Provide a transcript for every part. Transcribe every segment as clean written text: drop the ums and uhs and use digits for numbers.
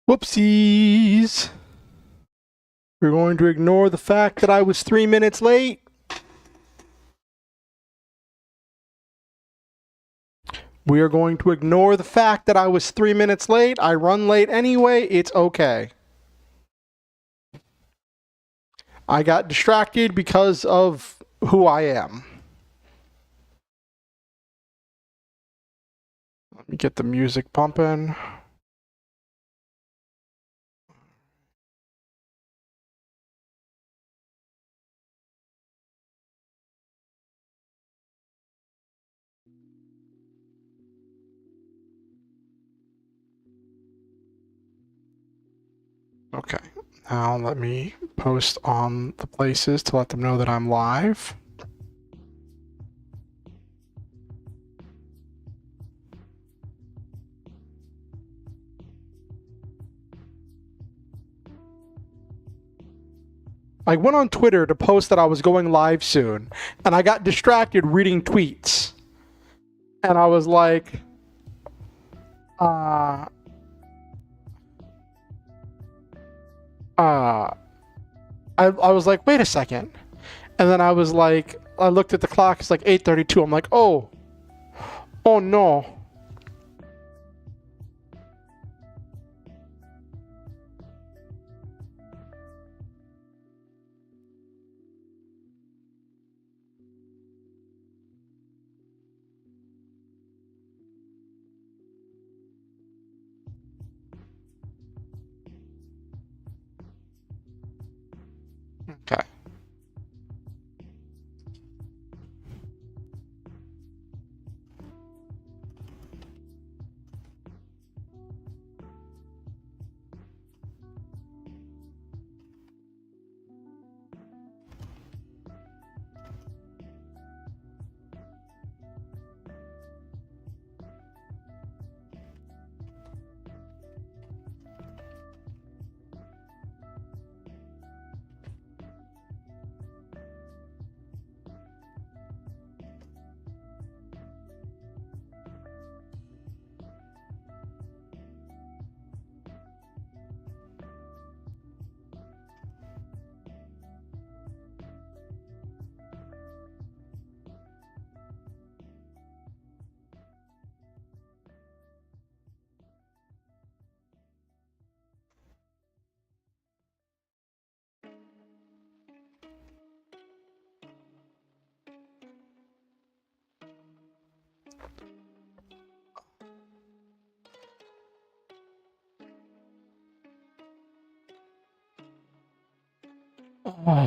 Whoopsies. We're going to ignore the fact that I was 3 minutes late. We are going to ignore the fact that I was 3 minutes late. I run late anyway. It's okay. I got distracted because of who I am. Let me get the music pumping. Okay, now let me post on the places to let them know that I'm live. I went on Twitter to post that I was going live soon, and I got distracted reading tweets. And I was like, I was like, wait a second. And then I was like, I looked at the clock, it's like 8:32. I'm like, oh no. Okay.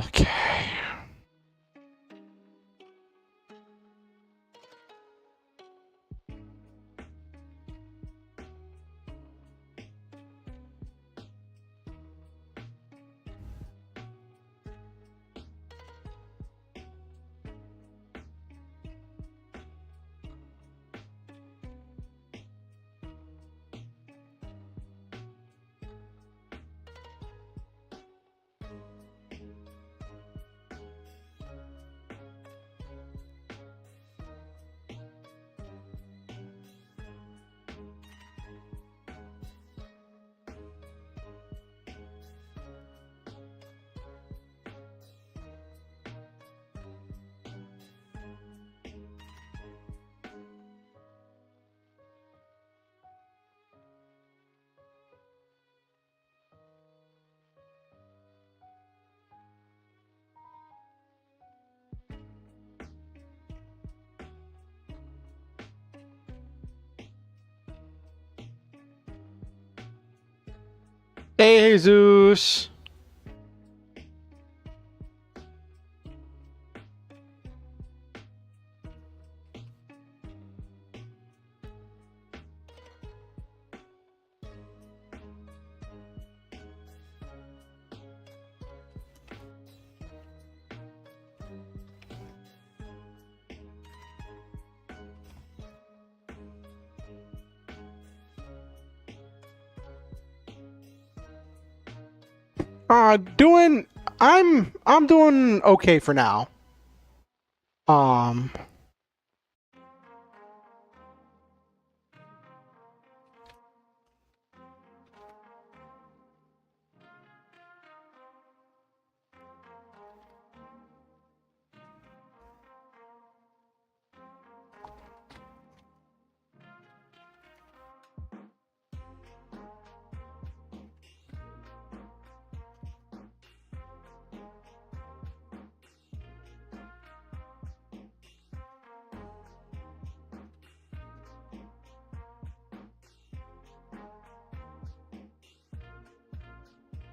Okay. Hey, Jesus. I'm doing okay for now.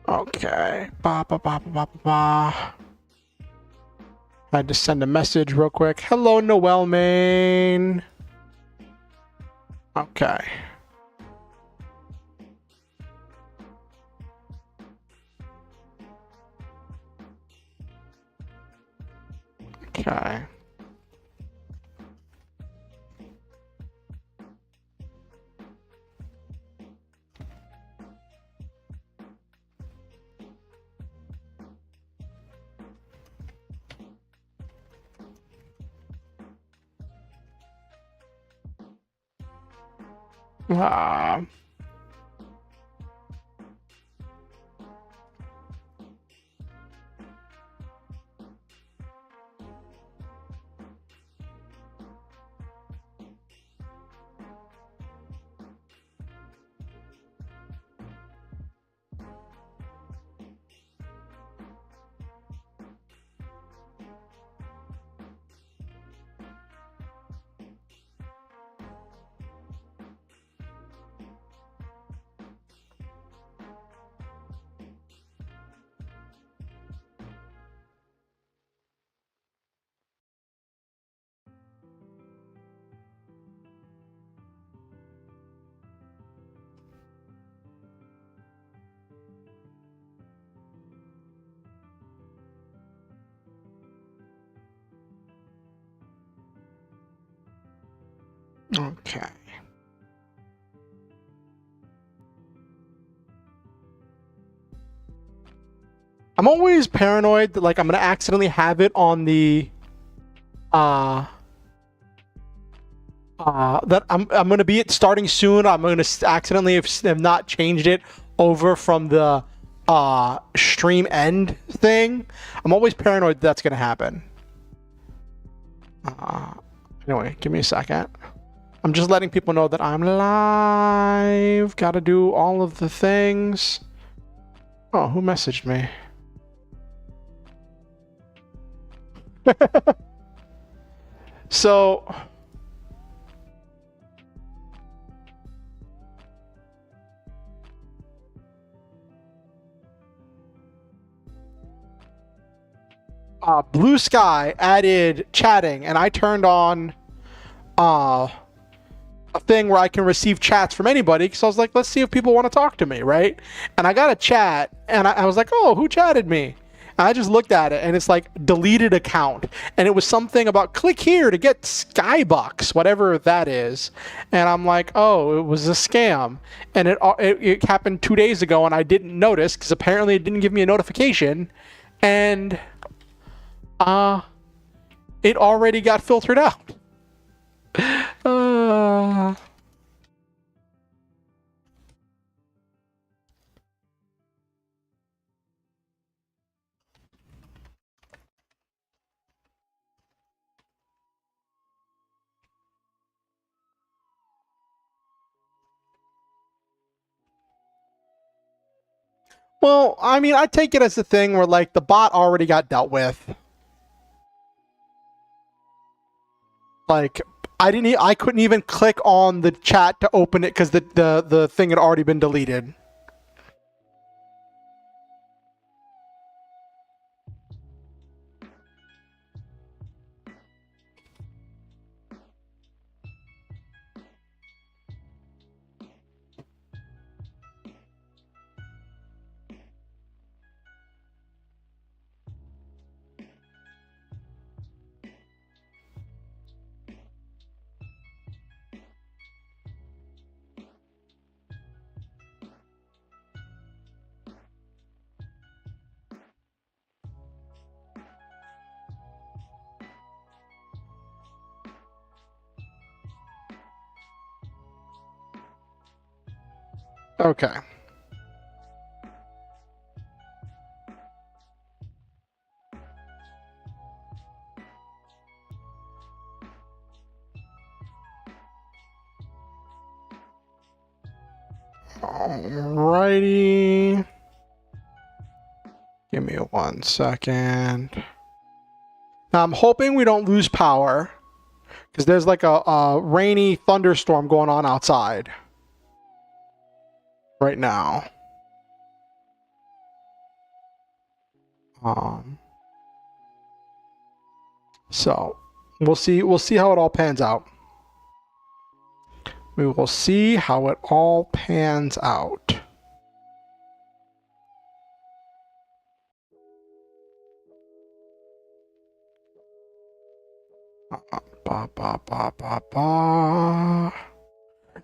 Okay. Ba ba ba ba ba ba. I had to send a message real quick. Hello, Noel Main. Okay. Okay. Ah. Okay. I'm always paranoid that like I'm gonna accidentally have it on the that I'm gonna be it starting soon. I'm gonna accidentally have not changed it over from the stream end thing. I'm always paranoid that's gonna happen. Anyway, give me a second. I'm just letting people know that I'm live. Gotta do all of the things. Oh, who messaged me? So Blue Sky added chatting, and I turned on a thing where I can receive chats from anybody, because I was like, let's see if people want to talk to me, right? And I got a chat, and I was like, oh, who chatted me? And I just looked at it, and it's like deleted account, and it was something about click here to get Skybucks, whatever that is. And I'm like, oh, it was a scam, and it happened 2 days ago, and I didn't notice because apparently it didn't give me a notification, and it already got filtered out. Well, I mean, I take it as a thing where like the bot already got dealt with. Like I couldn't even click on the chat to open it because the thing had already been deleted. Okay. Alrighty. Give me 1 second. Now I'm hoping we don't lose power because there's like a rainy thunderstorm going on outside right now. So we'll see how it all pans out. We will see how it all pans out.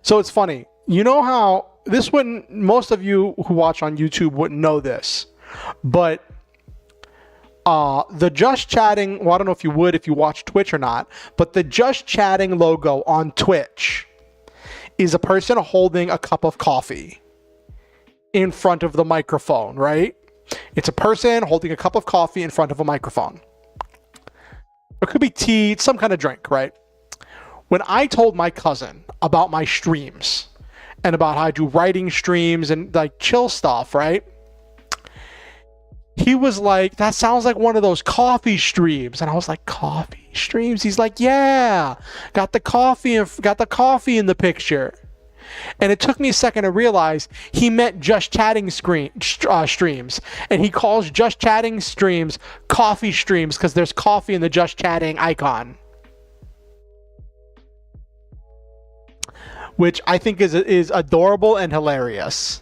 So it's funny. You know how this wouldn't, most of you who watch on YouTube wouldn't know this, but the Just Chatting, well, I don't know if you would if you watch Twitch or not, but the Just Chatting logo on Twitch is a person holding a cup of coffee in front of the microphone, right? It's a person holding a cup of coffee in front of a microphone. It could be tea, some kind of drink, right? When I told my cousin about my streams and about how I do writing streams and like chill stuff, right? He was like, that sounds like one of those coffee streams. And I was like, coffee streams? He's like, yeah, got the coffee in the picture. And it took me a second to realize he meant Just Chatting streams. And he calls Just Chatting streams coffee streams because there's coffee in the Just Chatting icon. Which I think is adorable and hilarious.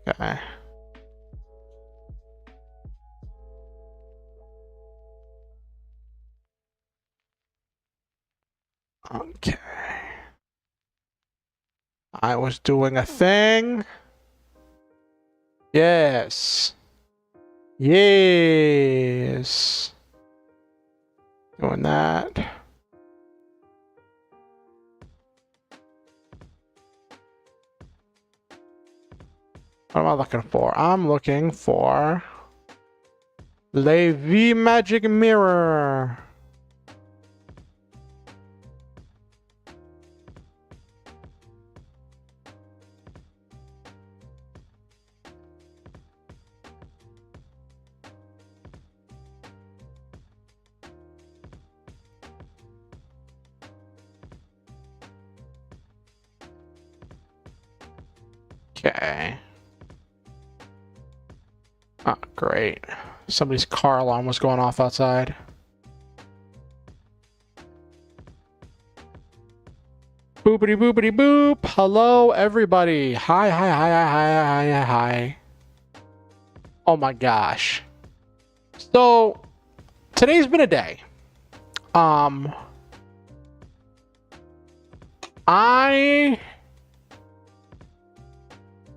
Okay. Okay. I was doing a thing. Yes. Yes. Doing that. What am I looking for? I'm looking for Levi Magic Mirror. Okay. Oh, great. Somebody's car alarm was going off outside. Boopity boopity boop. Hello, everybody. Hi, hi, hi, hi, hi, hi, hi. Oh my gosh. So, today's been a day. I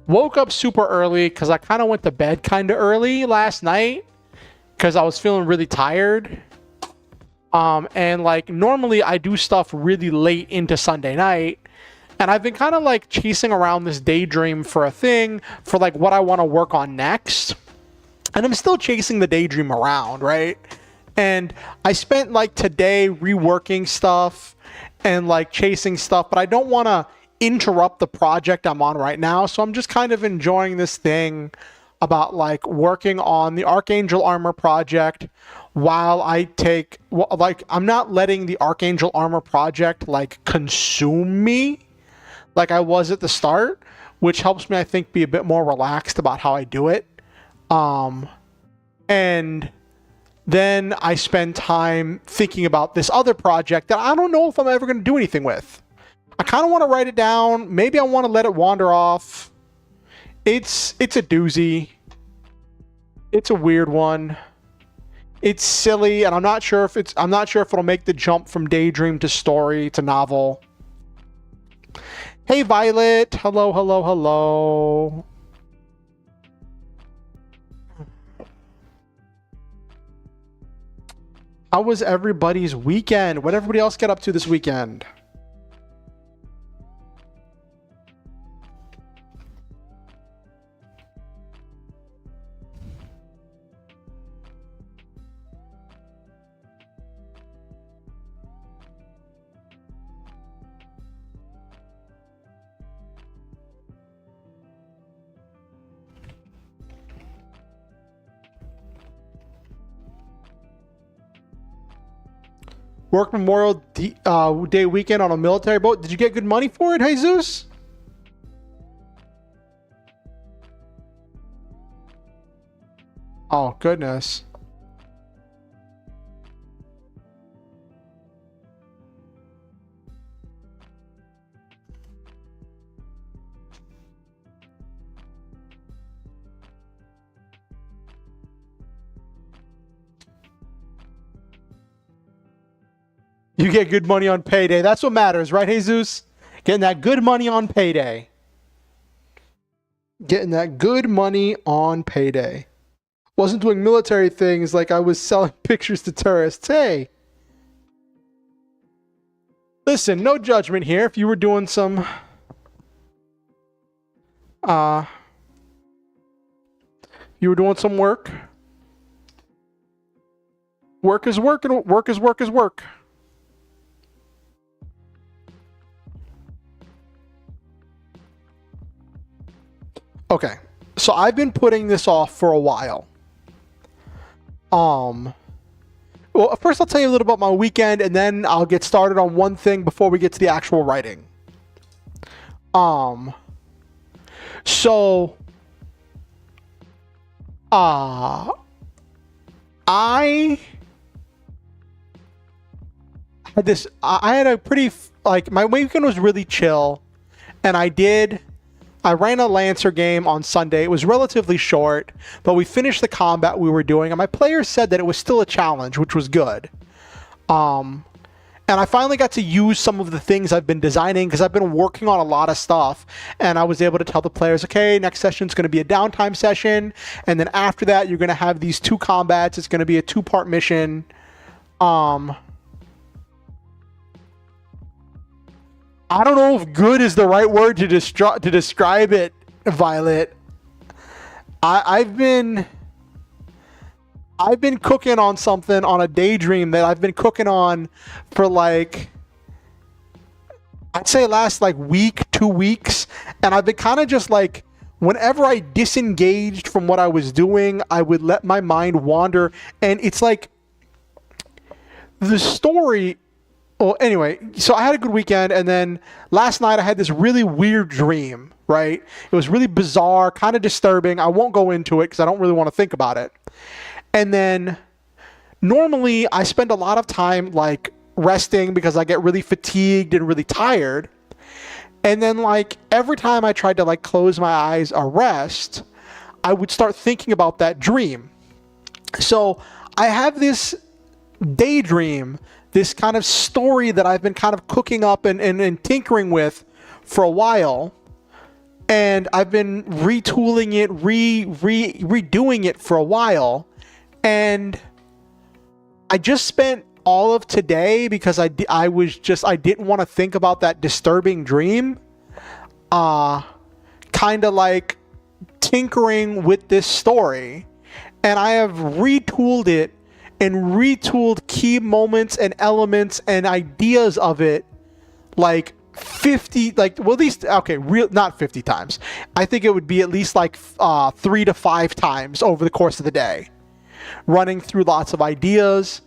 woke up super early because I kind of went to bed kind of early last night because I was feeling really tired. And like normally I do stuff really late into Sunday night, and I've been kind of like chasing around this daydream for a thing for like what I want to work on next. And I'm still chasing the daydream around, right? And I spent like today reworking stuff and like chasing stuff, but I don't want to interrupt the project I'm on right now. So I'm just kind of enjoying this thing about like working on the Archangel armor project while I take, like, I'm not letting the Archangel armor project like consume me like I was at the start, which helps me, I think, be a bit more relaxed about how I do it. And then I spend time thinking about this other project that I don't know if I'm ever going to do anything with. I kind of want to write it down. Maybe I want to let it wander off. It's a doozy. It's a weird one. It's silly, and I'm not sure if it'll make the jump from daydream to story to novel. Hey Violet, hello, hello, hello. How was everybody's weekend? What did everybody else get up to this weekend? Worked Memorial Day weekend on a military boat. Did you get good money for it, Jesus? Oh, goodness. You get good money on payday. That's what matters, right, Jesus? Getting that good money on payday. Getting that good money on payday. Wasn't doing military things like I was selling pictures to tourists. Hey. Listen, no judgment here. If you were doing some... you were doing some work. Work is work, and work is work is work. Okay, so I've been putting this off for a while. Well, first I'll tell you a little about my weekend, and then I'll get started on one thing before we get to the actual writing. So, I had this. I had a pretty like my weekend was really chill, and I ran a Lancer game on Sunday. It was relatively short, but we finished the combat we were doing, and my players said that it was still a challenge, which was good. And I finally got to use some of the things I've been designing because I've been working on a lot of stuff, and I was able to tell the players, okay, next session is going to be a downtime session, and then after that, you're going to have these 2 combats. It's going to be a 2-part mission. I don't know if good is the right word to describe it, Violet. I've been cooking on something on a daydream that I've been cooking on for like I'd say last like week, 2 weeks, and I've been kind of just like whenever I disengaged from what I was doing, I would let my mind wander, and it's like the story. Well, anyway, so I had a good weekend, and then last night I had this really weird dream, right? It was really bizarre, kind of disturbing. I won't go into it because I don't really want to think about it. And then normally I spend a lot of time like resting because I get really fatigued and really tired. And then like every time I tried to like close my eyes or rest, I would start thinking about that dream. So I have this daydream, this kind of story that I've been kind of cooking up and tinkering with for a while, and I've been retooling it, redoing it for a while, and I just spent all of today because I didn't want to think about that disturbing dream, kind of like tinkering with this story, and I have retooled it and retooled key moments and elements and ideas of it like 50, like, well, at least, okay, not 50 times. I think it would be at least like 3 to 5 times over the course of the day, running through lots of ideas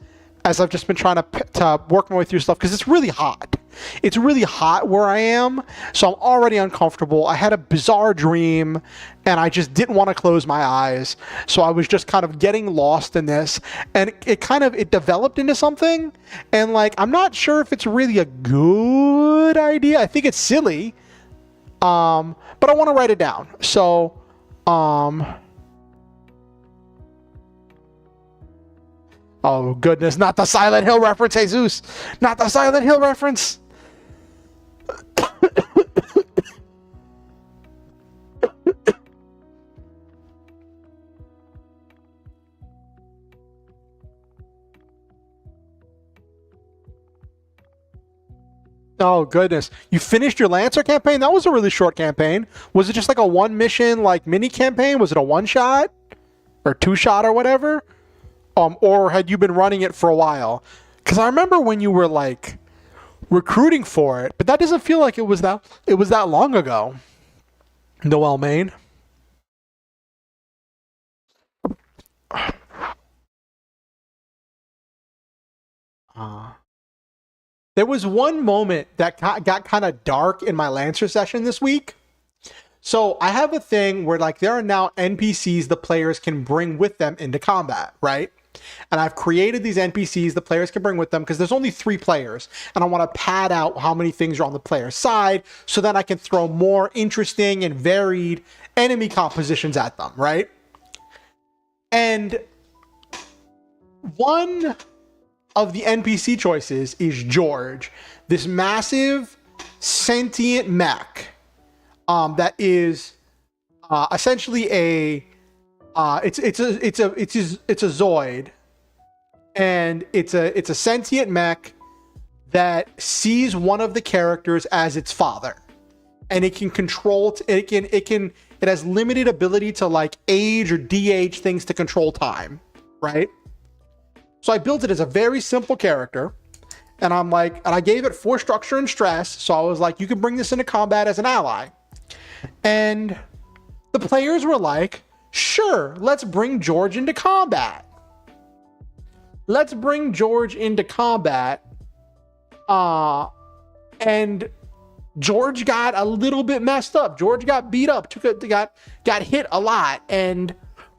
as I've just been trying to work my way through stuff because it's really hot. It's really hot where I am, so I'm already uncomfortable. I had a bizarre dream, and I just didn't want to close my eyes, so I was just kind of getting lost in this, and it developed into something, and like I'm not sure if it's really a good idea. I think it's silly, but I want to write it down. So, oh goodness, not the Silent Hill reference, Jesus! Not the Silent Hill reference! Oh goodness. You finished your Lancer campaign? That was a really short campaign. Was it just like a 1 mission like mini campaign? Was it a 1-shot? Or 2-shot or whatever? Or had you been running it for a while? Because I remember when you were like recruiting for it, but that doesn't feel like it was that long ago. Noel Main. There was one moment that got kind of dark in my Lancer session this week. So I have a thing where like there are now NPCs the players can bring with them into combat, right? And I've created these NPCs the players can bring with them because there's only 3 players. And I want to pad out how many things are on the player's side so that I can throw more interesting and varied enemy compositions at them, right? And one of the NPC choices is George, this massive sentient mech that is essentially it's a Zoid, and it's a sentient mech that sees one of the characters as its father, and it can control it has limited ability to like age or de-age things to control time, right? So I built it as a very simple character, and I gave it 4 structure and stress. So I was like, you can bring this into combat as an ally. And the players were like, sure, let's bring George into combat. Let's bring George into combat. And George got a little bit messed up. George got beat up, got hit a lot, and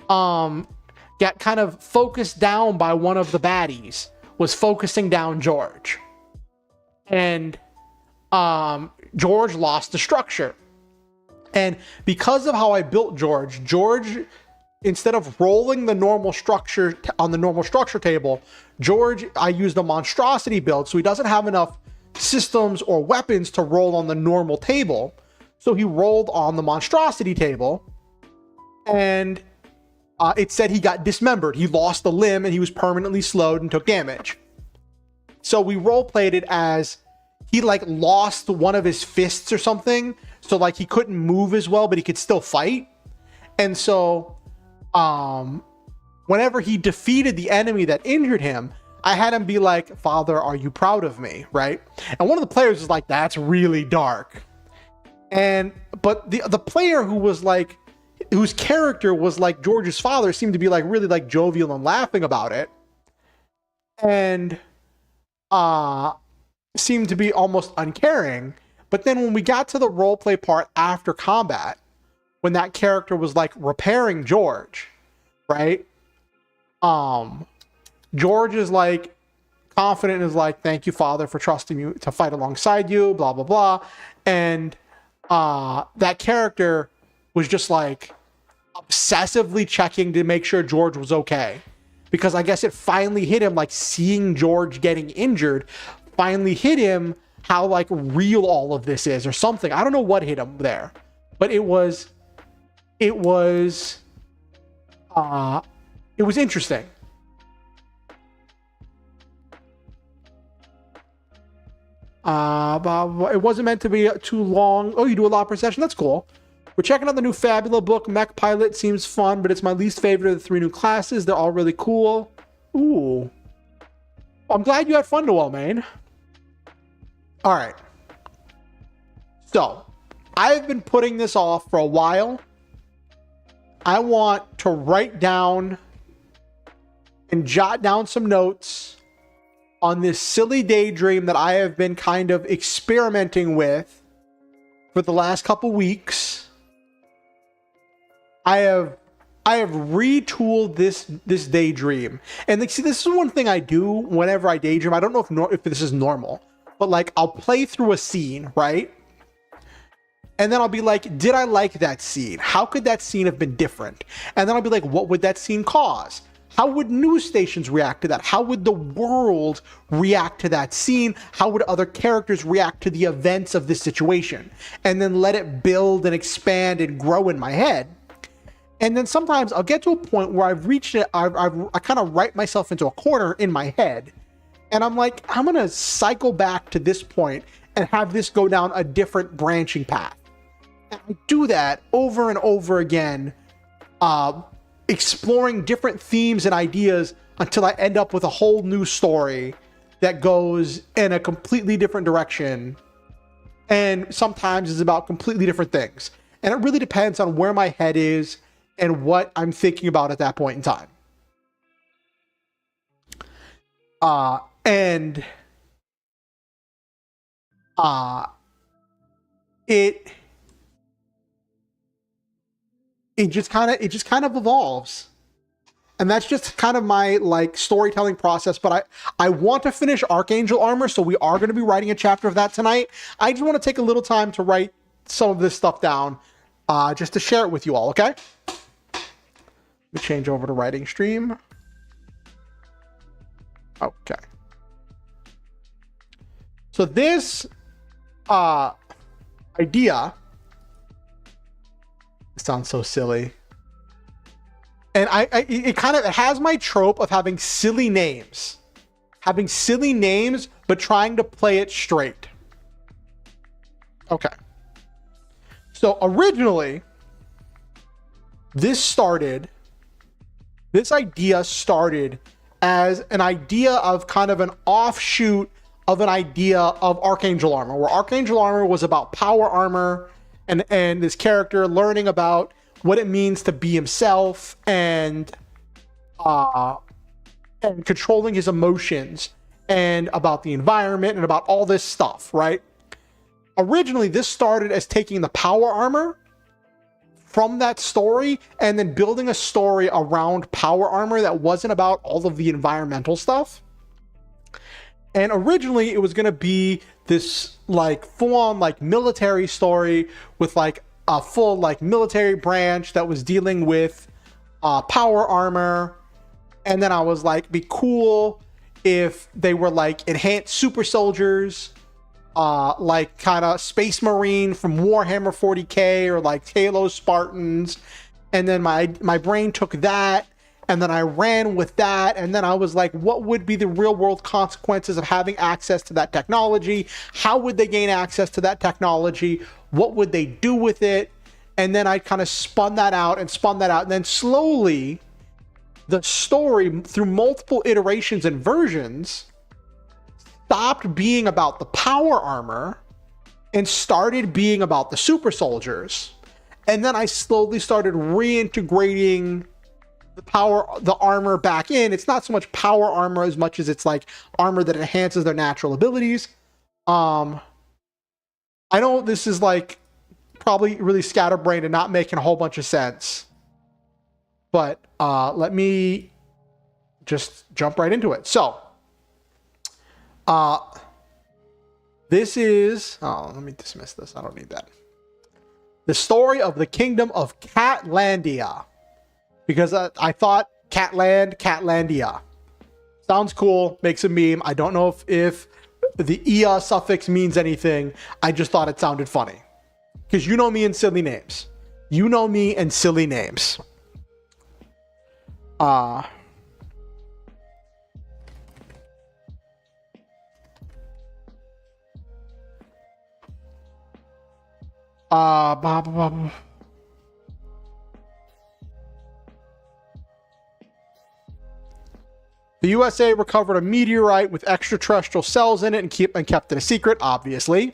got kind of focused down by one of the baddies, was focusing down George. And George lost the structure. And because of how I built George, instead of rolling the normal structure on the normal structure table, I used a monstrosity build, so he doesn't have enough systems or weapons to roll on the normal table. So he rolled on the monstrosity table, and it said he got dismembered. He lost a limb and he was permanently slowed and took damage. So we role played it as he like lost one of his fists or something. So like he couldn't move as well, but he could still fight. And so whenever he defeated the enemy that injured him, I had him be like, "Father, are you proud of me?" Right? And one of the players was like, "That's really dark." But the player whose character was like George's father seemed to be like really like jovial and laughing about it, and seemed to be almost uncaring. But then when we got to the roleplay part after combat, when that character was like repairing George, right? George is like confident and is like, "Thank you, Father, for trusting you to fight alongside you, blah, blah, blah." And that character was just like obsessively checking to make sure George was okay. Because I guess it finally hit him, like seeing George getting injured, finally hit him how like real all of this is or something. I don't know what hit him there, but it was interesting. It wasn't meant to be too long. Oh, you do a lot per session? That's cool. We're checking out the new Fabula book. Mech Pilot seems fun, but it's my least favorite of the 3 new classes. They're all really cool. Ooh. I'm glad you had fun, Noel, man. All right. So, I've been putting this off for a while. I want to write down and jot down some notes on this silly daydream that I have been kind of experimenting with for the last couple weeks. I have retooled this daydream. And like, see, this is one thing I do whenever I daydream. I don't know if this is normal, but like I'll play through a scene, right? And then I'll be like, did I like that scene? How could that scene have been different? And then I'll be like, what would that scene cause? How would news stations react to that? How would the world react to that scene? How would other characters react to the events of this situation? And then let it build and expand and grow in my head. And then sometimes I'll get to a point where I've reached it, I kind of write myself into a corner in my head. And I'm like, I'm going to cycle back to this point and have this go down a different branching path. And I do that over and over again, exploring different themes and ideas until I end up with a whole new story that goes in a completely different direction. And sometimes it's about completely different things. And it really depends on where my head is and what I'm thinking about at that point in time. And uh it it just kind of evolves. And that's just kind of my like storytelling process. But I want to finish Archangel armor, so we are going to be writing a chapter of that tonight. I just want to take a little time to write some of this stuff down, just to share it with you all. Okay. Let me change over to writing stream. Okay. So this idea, it sounds so silly. And it kind of, it has my trope of having silly names, but trying to play it straight. Okay. So originally, this idea started as an idea of kind of an offshoot of an idea of Archangel armor, where Archangel armor was about power armor and this character learning about what it means to be himself and controlling his emotions and about the environment and about all this stuff, right? Originally, this started as taking the power armor from that story and then building a story around power armor that wasn't about all of the environmental stuff. And originally, it was going to be this like full-on like military story with like a full like military branch that was dealing with power armor. And then I was like, be cool if they were like enhanced super soldiers, like kind of Space Marine from Warhammer 40k or like Halo Spartans. And then my brain took that and then I ran with that. And then I was like, what would be the real world consequences of having access to that technology? How would they gain access to that technology? What would they do with it? And then I kind of spun that out. And then slowly the story through multiple iterations and versions stopped being about the power armor and started being about the super soldiers. And then I slowly started reintegrating the armor back in. It's not so much power armor as much as it's like armor that enhances their natural abilities. I know this is like probably really scatterbrained and not making a whole bunch of sense, but let me just jump right into it. So this is, let me dismiss this. I don't need that. The story of the kingdom of Catlandia, because I thought Catlandia sounds cool, makes a meme. I don't know if the ia suffix means anything. I just thought it sounded funny, because you know me and silly names. The USA recovered a meteorite with extraterrestrial cells in it and kept it a secret, obviously.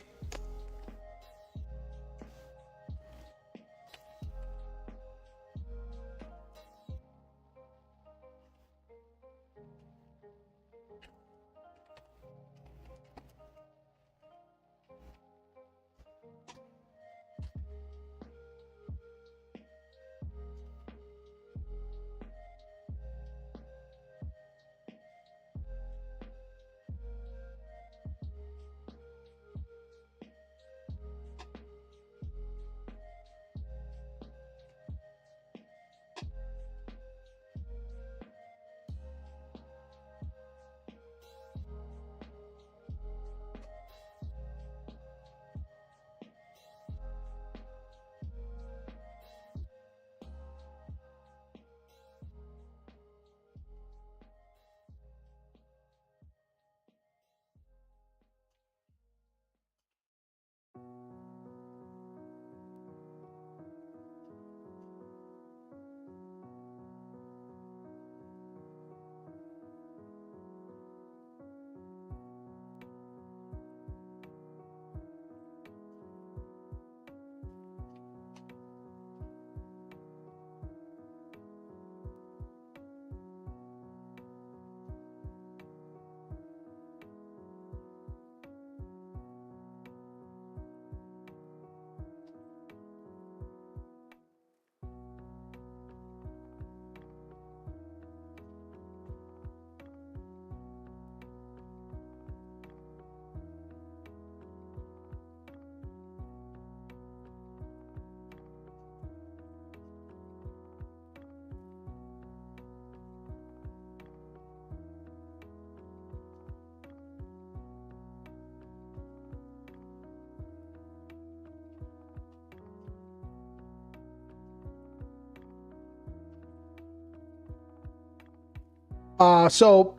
So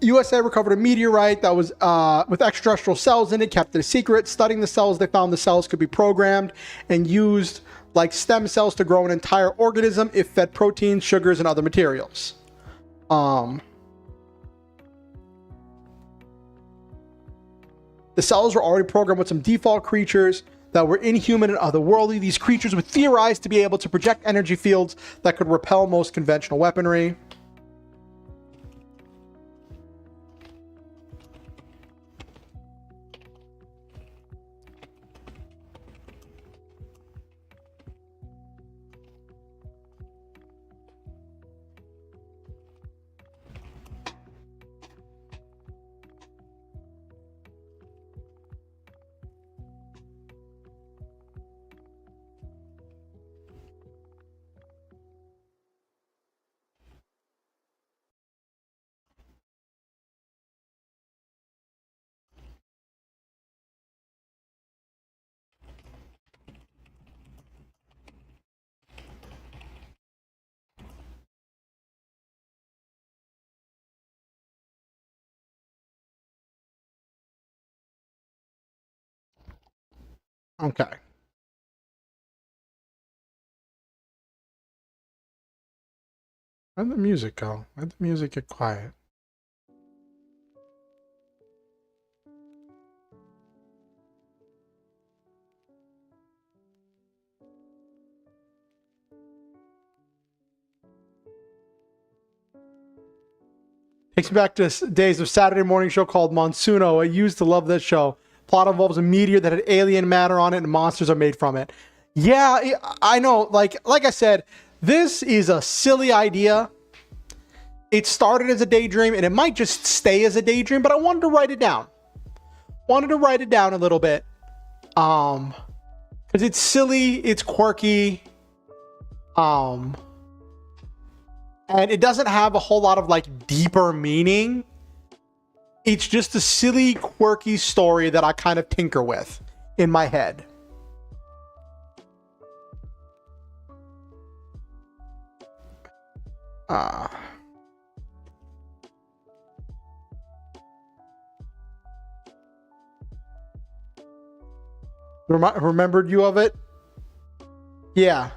USA recovered a meteorite that was with extraterrestrial cells in it, kept it a secret. Studying the cells, they found the cells could be programmed and used like stem cells to grow an entire organism if fed proteins, sugars, and other materials. The cells were already programmed with some default creatures that were inhuman and otherworldly. These creatures were theorized to be able to project energy fields that could repel most conventional weaponry. Okay. Where'd the music go? Where'd the music get quiet? Takes me back to days of Saturday morning show called Monsuno. I used to love that show. Plot involves a meteor that had alien matter on it and monsters are made from it. Yeah, I know. Like I said, this is a silly idea. It started as a daydream and it might just stay as a daydream, but I wanted to write it down. Wanted to write it down a little bit. Because it's silly, it's quirky. And it doesn't have a whole lot of like deeper meaning. It's just a silly, quirky story that I kind of tinker with in my head. Remembered you of it? Yeah.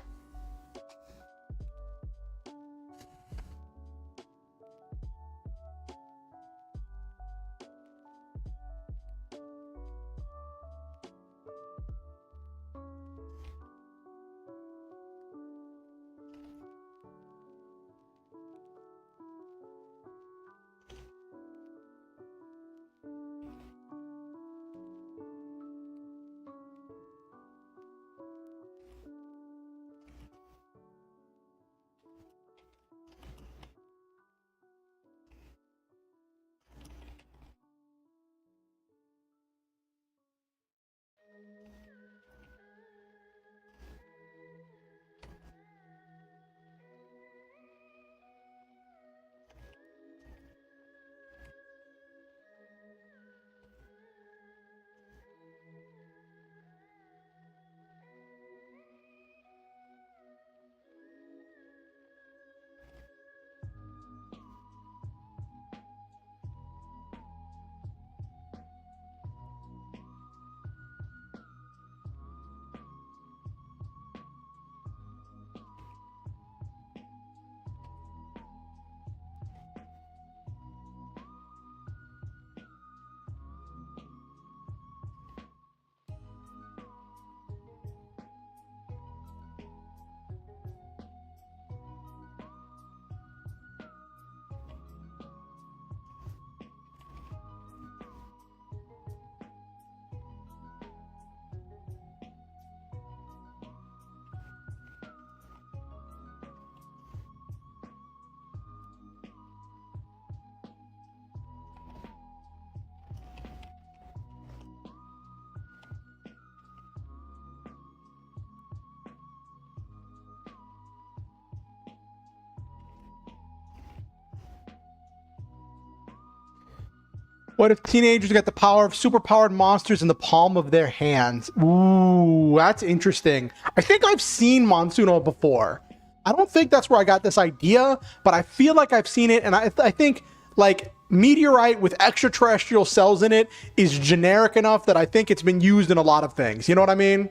What if teenagers got the power of superpowered monsters in the palm of their hands? Ooh, that's interesting. I think I've seen Monsuno before. I don't think that's where I got this idea, but I feel like I've seen it, and I think like meteorite with extraterrestrial cells in it is generic enough that I think it's been used in a lot of things. You know what I mean?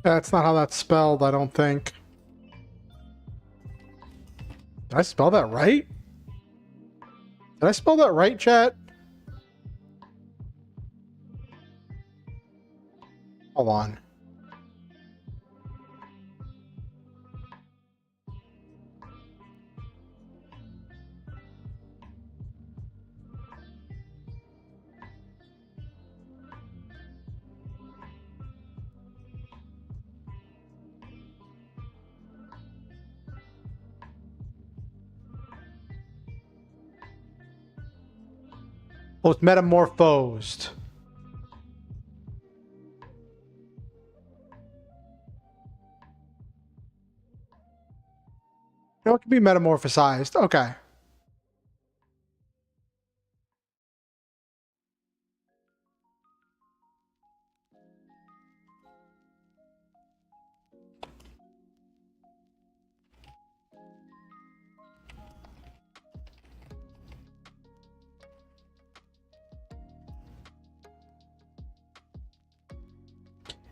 That's not how that's spelled, I don't think. Did I spell that right? Did I spell that right, chat? Hold on. Oh, it's metamorphosed. No, it can be metamorphosized. Okay.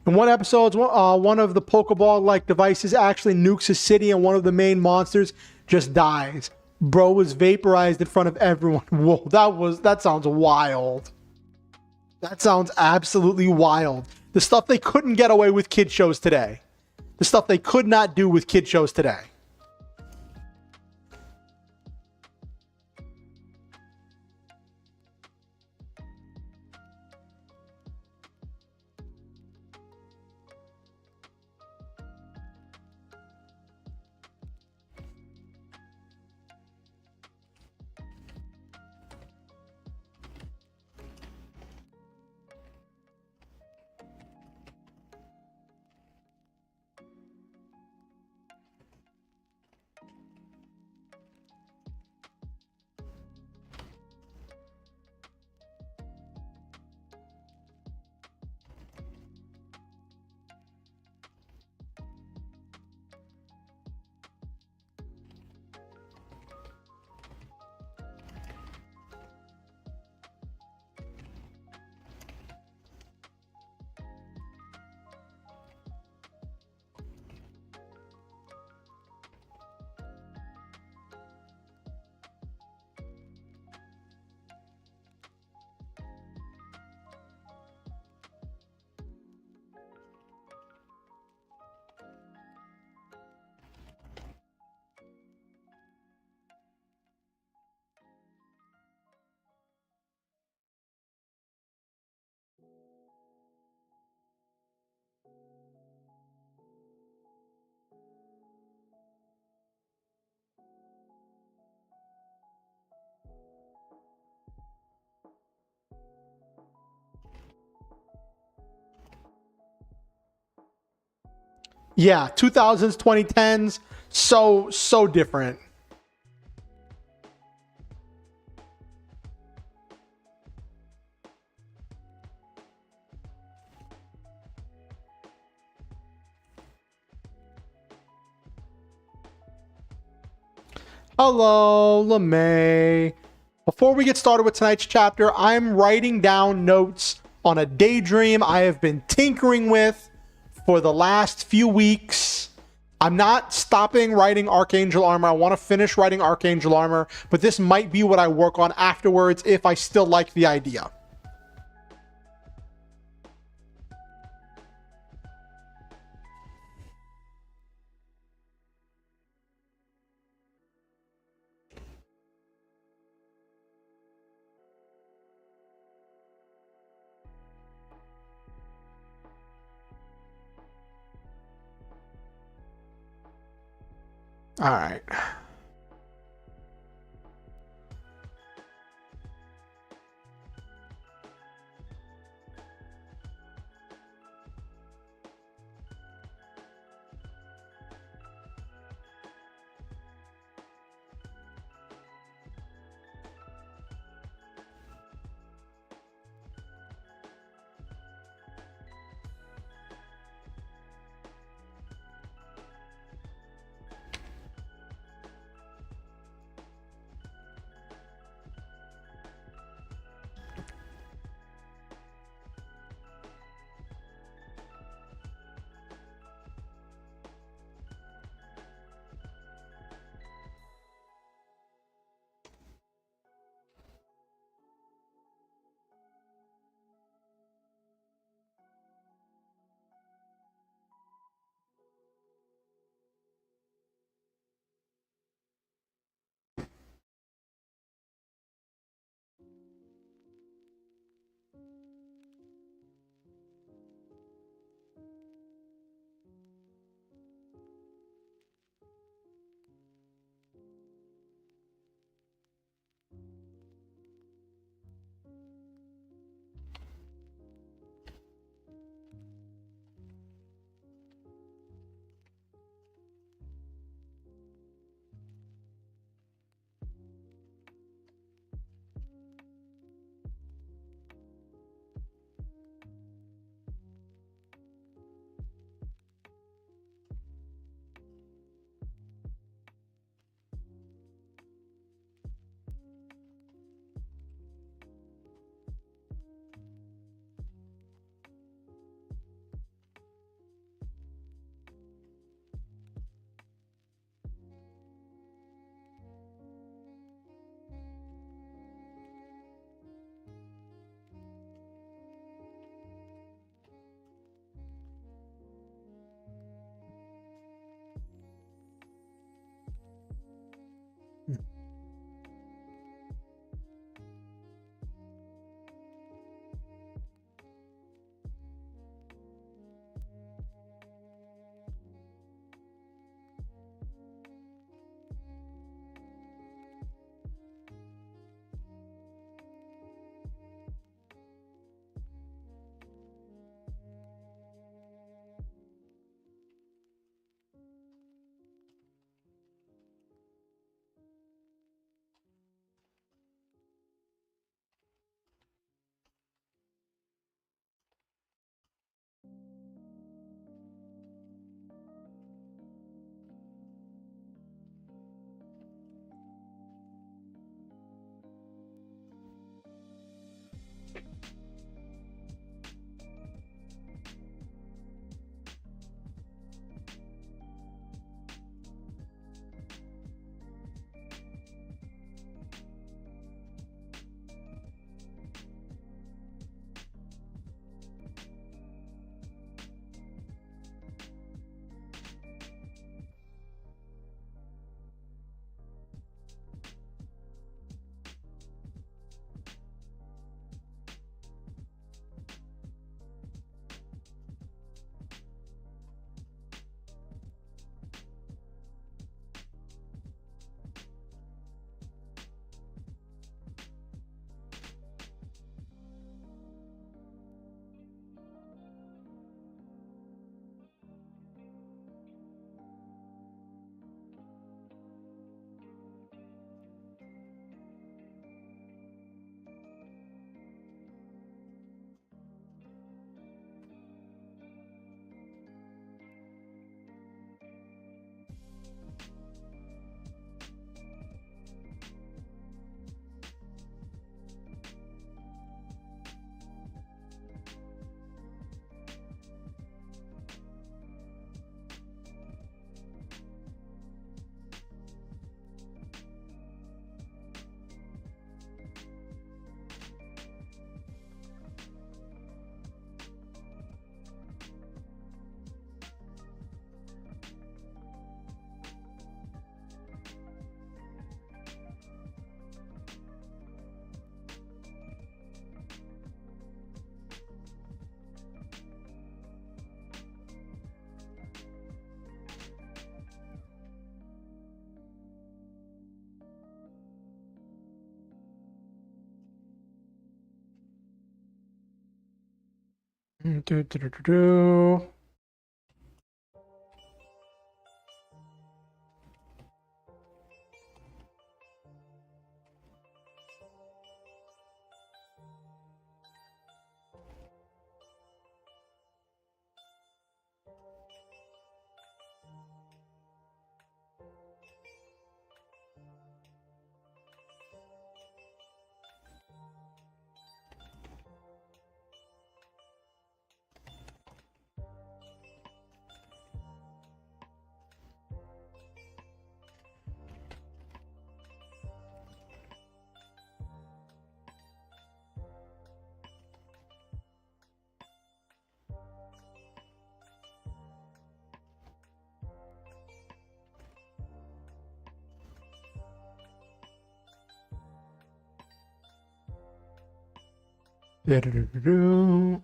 In one episode, one of the Pokeball-like devices actually nukes a city, and one of the main monsters just dies. Bro was vaporized in front of everyone. Whoa, that sounds wild. That sounds absolutely wild. The stuff they couldn't get away with kid shows today. The stuff they could not do with kid shows today. Yeah, 2000s, 2010s, so different. Hello, LeMay. Before we get started with tonight's chapter, I'm writing down notes on a daydream I have been tinkering with for the last few weeks. I'm not stopping writing Archangel armor. I want to finish writing Archangel armor, but this might be what I work on afterwards if I still like the idea. All right. Do, do, do, do, do. Do, do, do, do, do.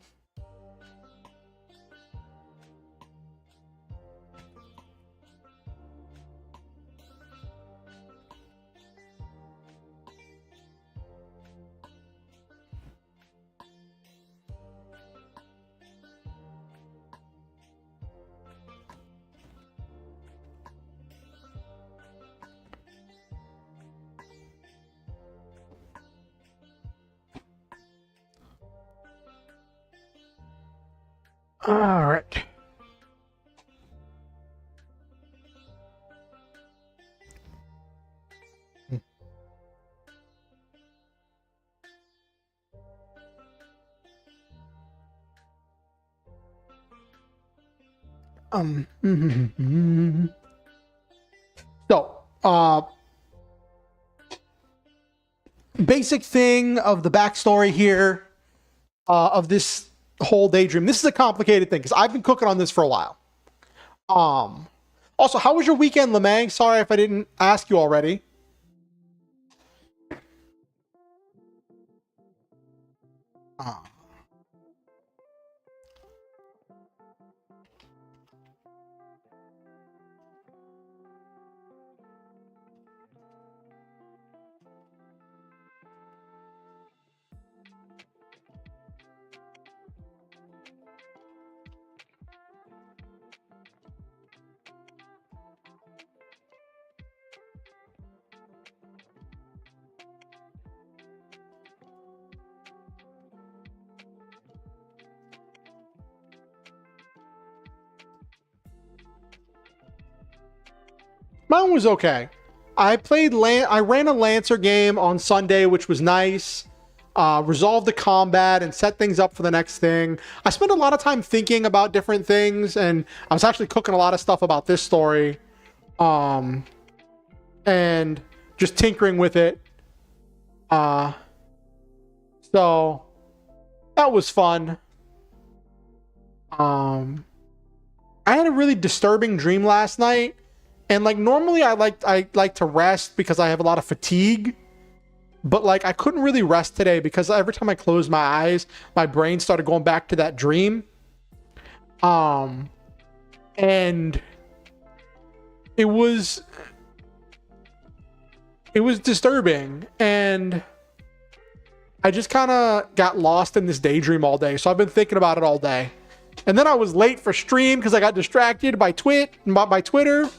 All right. So, basic thing of the backstory here of this whole daydream. This is a complicated thing because I've been cooking on this for a while. Also, how was your weekend, Lemang? Sorry if I didn't ask you already. Mine was okay. I ran a Lancer game on Sunday, which was nice. Resolved the combat and set things up for the next thing. I spent a lot of time thinking about different things, and I was actually cooking a lot of stuff about this story. And just tinkering with it. So that was fun. I had a really disturbing dream last night. And like normally I like to rest because I have a lot of fatigue. But like I couldn't really rest today because every time I closed my eyes, my brain started going back to that dream. And it was disturbing, and I just kind of got lost in this daydream all day. So I've been thinking about it all day. And then I was late for stream because I got distracted by Twitter.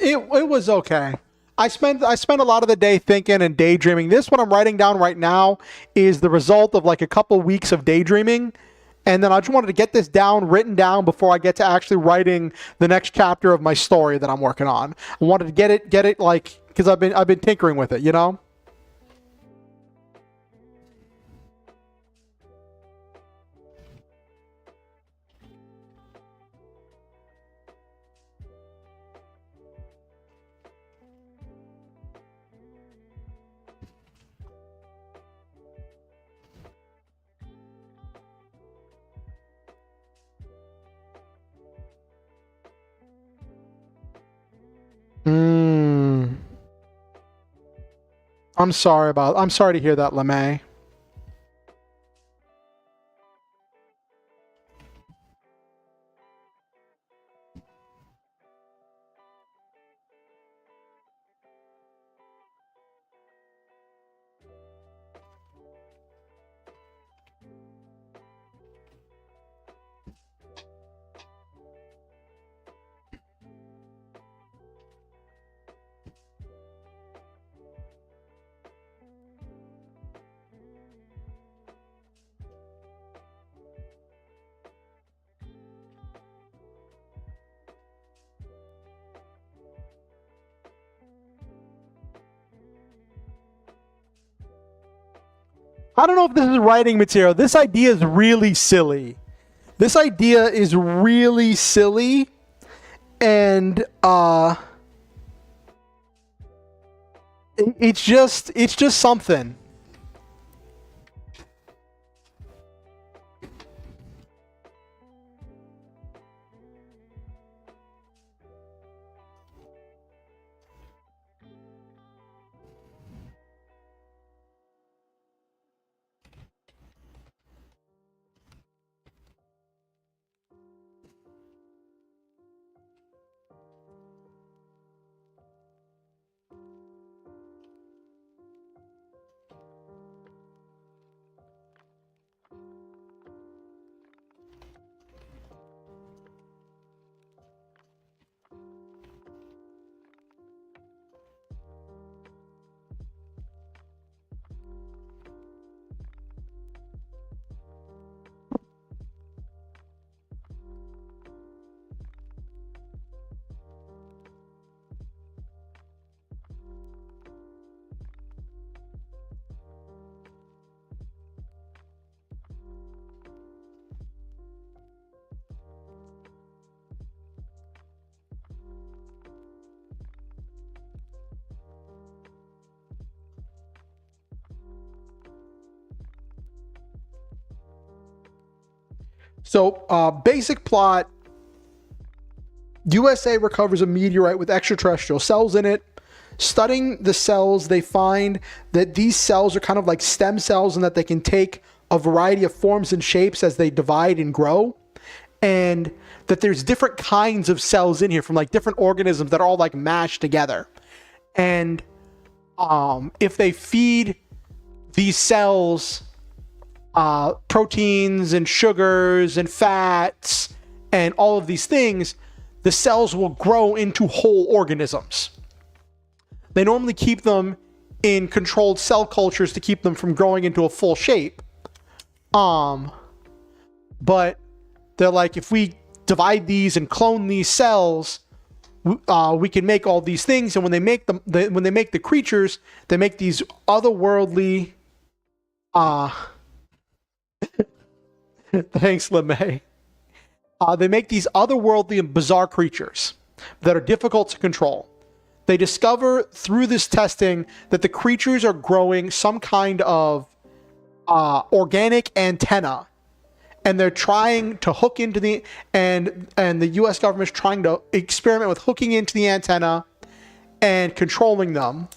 It was okay. I spent a lot of the day thinking and daydreaming. This, what I'm writing down right now, is the result of like a couple weeks of daydreaming. And then I just wanted to get this written down before I get to actually writing the next chapter of my story that I'm working on. I wanted to get it like, because I've been tinkering with it, you know? I'm sorry to hear that, LeMay. I don't know if this is writing material. This idea is really silly. And it's just something. So, basic plot. USA recovers a meteorite with extraterrestrial cells in it. Studying the cells, they find that these cells are kind of like stem cells and that they can take a variety of forms and shapes as they divide and grow. And that there's different kinds of cells in here from like different organisms that are all like mashed together. And if they feed these cells proteins and sugars and fats and all of these things, the cells will grow into whole organisms. They normally keep them in controlled cell cultures to keep them from growing into a full shape. But they're like, if we divide these and clone these cells, we can make all these things. And when they make them, when they make the creatures, they make these otherworldly. Thanks, LeMay. They make these otherworldly and bizarre creatures that are difficult to control. They discover through this testing that the creatures are growing some kind of organic antenna, and they're trying to hook into the and the U.S. government is trying to experiment with hooking into the antenna and controlling them.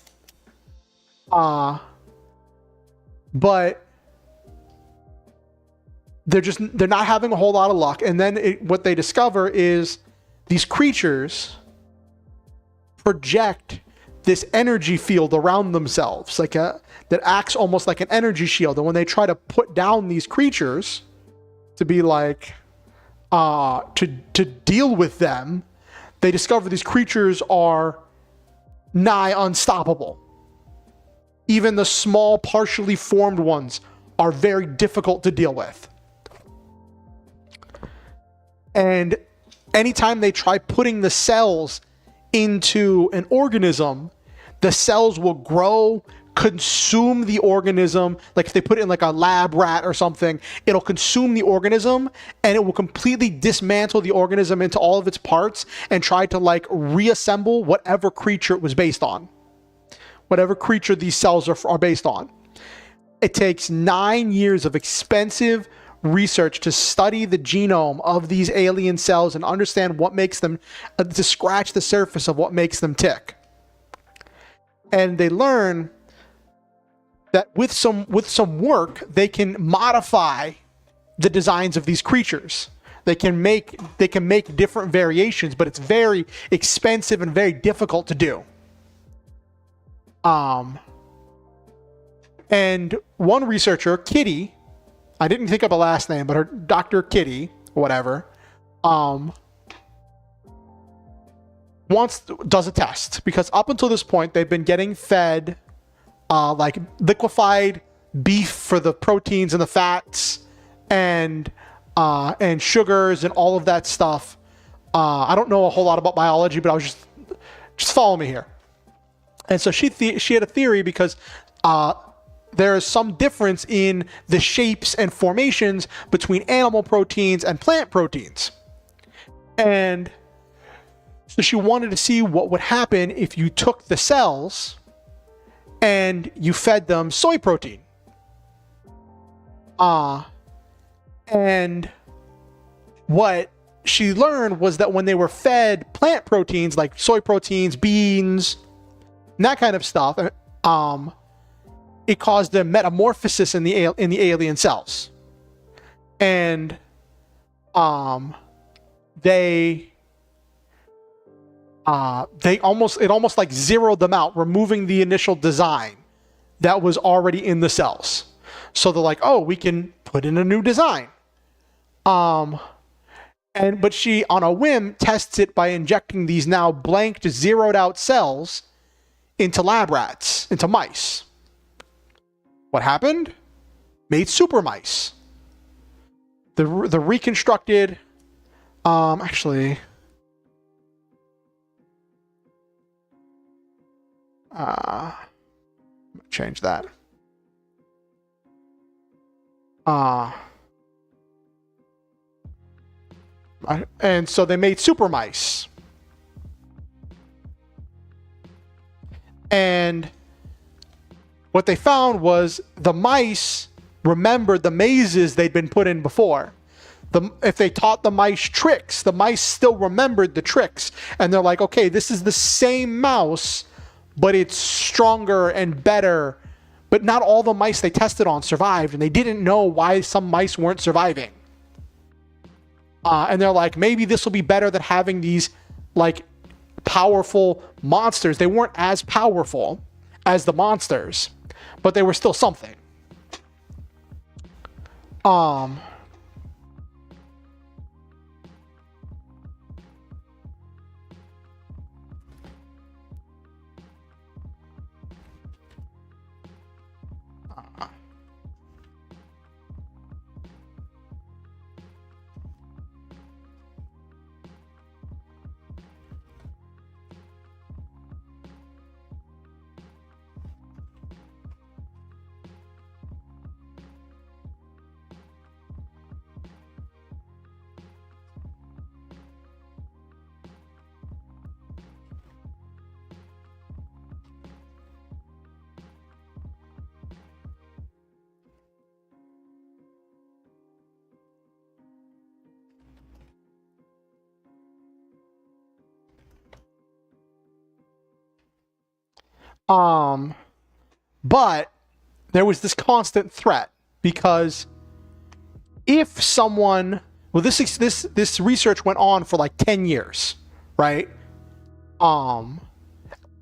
But they're not having a whole lot of luck. And then what they discover is these creatures project this energy field around themselves, that acts almost like an energy shield. And when they try to put down these creatures to be like to deal with them, they discover these creatures are nigh unstoppable. Even the small, partially formed ones are very difficult to deal with. And anytime they try putting the cells into an organism, the cells will grow, consume the organism. Like if they put it in like a lab rat or something, it'll consume the organism and it will completely dismantle the organism into all of its parts and try to like reassemble whatever creature it was based on. Whatever creature these cells are based on. It takes 9 years of expensive research to study the genome of these alien cells and understand what makes them, to scratch the surface of what makes them tick. And they learn that with some work they can modify the designs of these creatures. They can make different variations, but it's very expensive and very difficult to do. And one researcher, Kitty, I didn't think of a last name, but her Dr. Kitty, whatever, does a test, because up until this point they've been getting fed like liquefied beef for the proteins and the fats and sugars and all of that stuff. I don't know a whole lot about biology, but I was just follow me here. And so she had a theory, because there is some difference in the shapes and formations between animal proteins and plant proteins. And so she wanted to see what would happen if you took the cells and you fed them soy protein. And what she learned was that when they were fed plant proteins like soy proteins, beans, and that kind of stuff, it caused a metamorphosis in the alien cells, and it almost like zeroed them out, removing the initial design that was already in the cells. So they're like, oh, we can put in a new design. But she, on a whim, tests it by injecting these now blanked, zeroed out cells into lab rats, into mice. What happened? Made super mice. The reconstructed, actually, change that. And so they made super mice. And what they found was the mice remembered the mazes they'd been put in before. If they taught the mice tricks, the mice still remembered the tricks. And they're like, okay, this is the same mouse, but it's stronger and better. But not all the mice they tested on survived, and they didn't know why some mice weren't surviving. And they're like, maybe this will be better than having these like powerful monsters. They weren't as powerful as the monsters, but they were still something. But there was this constant threat, because if someone, well, this research went on for like 10 years, right?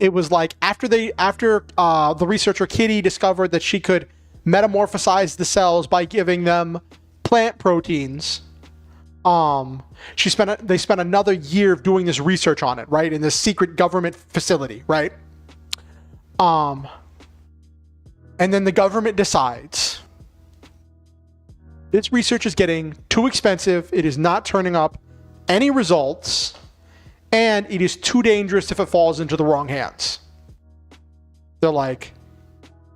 It was like after the researcher Kitty discovered that she could metamorphosize the cells by giving them plant proteins. They spent another year doing this research on it, right, in this secret government facility, right? And then the government decides this research is getting too expensive, it is not turning up any results, and it is too dangerous if it falls into the wrong hands. They're like,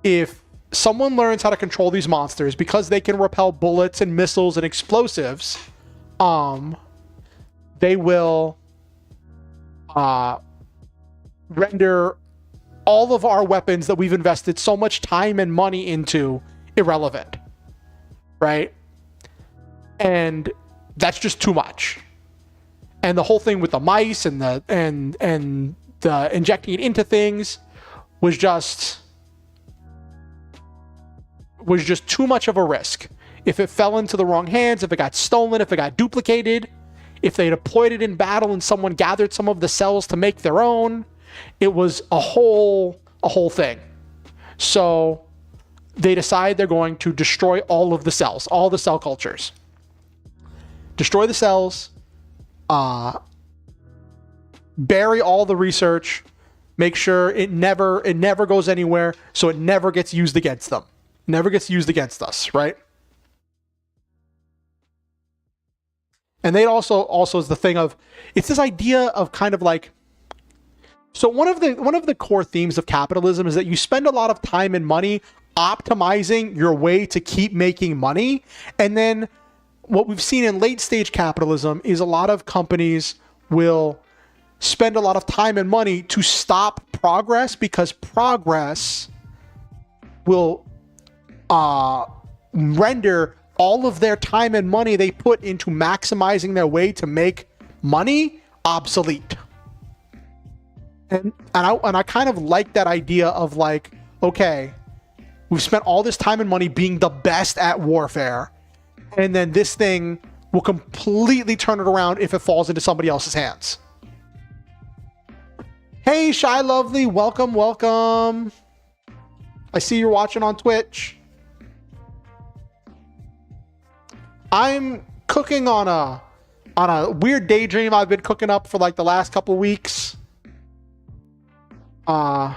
if someone learns how to control these monsters, because they can repel bullets and missiles and explosives, they will render all of our weapons that we've invested so much time and money into irrelevant, right? And that's just too much. And the whole thing with the mice and the injecting it into things was just was just too much of a risk. If it fell into the wrong hands, if it got stolen, if it got duplicated, if they deployed it in battle and someone gathered some of the cells to make their own, it was a whole thing. So they decide they're going to destroy all of the cells, all the cell cultures. Destroy the cells, bury all the research, make sure it never goes anywhere, so it never gets used against them. Never gets used against us, right? And they also is the thing of, it's this idea of kind of like, so one of the core themes of capitalism is that you spend a lot of time and money optimizing your way to keep making money. And then what we've seen in late stage capitalism is a lot of companies will spend a lot of time and money to stop progress, because progress will render all of their time and money they put into maximizing their way to make money obsolete. And I kind of like that idea of like, okay, we've spent all this time and money being the best at warfare, and then this thing will completely turn it around if it falls into somebody else's hands. Hey, Shy Lovely, welcome, welcome. I see you're watching on Twitch. I'm cooking on a weird daydream I've been cooking up for like the last couple of weeks. But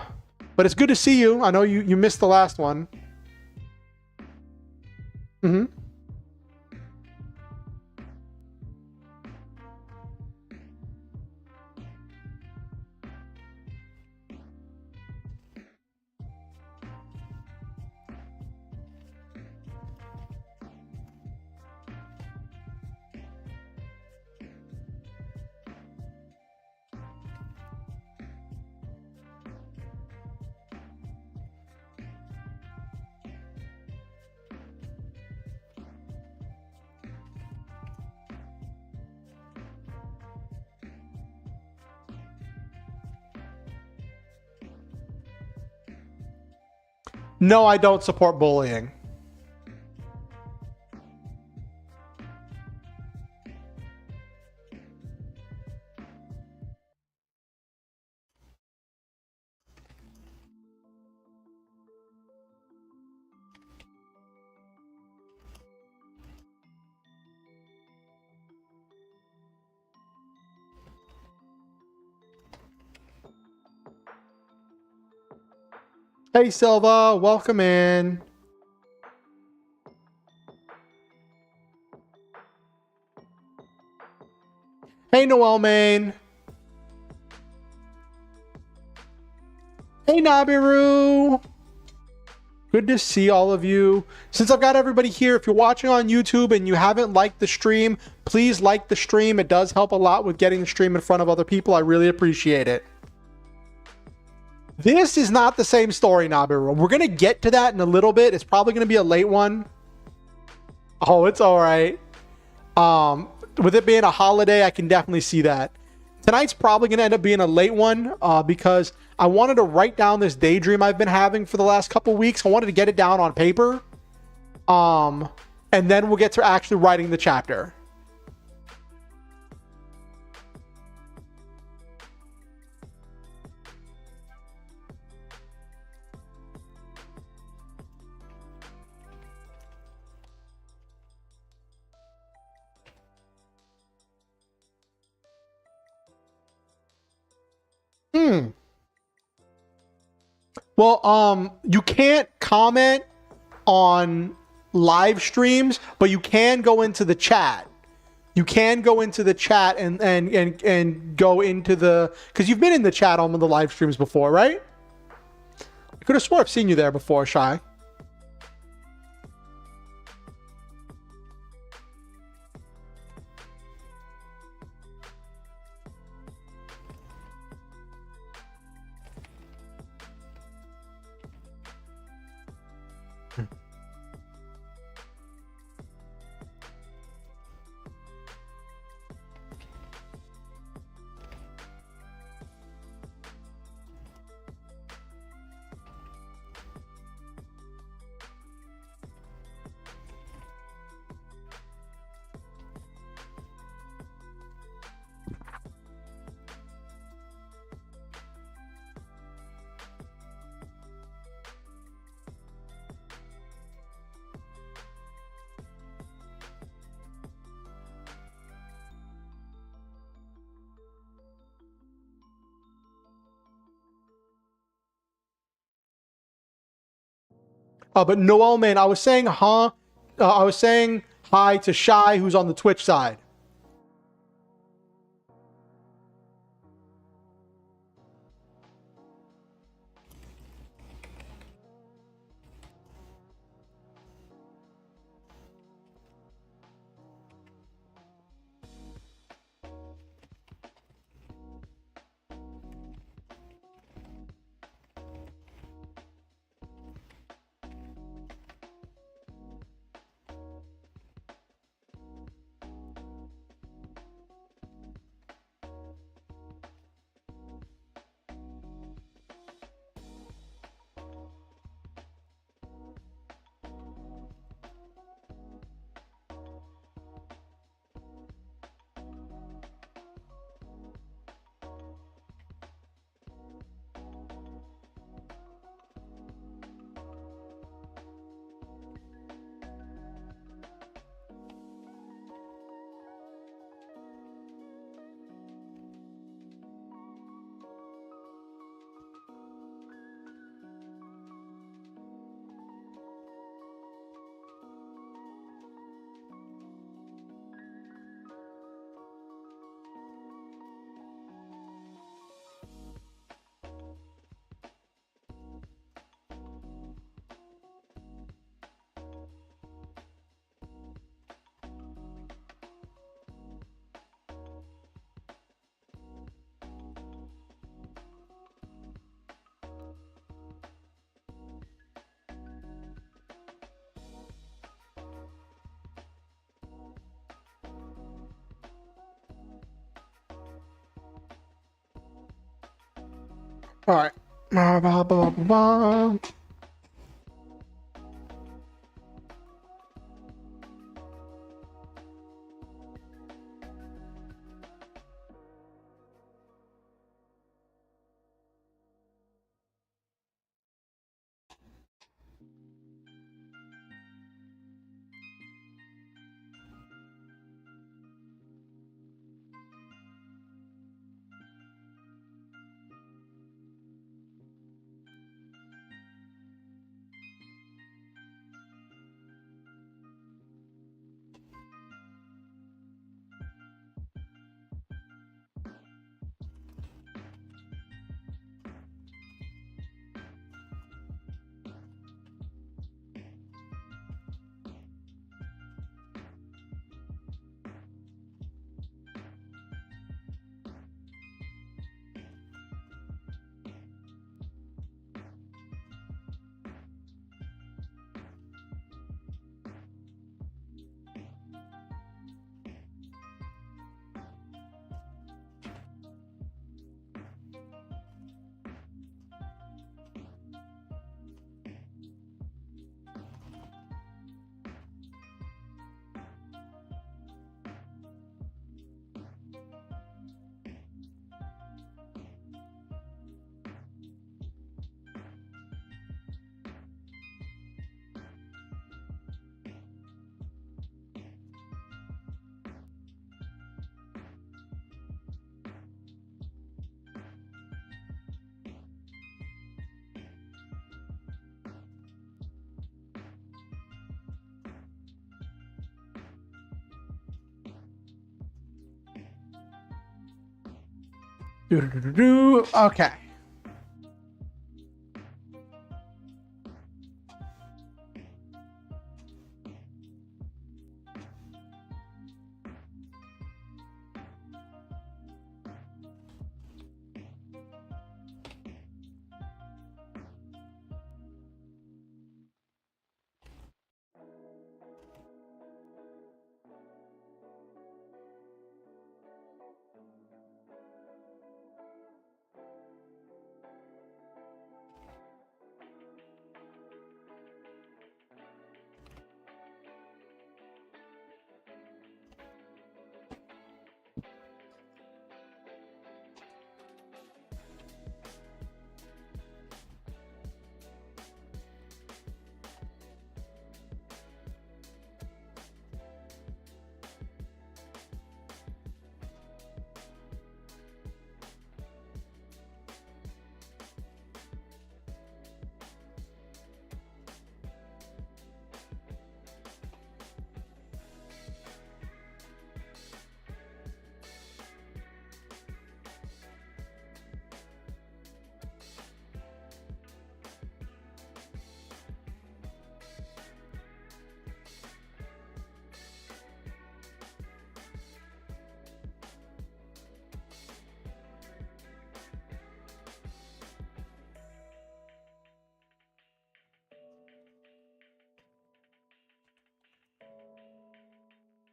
it's good to see you. I know you missed the last one. Mm-hmm. No, I don't support bullying. Hey, Silva, welcome in. Hey, Noel Main. Hey, Nabiru. Good to see all of you. Since I've got everybody here, if you're watching on YouTube and you haven't liked the stream, please like the stream. It does help a lot with getting the stream in front of other people. I really appreciate it. This is not the same story, Nabiru. We're going to get to that in a little bit. It's probably going to be a late one. Oh, it's all right. With it being a holiday, I can definitely see that. Tonight's probably going to end up being a late one because I wanted to write down this daydream I've been having for the last couple weeks. I wanted to get it down on paper. And then we'll get to actually writing the chapter. Well, you can't comment on live streams, but you can go into the chat. You can go into the chat and go into the, because you've been in the chat on the live streams before, right? I could have swore I've seen you there before, Shy. But Noel, man, I was saying, I was saying hi to Shy, who's on the Twitch side. All right. Blah, blah, blah, blah. Okay.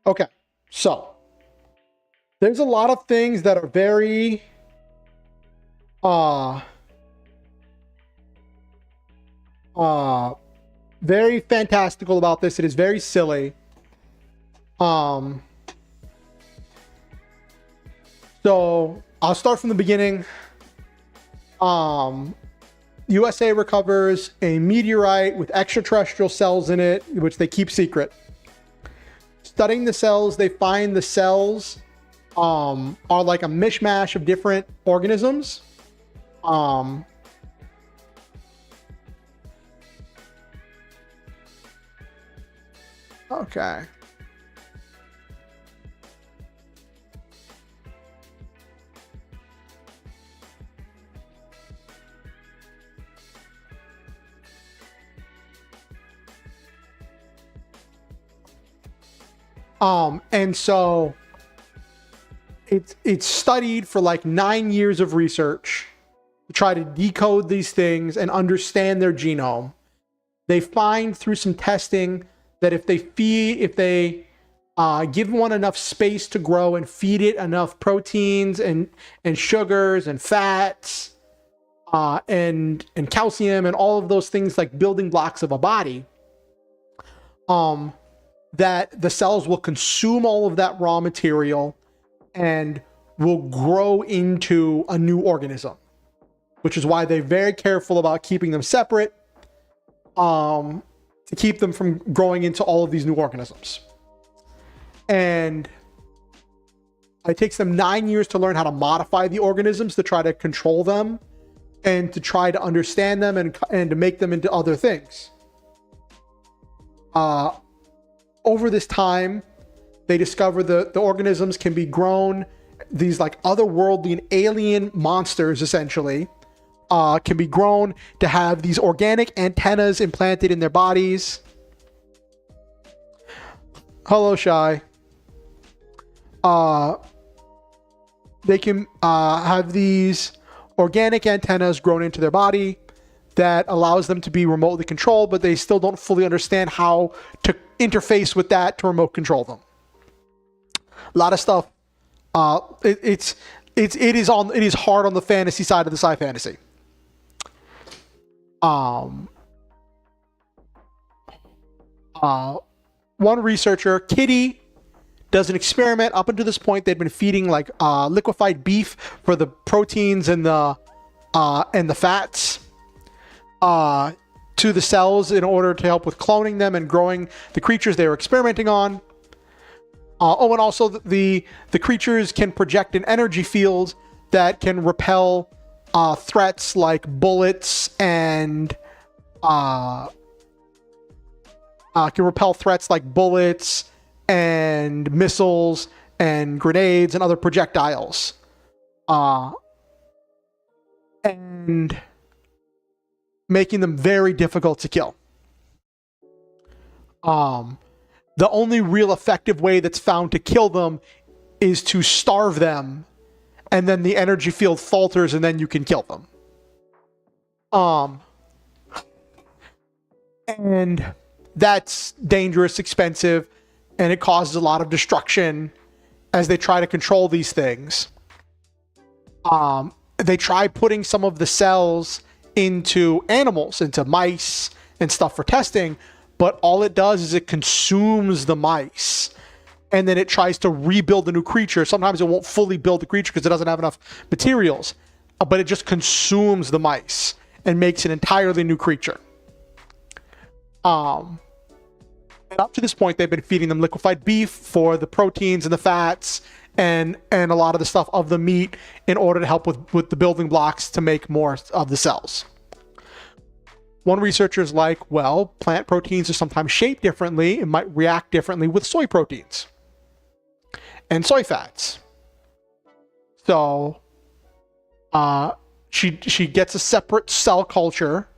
Okay, so there's a lot of things that are very very fantastical about this. It is very silly. So I'll start from the beginning. USA recovers a meteorite with extraterrestrial cells in it, which they keep secret. Studying the cells, they find the cells are like a mishmash of different organisms. Okay. And so it's studied for like 9 years of research to try to decode these things and understand their genome. They find through some testing that if they give one enough space to grow and feed it enough proteins and sugars and fats and calcium and all of those things like building blocks of a body, that the cells will consume all of that raw material and will grow into a new organism, which is why they're very careful about keeping them separate, to keep them from growing into all of these new organisms. And it takes them 9 years to learn how to modify the organisms, to try to control them and to try to understand them and to make them into other things. Over this time, they discover the organisms can be grown. These like otherworldly and alien monsters, essentially, can be grown to have these organic antennas implanted in their bodies. Hello, Shy. They can have these organic antennas grown into their body that allows them to be remotely controlled, but they still don't fully understand how to interface with that to remote control them. A lot of stuff. It is hard on the fantasy side of the sci fantasy. One researcher, Kitty, does an experiment. Up until this point, they'd been feeding like liquefied beef for the proteins and the fats to the cells in order to help with cloning them and growing the creatures they were experimenting on. And also the creatures can project an energy field that can repel threats like bullets and missiles and grenades and other projectiles. And making them very difficult to kill. The only real effective way that's found to kill them is to starve them, and then the energy field falters, and then you can kill them. And that's dangerous, expensive, and it causes a lot of destruction as they try to control these things. They try putting some of the cells into animals, into mice and stuff for testing, but all it does is it consumes the mice, and then it tries to rebuild a new creature. Sometimes it won't fully build the creature because it doesn't have enough materials, but it just consumes the mice and makes an entirely new creature. And up to this point, they've been feeding them liquefied beef for the proteins and the fats and a lot of the stuff of the meat in order to help with the building blocks to make more of the cells. One researcher is like, well, plant proteins are sometimes shaped differently. It might react differently with soy proteins and soy fats. So she gets a separate cell culture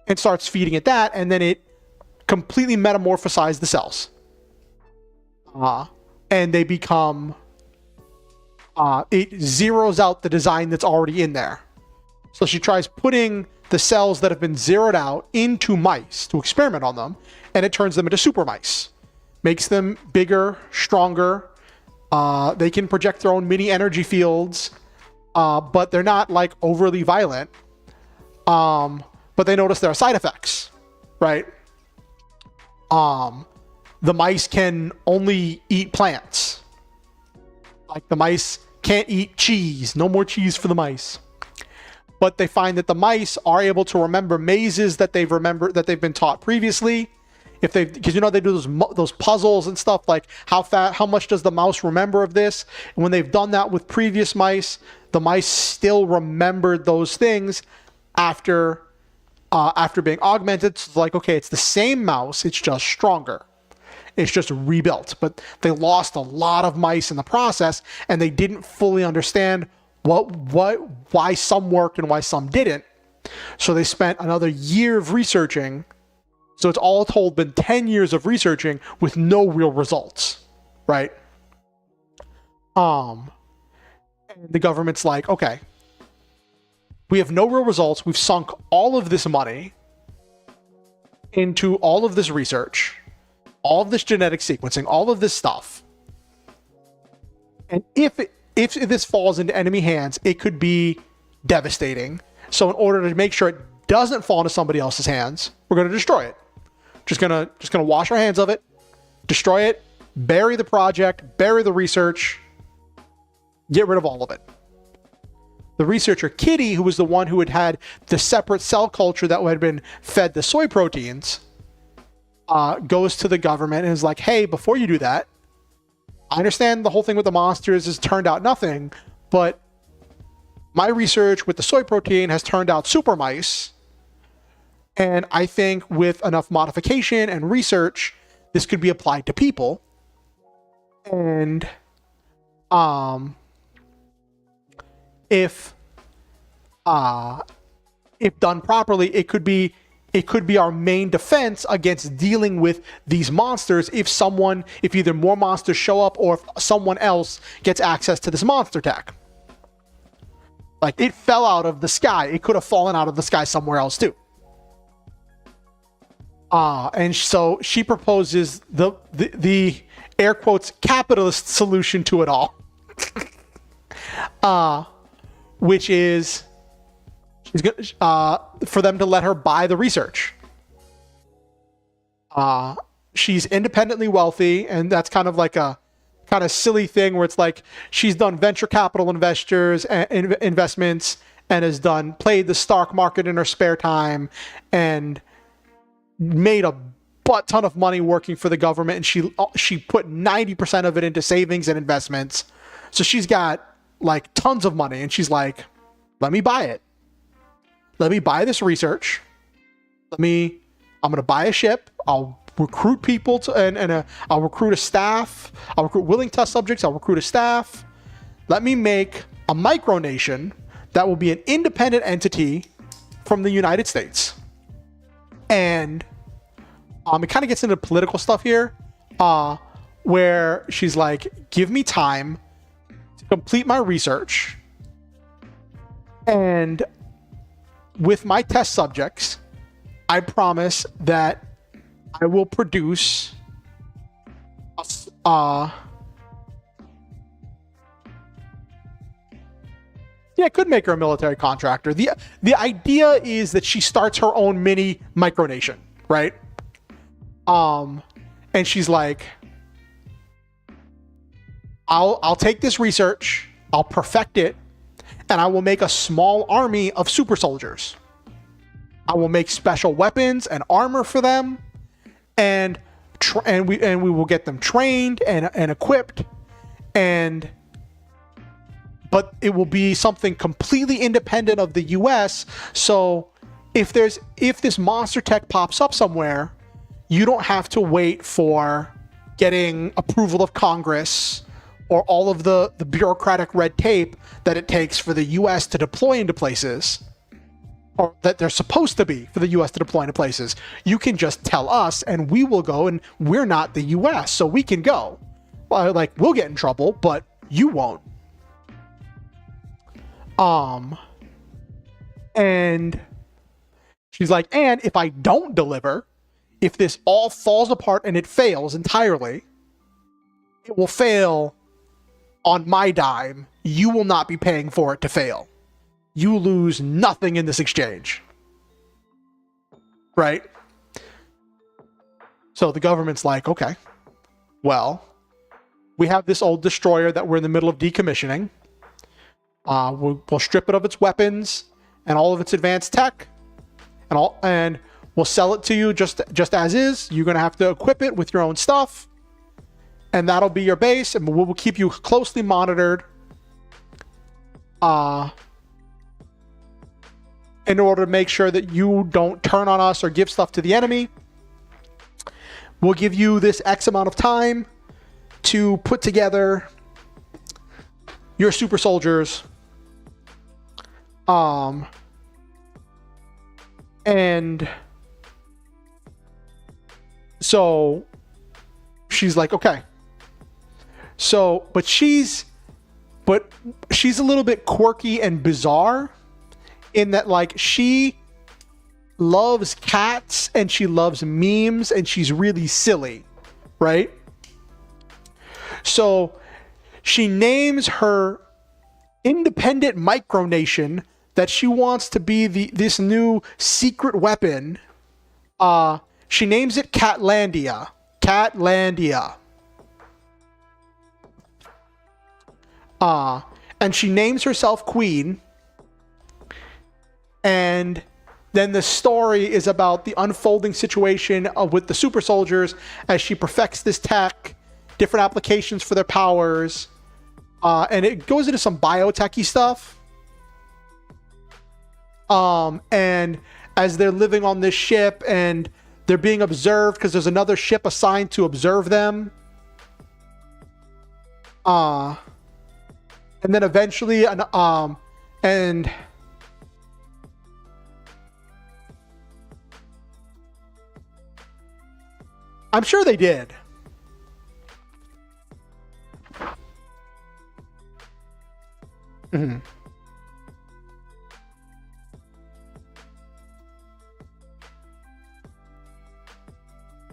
and starts feeding it that, and then it completely metamorphosizes the cells. And they become... it zeroes out the design that's already in there. So she tries putting the cells that have been zeroed out into mice to experiment on them, and it turns them into super mice, makes them bigger, stronger. They can project their own mini energy fields, but they're not like overly violent. But they notice there are side effects, right? The mice can only eat plants. Like the mice can't eat cheese. No more cheese for the mice. But they find that the mice are able to remember mazes that they've been taught previously. If they, because you know they do those puzzles and stuff, like how much does the mouse remember of this? And when they've done that with previous mice, the mice still remembered those things after being augmented. So it's like, okay, it's the same mouse, it's just stronger. It's just rebuilt. But they lost a lot of mice in the process, and they didn't fully understand why some worked and why some didn't. So they spent another year of researching. So it's all told been 10 years of researching with no real results, right? And the government's like, okay, we have no real results. We've sunk all of this money into all of this research, all of this genetic sequencing, all of this stuff. And if this falls into enemy hands, it could be devastating. So in order to make sure it doesn't fall into somebody else's hands, we're going to destroy it. Just gonna wash our hands of it, destroy it, bury the project, bury the research, get rid of all of it. The researcher Kitty, who was the one who had the separate cell culture that had been fed the soy proteins, goes to the government and is like, hey, before you do that, I understand the whole thing with the monsters has turned out nothing, but my research with the soy protein has turned out super mice. And I think with enough modification and research, this could be applied to people. And if done properly, it could be our main defense against dealing with these monsters if either more monsters show up or if someone else gets access to this monster tech. Like, it fell out of the sky. It could have fallen out of the sky somewhere else too. And so she proposes the air quotes capitalist solution to it all, which is for them to let her buy the research. She's independently wealthy, and that's kind of like a kind of silly thing where it's like she's done venture capital investments and has played the stock market in her spare time and made a butt ton of money working for the government, and she put 90% of it into savings and investments. So she's got like tons of money, and she's like, let me buy it. Let me buy this research. I'm going to buy a ship. I'll recruit people I'll recruit a staff. I'll recruit willing test subjects. I'll recruit a staff. Let me make a micronation that will be an independent entity from the United States. And it kind of gets into political stuff here, where she's like, give me time to complete my research, and with my test subjects, I promise that I will produce yeah, it could make her a military contractor. The idea is that she starts her own mini micronation, right? And she's like, I'll take this research, I'll perfect it, and I will make a small army of super soldiers. I will make special weapons and armor for them, and we will get them trained and equipped, but it will be something completely independent of the US. So if this monster tech pops up somewhere, you don't have to wait for getting approval of Congress or all of the bureaucratic red tape that it takes for the US to deploy into places, or that they're supposed to be for the US to deploy into places. You can just tell us and we will go, and we're not the US, so we can go. Well, like, we'll get in trouble, but you won't. And she's like, and if I don't deliver, if this all falls apart and it fails entirely, it will fail on my dime. You will not be paying for it to fail. You lose nothing in this exchange. Right? So the government's like, okay, well, we have this old destroyer that we're in the middle of decommissioning. We'll strip it of its weapons and all of its advanced tech, and we'll sell it to you just as is. You're going to have to equip it with your own stuff, and that'll be your base, and we'll keep you closely monitored in order to make sure that you don't turn on us or give stuff to the enemy. We'll give you this X amount of time to put together your super soldiers. And so she's like, okay. So, but she's a little bit quirky and bizarre in that, like, she loves cats and she loves memes and she's really silly, right? So she names her independent micronation that she wants to be this new secret weapon. She names it Catlandia. Catlandia. And she names herself Queen. And then the story is about the unfolding situation with the super soldiers as she perfects this tech, different applications for their powers, and it goes into some biotechy stuff. And as they're living on this ship and they're being observed because there's another ship assigned to observe them. And then eventually, and I'm sure they did. Mm-hmm.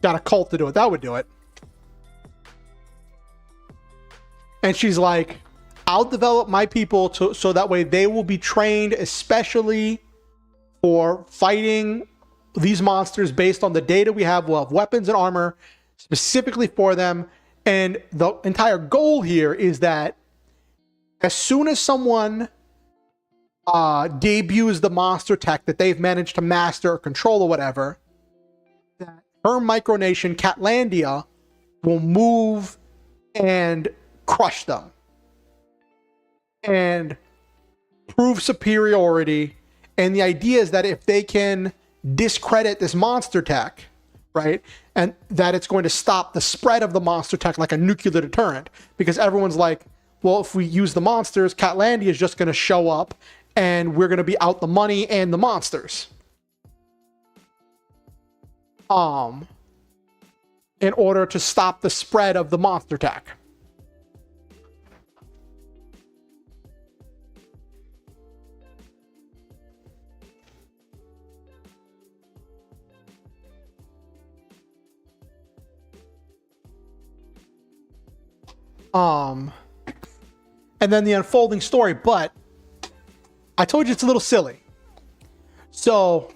Got a cult to do it. That would do it. And she's like, I'll develop my people so that way they will be trained especially for fighting these monsters based on the data we have. We'll have weapons and armor specifically for them. And the entire goal here is that as soon as someone debuts the monster tech that they've managed to master or control or whatever, that her micronation, Catlandia, will move and crush them and prove superiority. And the idea is that if they can discredit this monster tech, right, and that it's going to stop the spread of the monster tech like a nuclear deterrent, because everyone's like, well, if we use the monsters, Catlandia is just going to show up and we're going to be out the money and the monsters. In order to stop the spread of the monster tech. And then the unfolding story, but I told you it's a little silly. So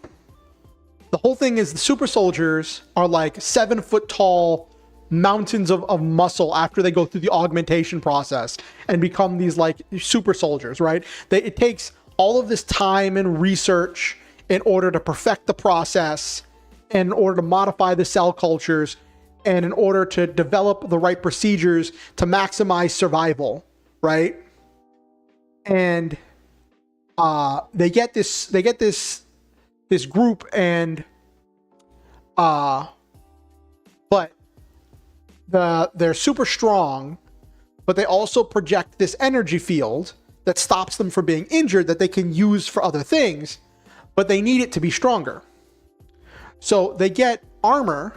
the whole thing is the super soldiers are like 7-foot tall mountains of muscle after they go through the augmentation process and become these like super soldiers, right? It takes all of this time and research in order to perfect the process, and in order to modify the cell cultures, and in order to develop the right procedures to maximize survival, right? And they get this group, and but they're super strong, but they also project this energy field that stops them from being injured that they can use for other things, but they need it to be stronger. So they get armor.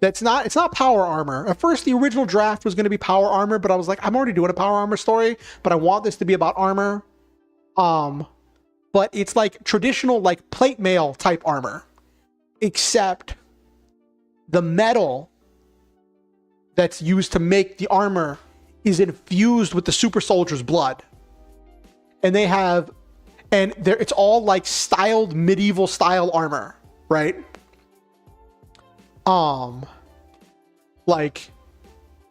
It's not power armor. At first, the original draft was going to be power armor, but I was like, I'm already doing a power armor story, but I want this to be about armor. But it's like traditional, like plate mail type armor, except the metal that's used to make the armor is infused with the super soldier's blood. And they have, and it's all like styled medieval style armor, right? Like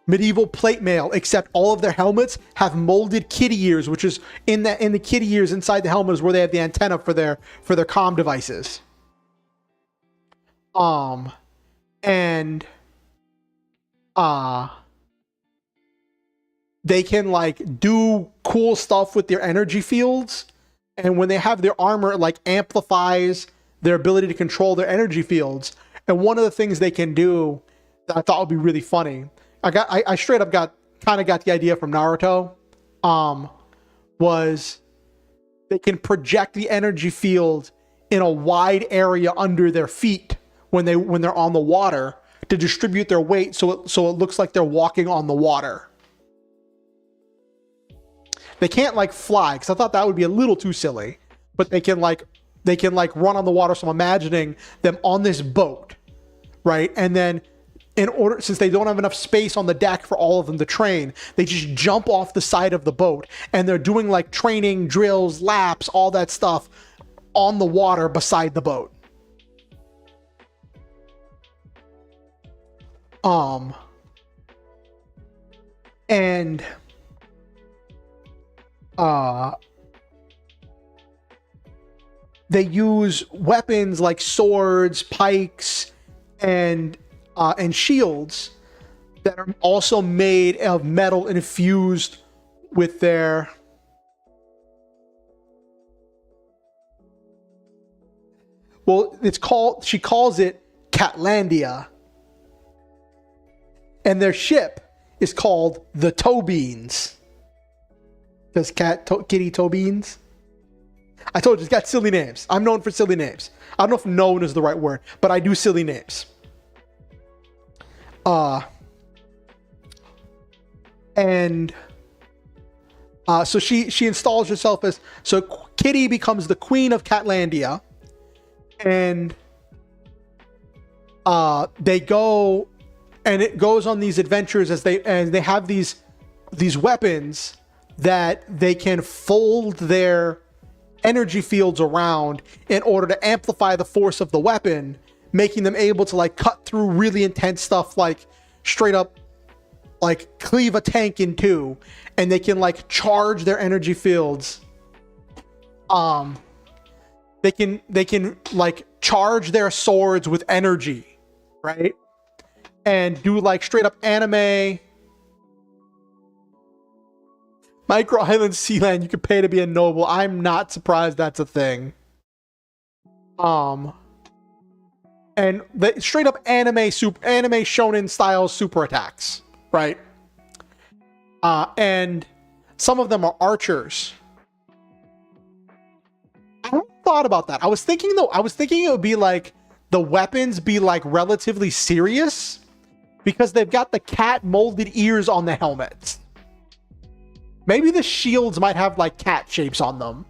medieval plate mail, except all of their helmets have molded kitty ears, which is in the kitty ears inside the helmet is where they have the antenna for their comm devices. And they can like do cool stuff with their energy fields, and when they have their armor, it like amplifies their ability to control their energy fields. And one of the things they can do that I thought would be really funny, I straight up got the idea from Naruto, was they can project the energy field in a wide area under their feet when they're on the water to distribute their weight so it looks like they're walking on the water. They can't like fly, because I thought that would be a little too silly, but they can like run on the water. So I'm imagining them on this boat, right? And then since they don't have enough space on the deck for all of them to train, they just jump off the side of the boat, and they're doing like training drills, laps, all that stuff on the water beside the boat. And they use weapons like swords, pikes, and shields that are also made of metal infused with their she calls it Catlandia. And their ship is called the Toe Beans. Does kitty toe beans? I told you, it's got silly names. I'm known for silly names. I don't know if known is the right word, but I do silly names. So she installs herself as, so Kitty becomes the queen of Catlandia, and they go, and it goes on these adventures as they have these weapons that they can fold their energy fields around in order to amplify the force of the weapon, making them able to like cut through really intense stuff, like straight up like cleave a tank in two, and they can like charge their energy fields. They can like charge their swords with energy, right? And do like straight up anime. Micro Island Sealand, you can pay to be a noble. I'm not surprised that's a thing. And the straight up anime shonen style super attacks, right? And some of them are archers. I haven't thought about that. I was thinking it would be like the weapons be like relatively serious because they've got the cat molded ears on the helmets. Maybe the shields might have like cat shapes on them.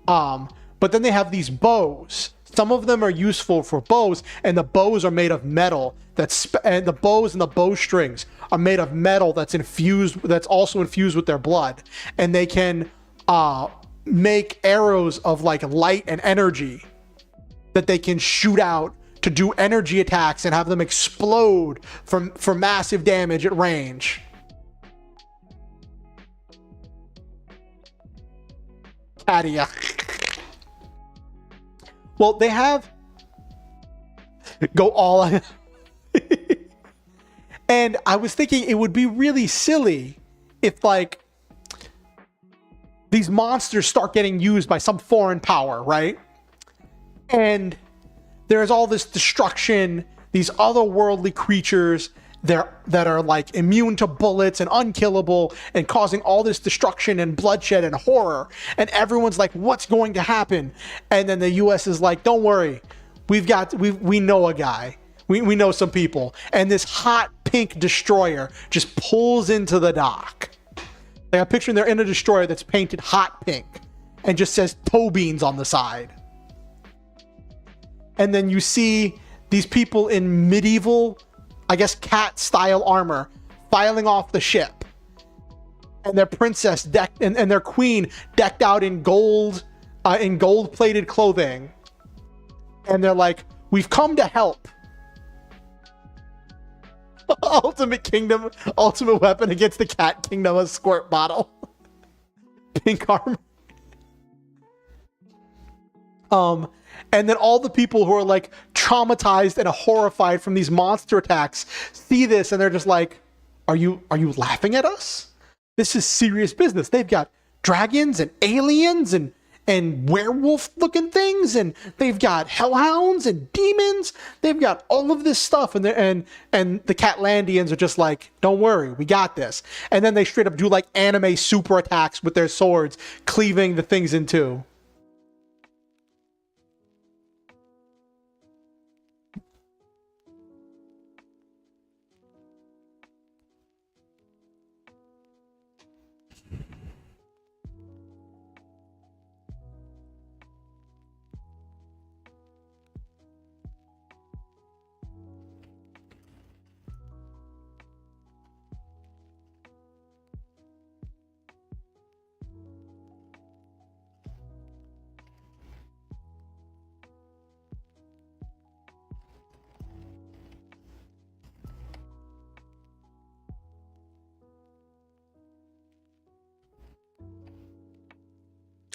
But then they have these bows. Some of them are useful for bows, and the bows are made of metal. And the bows and the bowstrings are made of metal that's also infused with their blood. And they can make arrows of like light and energy that they can shoot out to do energy attacks and have them explode for massive damage at range. Cadia. Well, they have go all in. And I was thinking it would be really silly if like these monsters start getting used by some foreign power, right? And there's all this destruction, these otherworldly creatures that are like immune to bullets and unkillable and causing all this destruction and bloodshed and horror. And everyone's like, what's going to happen? And then the US is like, don't worry. We know a guy. We know some people. And this hot pink destroyer just pulls into the dock. Like I'm picturing they're in a destroyer that's painted hot pink and just says toe beans on the side. And then you see these people in medieval, I guess, cat-style armor filing off the ship, and their princess decked and their queen decked out in gold-plated clothing, and they're like, "We've come to help." Ultimate Kingdom, ultimate weapon against the Cat Kingdom, a squirt bottle. Pink armor. And then all the people who are like traumatized and horrified from these monster attacks see this and they're just like, are you laughing at us? This is serious business. They've got dragons and aliens and werewolf looking things, and they've got hellhounds and demons. They've got all of this stuff, and the Catlandians are just like, don't worry, we got this. And then they straight up do like anime super attacks with their swords, cleaving the things in two.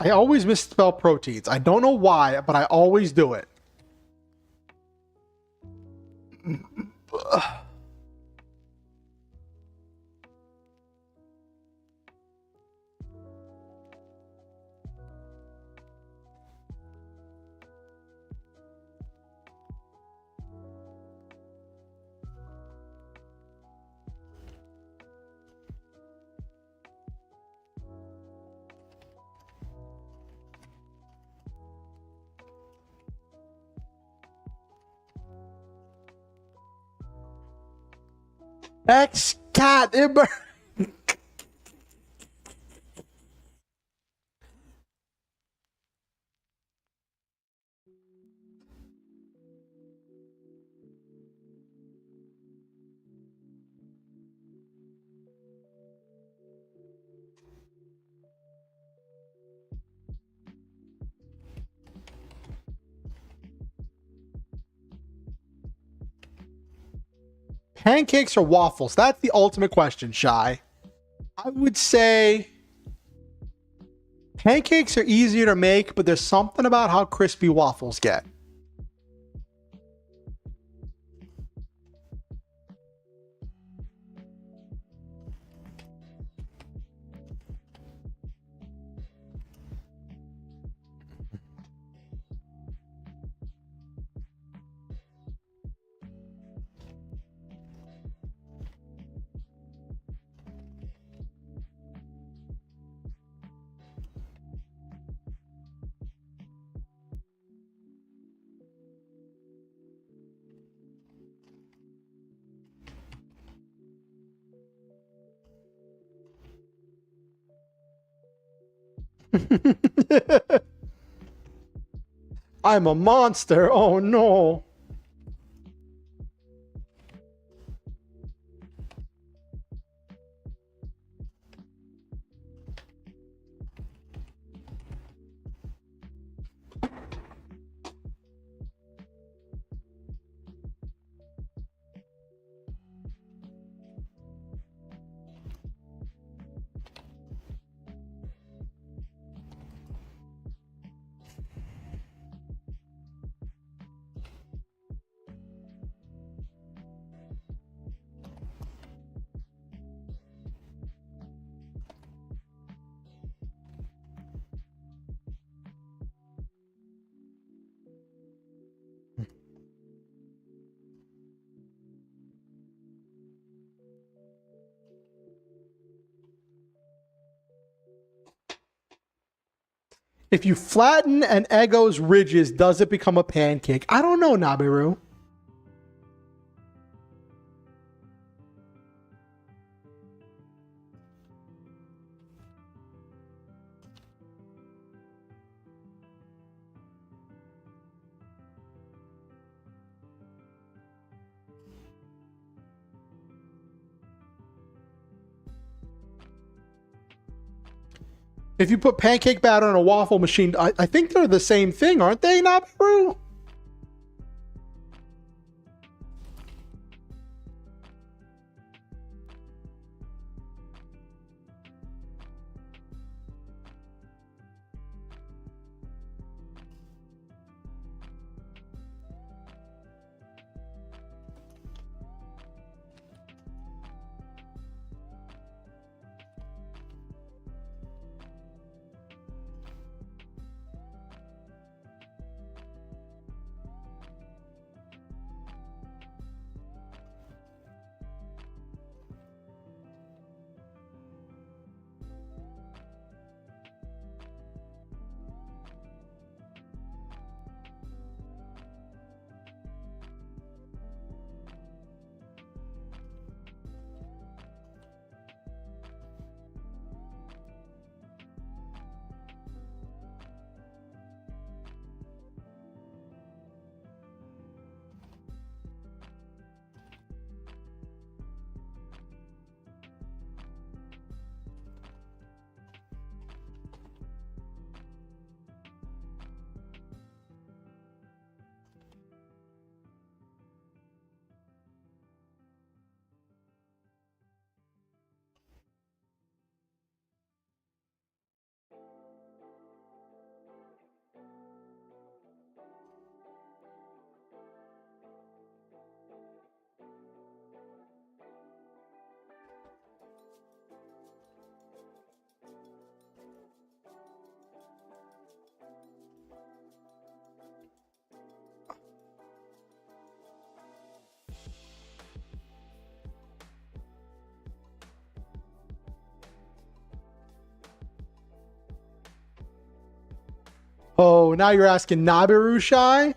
I always misspell proteins. I don't know why, but I always do it. Excalibur. Pancakes or waffles? That's the ultimate question, Shy. I would say pancakes are easier to make, but there's something about how crispy waffles get. I'm a monster. Oh no. If you flatten an Eggo's ridges, does it become a pancake? I don't know, Nabiru. If you put pancake batter in a waffle machine, I think they're the same thing, aren't they, Nabaru? Oh, now you're asking Nabiru Shy?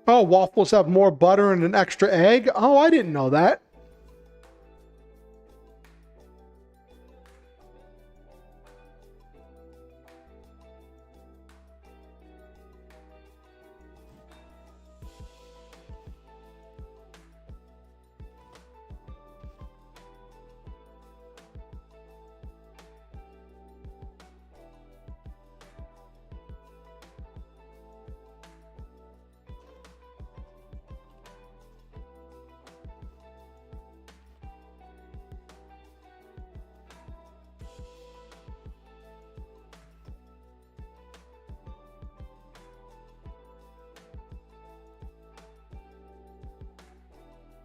Oh, waffles have more butter and an extra egg? Oh, I didn't know that.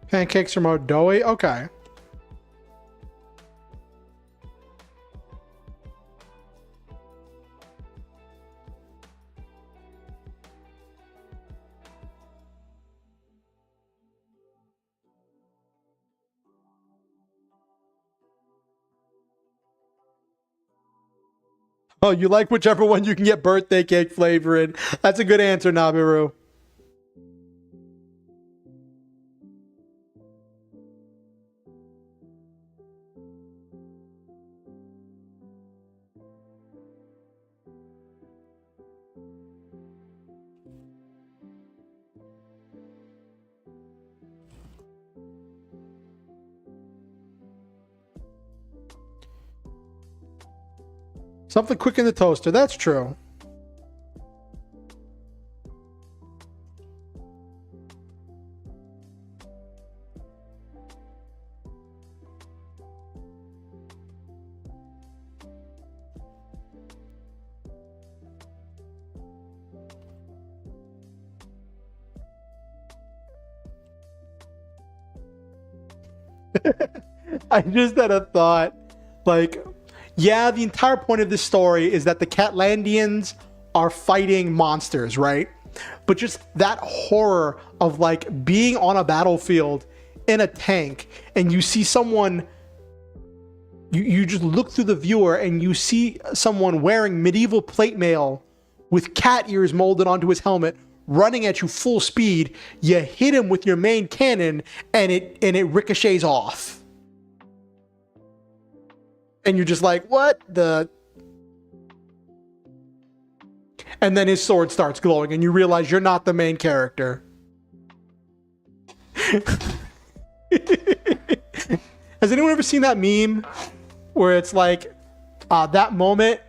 Pancakes are more doughy? Okay. Oh, you like whichever one you can get birthday cake flavor in. That's a good answer, Nabiru. Something quick in the toaster. That's true. I just had a thought. Like, yeah, the entire point of this story is that the Catlandians are fighting monsters, right? but just that horror of like being on a battlefield in a tank and you see someone, you just look through the viewer and you see someone wearing medieval plate mail with cat ears molded onto his helmet running at you full speed. You hit him with your main cannon and it ricochets off. And you're just like, what the? And then his sword starts glowing and you realize you're not the main character. Has anyone ever seen that meme where it's like, that moment,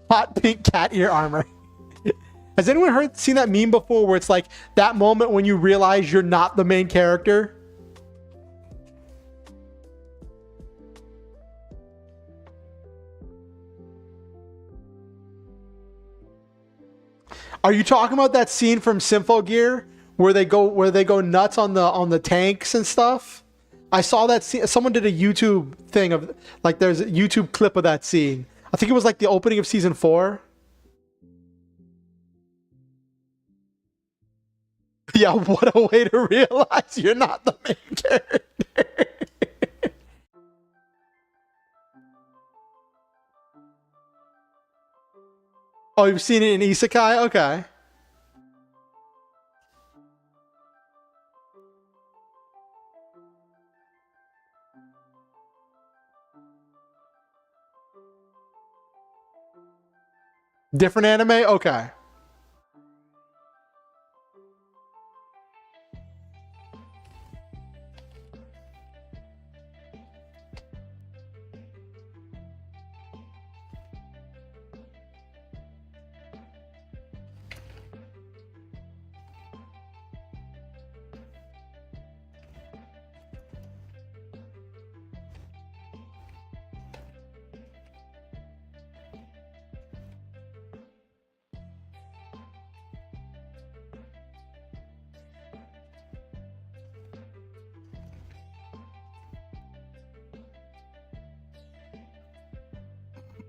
hot pink cat ear armor? Has anyone seen that meme before where it's like, that moment when you realize you're not the main character? Are you talking about that scene from Symphogear where they go nuts on the tanks and stuff? I saw that scene. Someone did a YouTube thing of like, there's a YouTube clip of that scene. I think it was like the opening of season 4. Yeah, what a way to realize you're not the main character. Oh, you've seen it in Isekai? Okay. Different anime? Okay.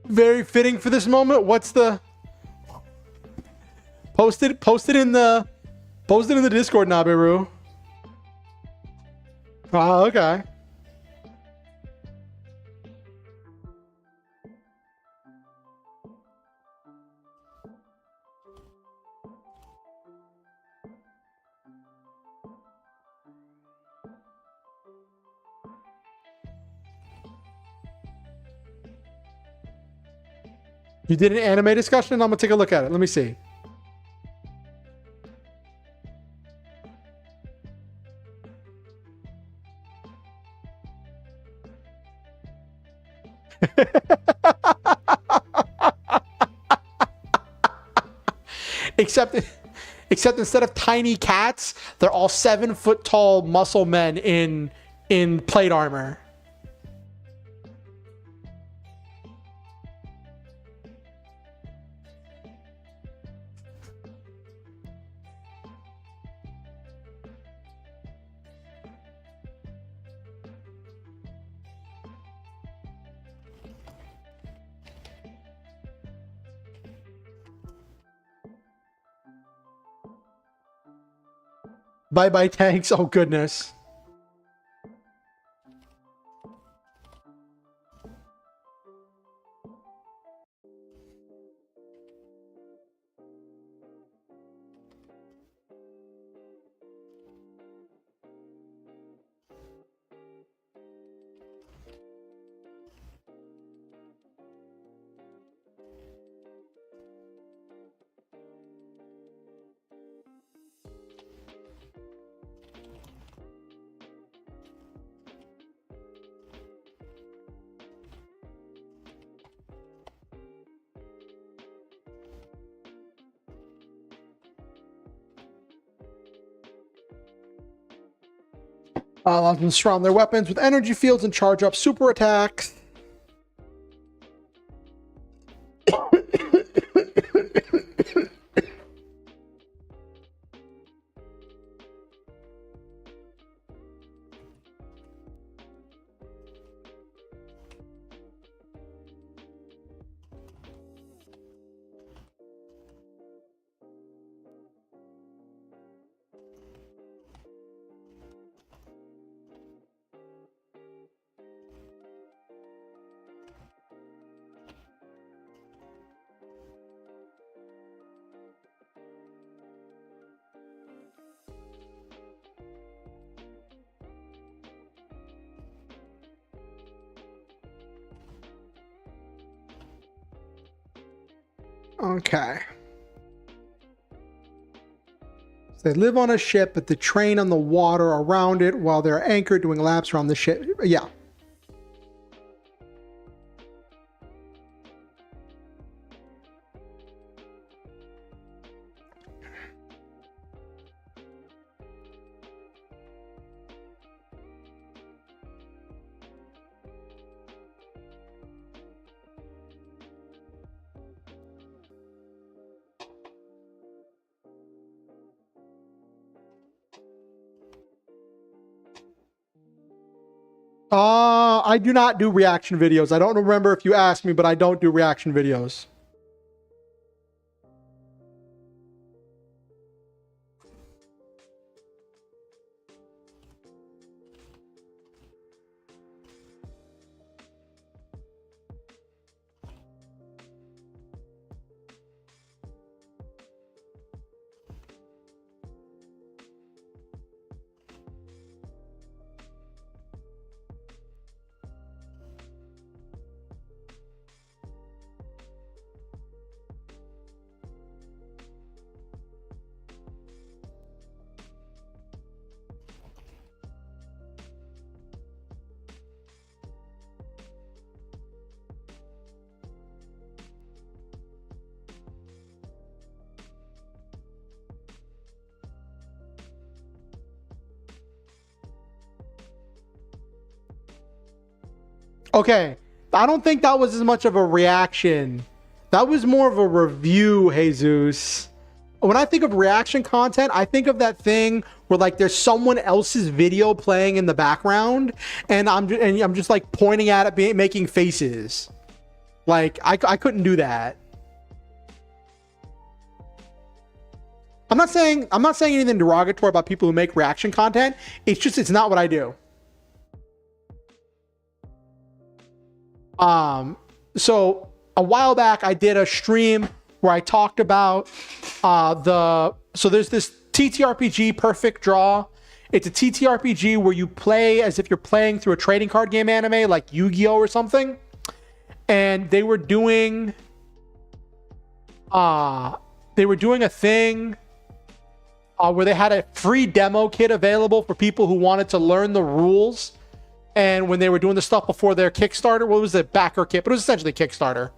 Very fitting for this moment. What's the post it in the Discord, Nabiru. Oh, okay. You did an anime discussion? I'm gonna take a look at it. Let me see. Except instead of tiny cats, they're all 7-foot tall muscle men in plate armor. Bye bye tanks. Oh goodness. Allows them to surround their weapons with energy fields and charge up super attacks. Okay. They live on a ship, but the train on the water around it while they're anchored doing laps around the ship. Yeah. I do not do reaction videos. I don't remember if you asked me, but I don't do reaction videos. Okay, I don't think that was as much of a reaction. That was more of a review, Jesus. When I think of reaction content, I think of that thing where like there's someone else's video playing in the background, and I'm just like pointing at it, making faces. Like I couldn't do that. I'm not saying anything derogatory about people who make reaction content. It's not what I do. So a while back I did a stream where I talked about so there's this TTRPG Perfect Draw. It's a TTRPG where you play as if you're playing through a trading card game anime like Yu-Gi-Oh or something. And they were doing a thing where they had a free demo kit available for people who wanted to learn the rules. And when they were doing the stuff before their Kickstarter, well, it was a backer kit, but it was essentially Kickstarter,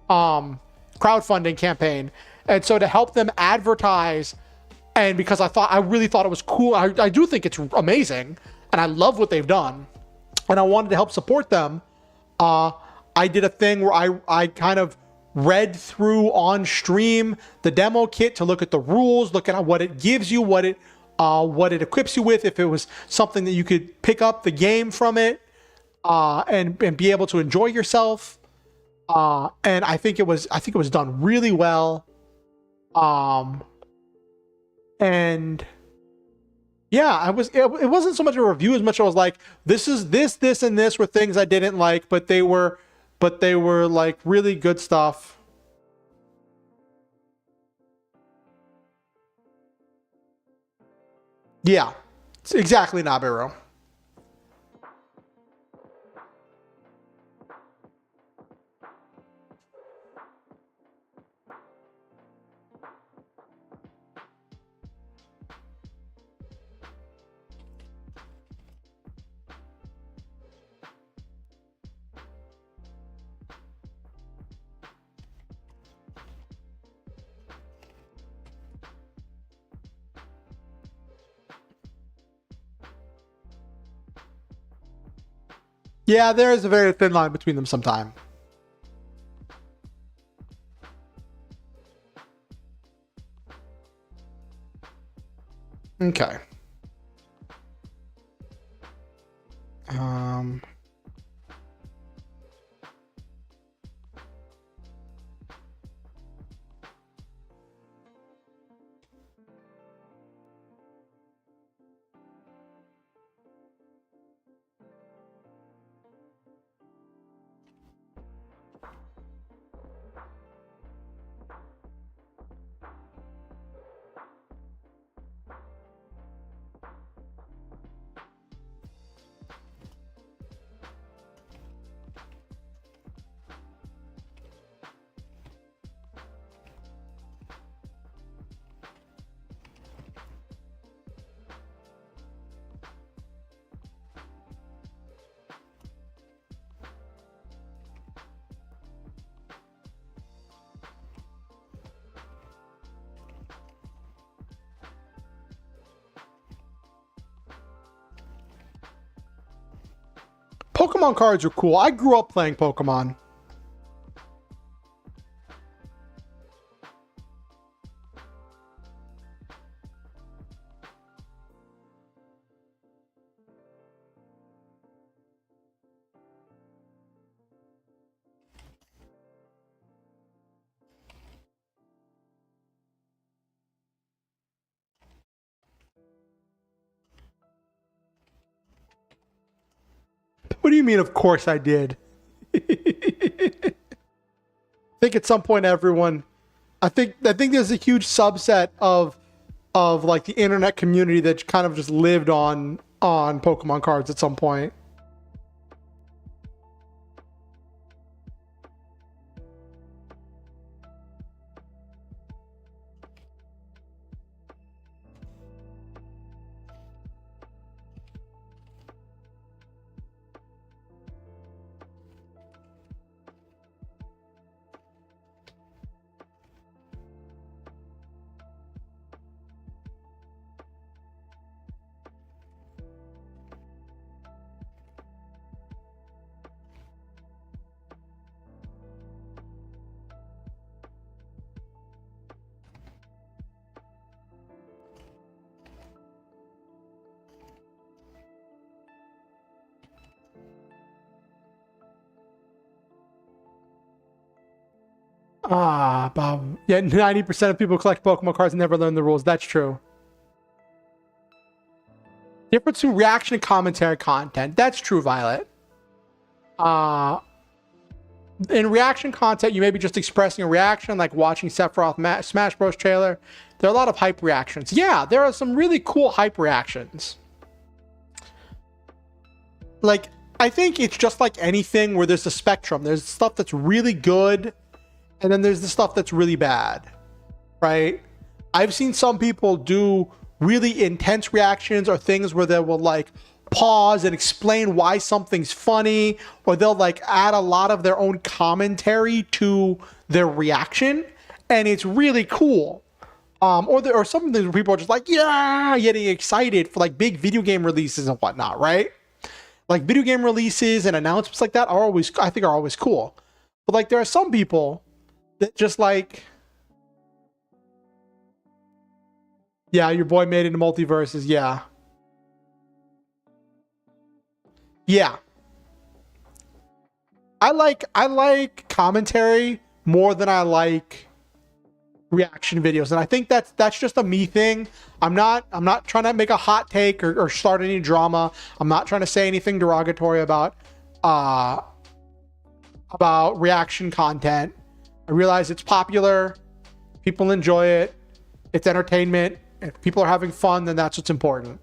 crowdfunding campaign. And so to help them advertise, and because I really thought it was cool, I do think it's amazing, and I love what they've done, and I wanted to help support them. I did a thing where I kind of read through on stream the demo kit to look at the rules, look at what it gives you, what it equips you with, if it was something that you could pick up the game from it, and be able to enjoy yourself. And I think it was done really well. And yeah, it wasn't so much a review as much as I was like, this, and this were things I didn't like, but they were like really good stuff. Yeah, it's exactly Nabiru. Yeah, there is a very thin line between them sometime. Okay. Pokemon cards are cool. I grew up playing Pokemon. What do you mean, of course I did? I think at some point everyone, I think there's a huge subset of like the internet community that kind of just lived on Pokemon cards at some point. Bob. Yeah, 90% of people collect Pokemon cards and never learn the rules. That's true. Difference between reaction and commentary content. That's true, Violet. In reaction content, you may be just expressing a reaction, like watching Sephiroth Smash Bros. Trailer. There are a lot of hype reactions. Yeah, there are some really cool hype reactions. Like, I think it's just like anything where there's a spectrum. There's stuff that's really good, and then there's the stuff that's really bad, right? I've seen some people do really intense reactions or things where they will like pause and explain why something's funny, or they'll like add a lot of their own commentary to their reaction, and it's really cool. Or some things where people are just like, yeah, getting excited for like big video game releases and whatnot, right? Like video game releases and announcements like that are always, I think, are always cool. But like there are some people that just like, yeah, your boy made it into multiverses, yeah. Yeah. I like commentary more than I like reaction videos, and I think that's just a me thing. I'm not trying to make a hot take or start any drama. I'm not trying to say anything derogatory about reaction content. I realize it's popular, people enjoy it, it's entertainment. If people are having fun, then that's what's important.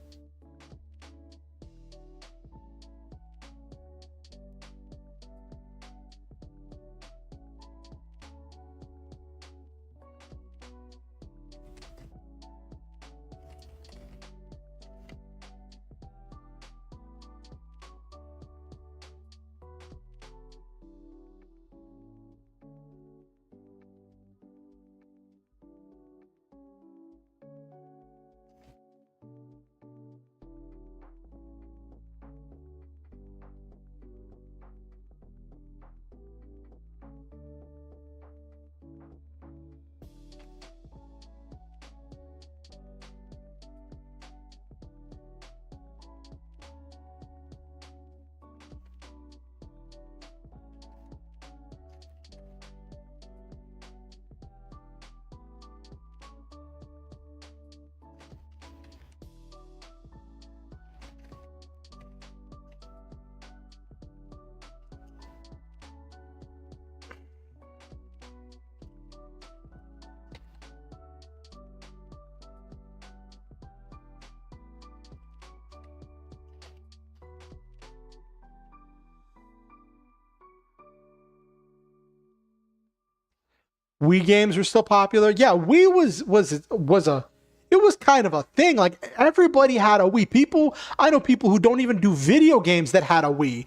Wii games were still popular. Yeah, Wii was a, it was kind of a thing. Like everybody had a Wii. People, I know people who don't even do video games that had a Wii.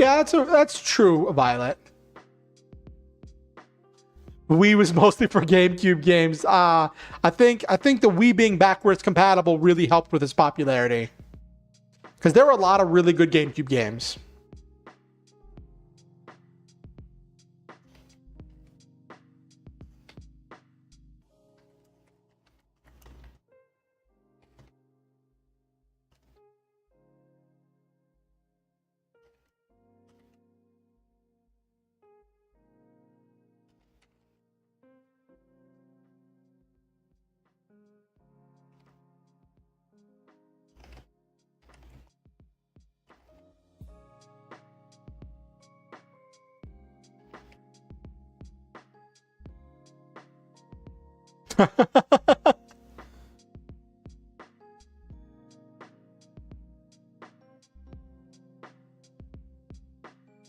Yeah, that's true, Violet. Wii was mostly for GameCube games. I think the Wii being backwards compatible really helped with its popularity, because there were a lot of really good GameCube games.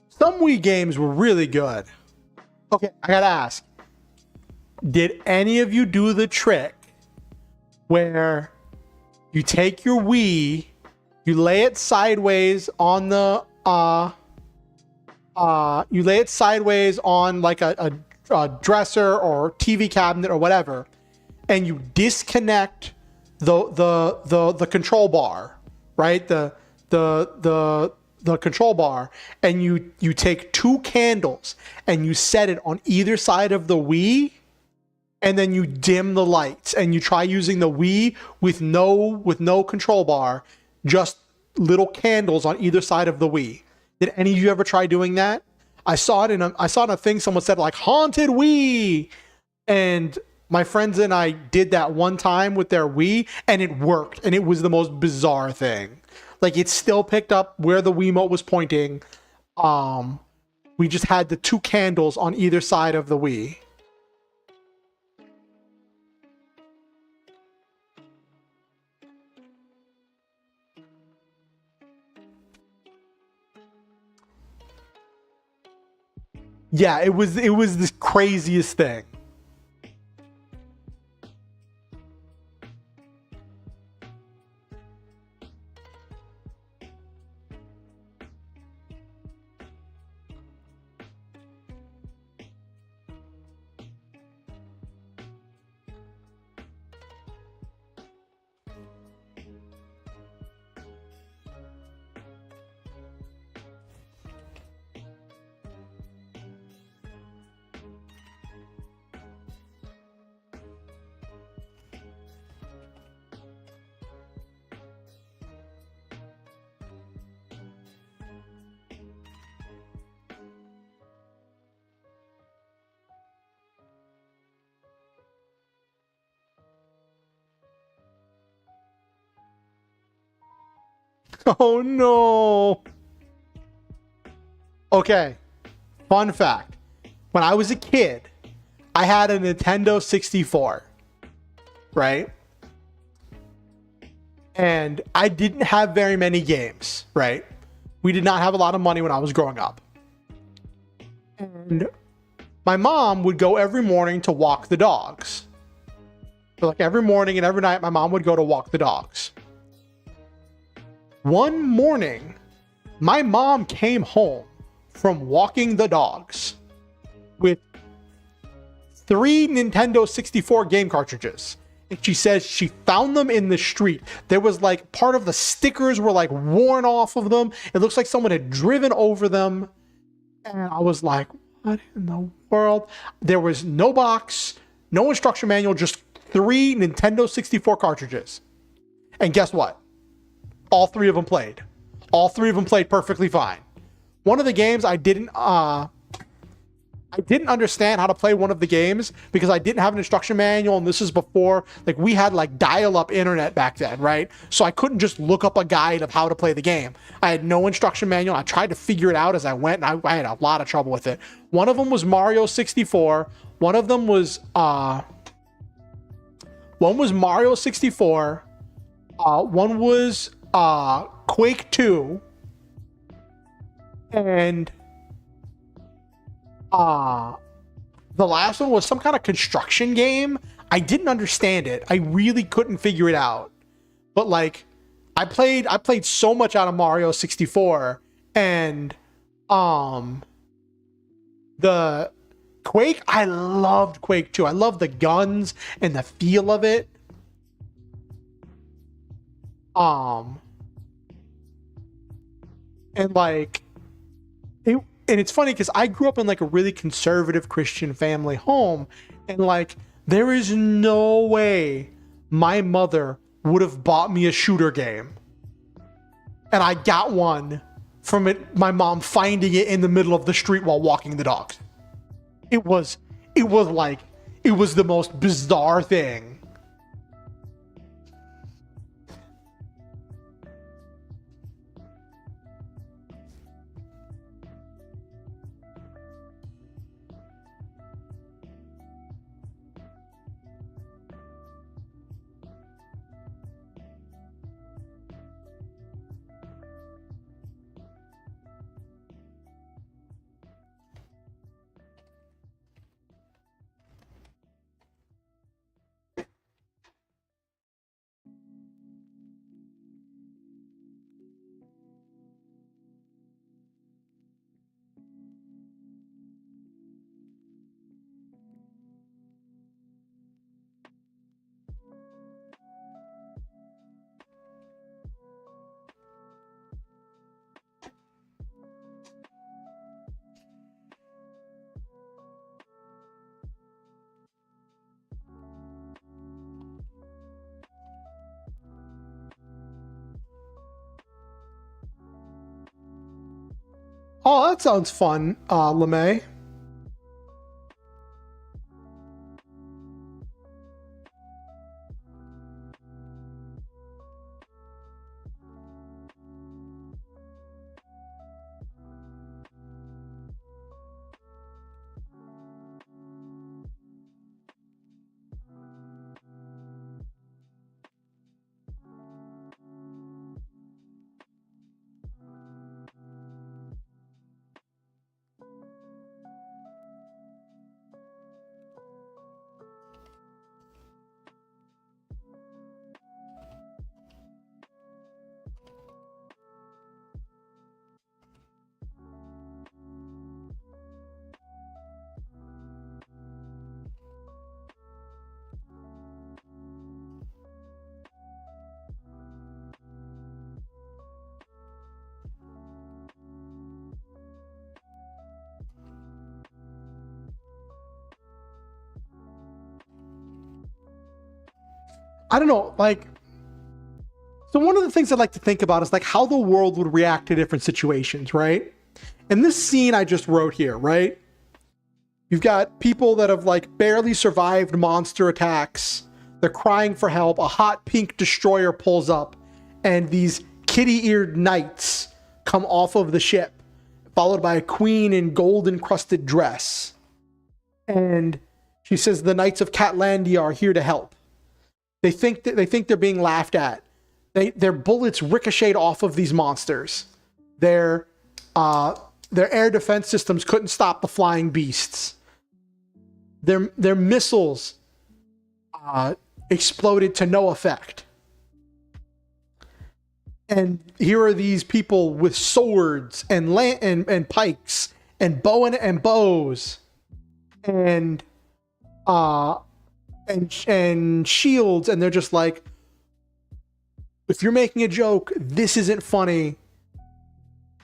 Some Wii games were really good. Okay, I gotta ask. Did any of you do the trick where you take your Wii, you lay it sideways on the you lay it sideways on like a dresser or TV cabinet or whatever, and you disconnect the control bar, right? The control bar, and you take 2 candles and you set it on either side of the Wii, and then you dim the lights and you try using the Wii with no control bar, just little candles on either side of the Wii. Did any of you ever try doing that? I saw it in a thing. Someone said like haunted Wii, and my friends and I did that one time with their Wii, and it worked, and it was the most bizarre thing. Like, it still picked up where the Wiimote was pointing. We just had the 2 candles on either side of the Wii. Yeah, it was the craziest thing. Oh no. Okay. Fun fact. When I was a kid, I had a Nintendo 64. Right? And I didn't have very many games, right? We did not have a lot of money when I was growing up. And my mom would go every morning to walk the dogs. So like every morning and every night, my mom would go to walk the dogs. One morning, my mom came home from walking the dogs with 3 Nintendo 64 game cartridges. And she says she found them in the street. There was like part of the stickers were like worn off of them. It looks like someone had driven over them. And I was like, what in the world? There was no box, no instruction manual, just 3 Nintendo 64 cartridges. And guess what? All 3 of them played. All 3 of them played perfectly fine. One of the games I didn't understand how to play one of the games because I didn't have an instruction manual, and this is before, like, we had like dial-up internet back then, right? So I couldn't just look up a guide of how to play the game. I had no instruction manual. I tried to figure it out as I went, and I had a lot of trouble with it. One of them was Mario 64. One of them was Mario 64. One was Quake 2. And the last one was some kind of construction game. I didn't understand it. I really couldn't figure it out. But like, I played so much out of Mario 64, and Um, the Quake, I loved Quake 2. I love the guns and the feel of it. Um, and like it, and it's funny because I grew up in like a really conservative Christian family home, and like there is no way my mother would have bought me a shooter game, and I got one from it, my mom finding it in the middle of the street while walking the dogs. It was, it was like, it was the most bizarre thing. Oh, that sounds fun, LeMay. I don't know, like, so one of the things I like to think about is like how the world would react to different situations, right? And this scene I just wrote here, right? You've got people that have like barely survived monster attacks. They're crying for help. A hot pink destroyer pulls up, and these kitty-eared knights come off of the ship, followed by a queen in gold-encrusted dress. And she says the Knights of Catlandia are here to help. They think they're being laughed at. Their bullets ricocheted off of these monsters. Their air defense systems couldn't stop the flying beasts. Their missiles exploded to no effect. And here are these people with swords and pikes and bows and shields, and they're just like, if you're making a joke, this isn't funny.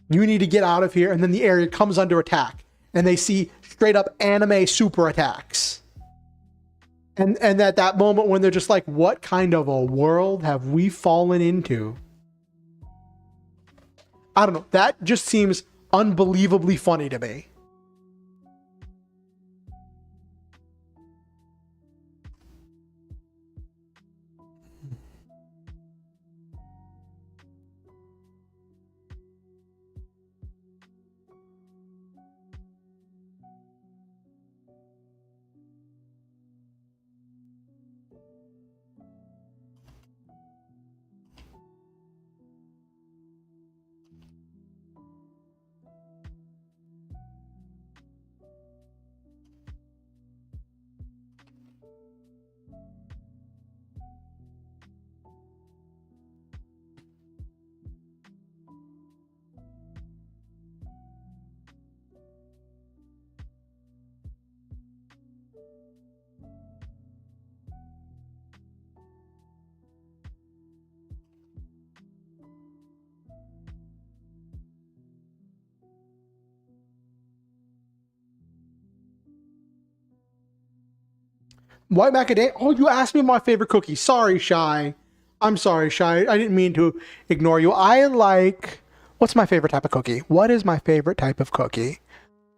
You need to get out of here. And then the area comes under attack, and they see straight up anime super attacks. And at that moment when they're just like, what kind of a world have we fallen into? I don't know. That just seems unbelievably funny to me. White macadamia. Oh, you asked me my favorite cookie. Sorry, Shy. I'm sorry, Shy. I didn't mean to ignore you. I like. What's my favorite type of cookie? What is my favorite type of cookie?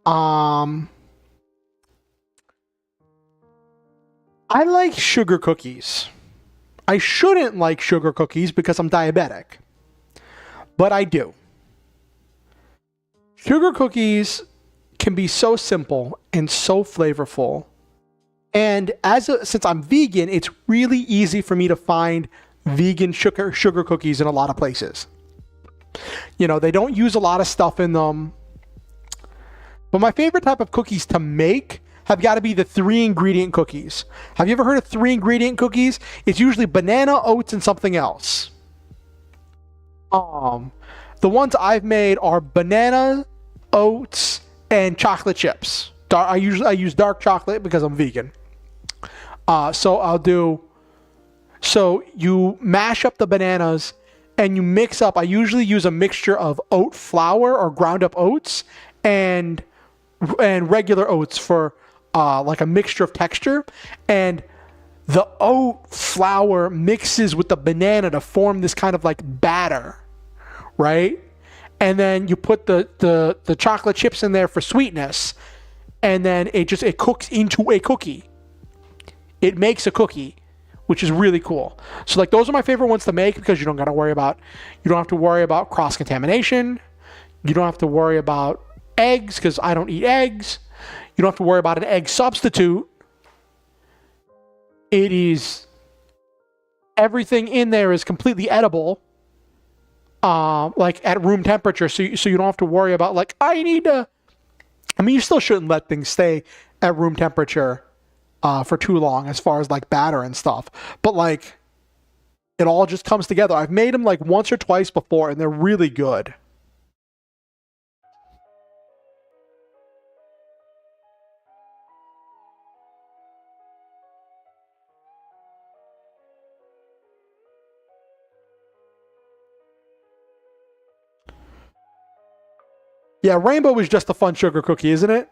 I like sugar cookies. I shouldn't like sugar cookies because I'm diabetic, but I do. Sugar cookies can be so simple and so flavorful. And since I'm vegan, it's really easy for me to find vegan sugar cookies in a lot of places. You know, they don't use a lot of stuff in them. But my favorite type of cookies to make have got to be the 3-ingredient cookies. Have you ever heard of 3-ingredient cookies? It's usually banana, oats, and something else. The ones I've made are banana, oats, and chocolate chips. I use dark chocolate because I'm vegan. So you mash up the bananas and you mix up. I usually use a mixture of oat flour or ground up oats and regular oats for like a mixture of texture. And the oat flour mixes with the banana to form this kind of like batter, right? And then you put the chocolate chips in there for sweetness, and then it cooks into a cookie. It makes a cookie, which is really cool. So like those are my favorite ones to make because you don't have to worry about cross contamination. You don't have to worry about eggs because I don't eat eggs. You don't have to worry about an egg substitute. Everything in there is completely edible. Like at room temperature, so you don't have to worry about like you still shouldn't let things stay at room temperature for too long as far as like batter and stuff, but like it all just comes together. I've made them like once or twice before and they're really good. Yeah, rainbow is just a fun sugar cookie, isn't it?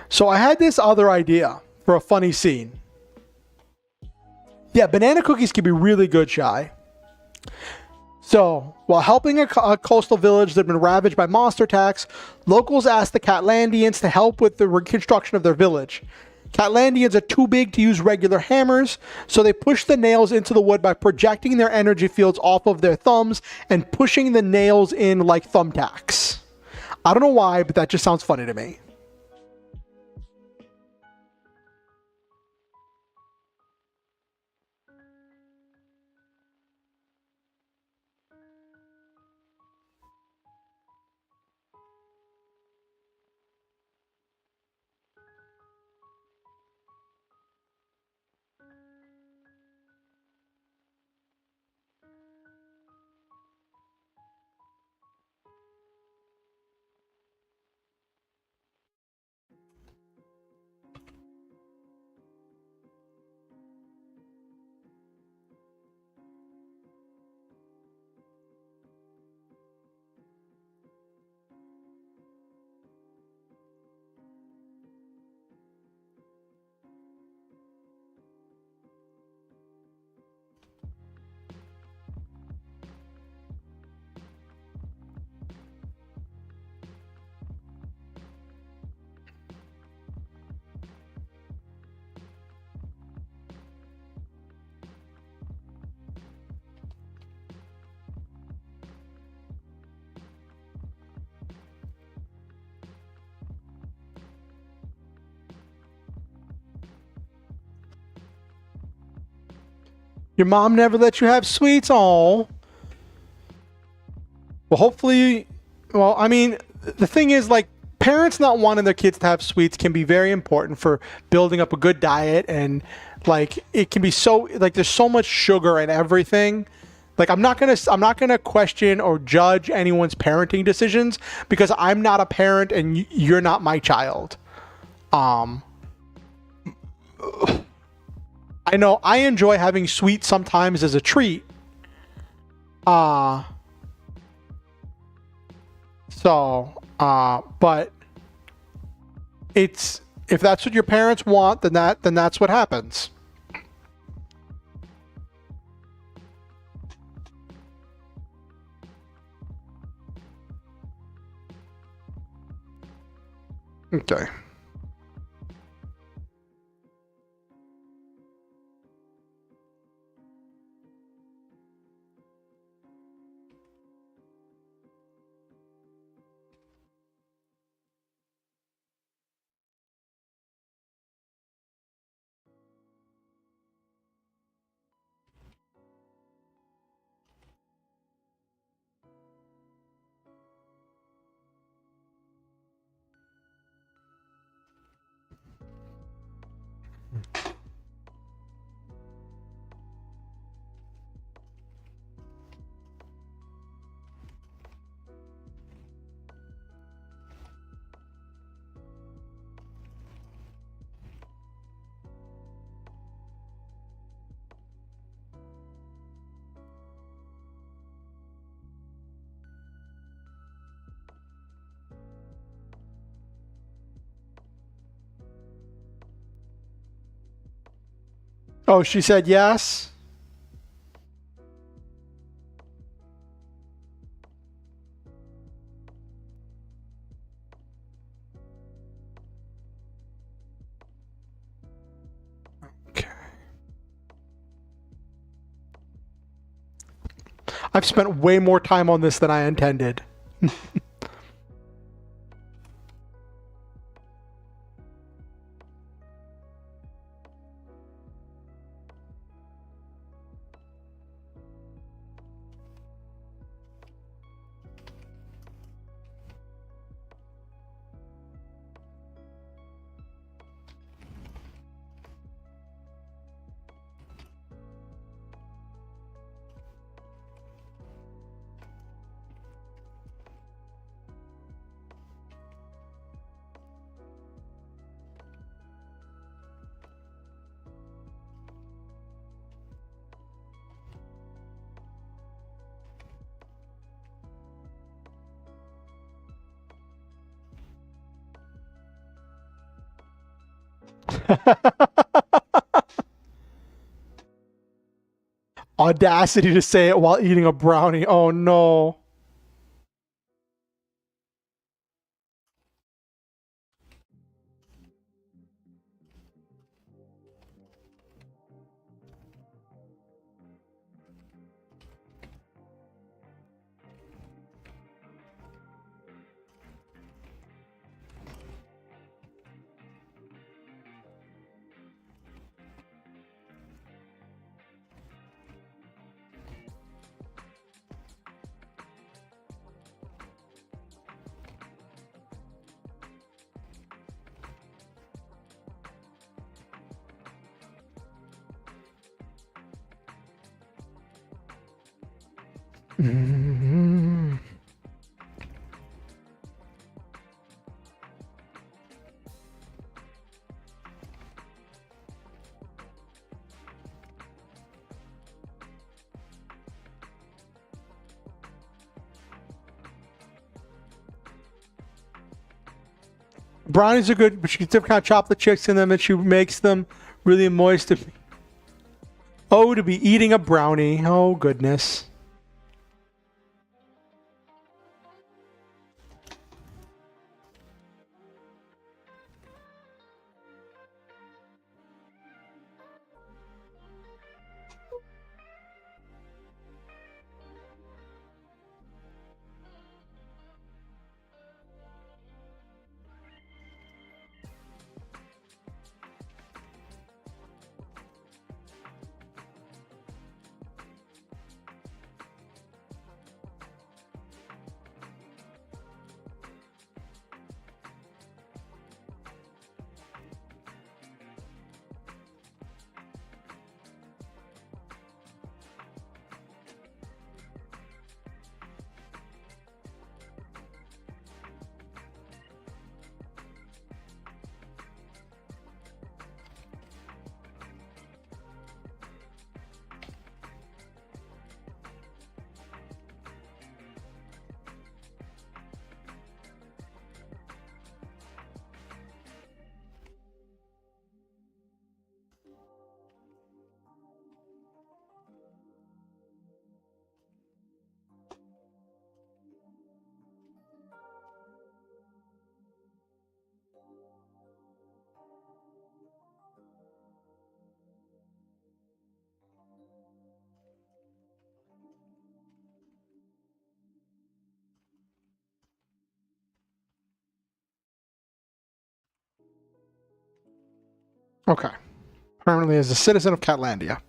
So I had this other idea for a funny scene. Yeah, banana cookies can be really good, Shy. So, while helping a coastal village that had been ravaged by monster attacks, locals asked the Catlandians to help with the reconstruction of their village. Catlandians are too big to use regular hammers, so they push the nails into the wood by projecting their energy fields off of their thumbs and pushing the nails in like thumbtacks. I don't know why, but that just sounds funny to me. Your mom never let you have sweets? Oh. Well, hopefully... Well, I mean, the thing is, like, parents not wanting their kids to have sweets can be very important for building up a good diet, and like it can be so like there's so much sugar in everything. Like I'm not gonna question or judge anyone's parenting decisions because I'm not a parent and you're not my child. I know I enjoy having sweets sometimes as a treat. But it's if that's what your parents want, then that's what happens. Okay. Oh, she said yes. Okay. I've spent way more time on this than I intended. Audacity to say it while eating a brownie. Oh no. Mm-hmm. Brownies are good, but she can dip kind of chocolate chicks in them, and she makes them really moist. Oh, to be eating a brownie. Oh goodness. Okay. Permanently as a citizen of Catlandia.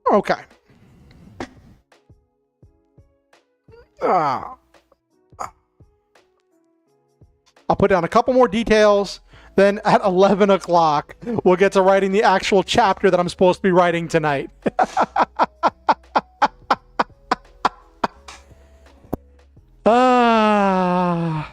Okay. I'll put down a couple more details. Then at 11 o'clock, we'll get to writing the actual chapter that I'm supposed to be writing tonight. Ah.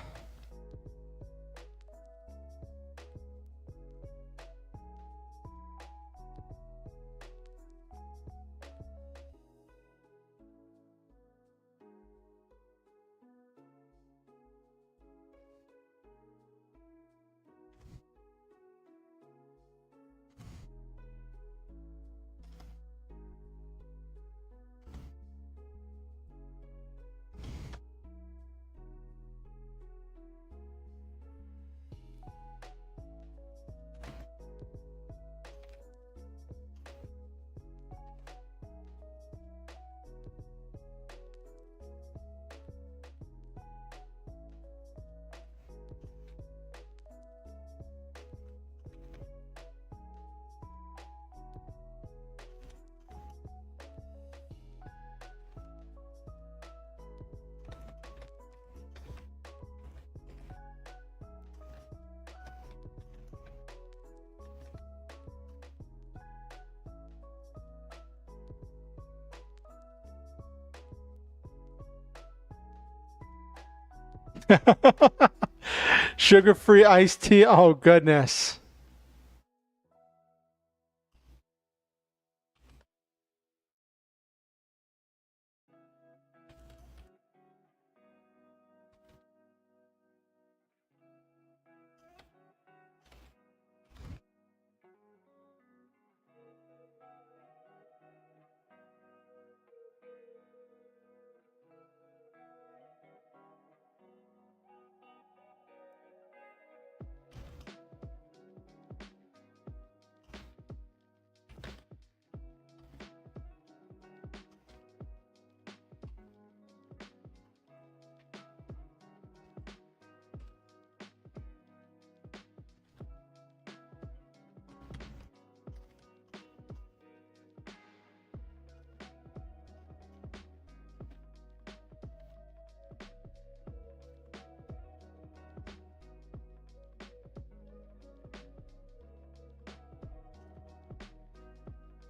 Sugar-free iced tea. Oh, goodness.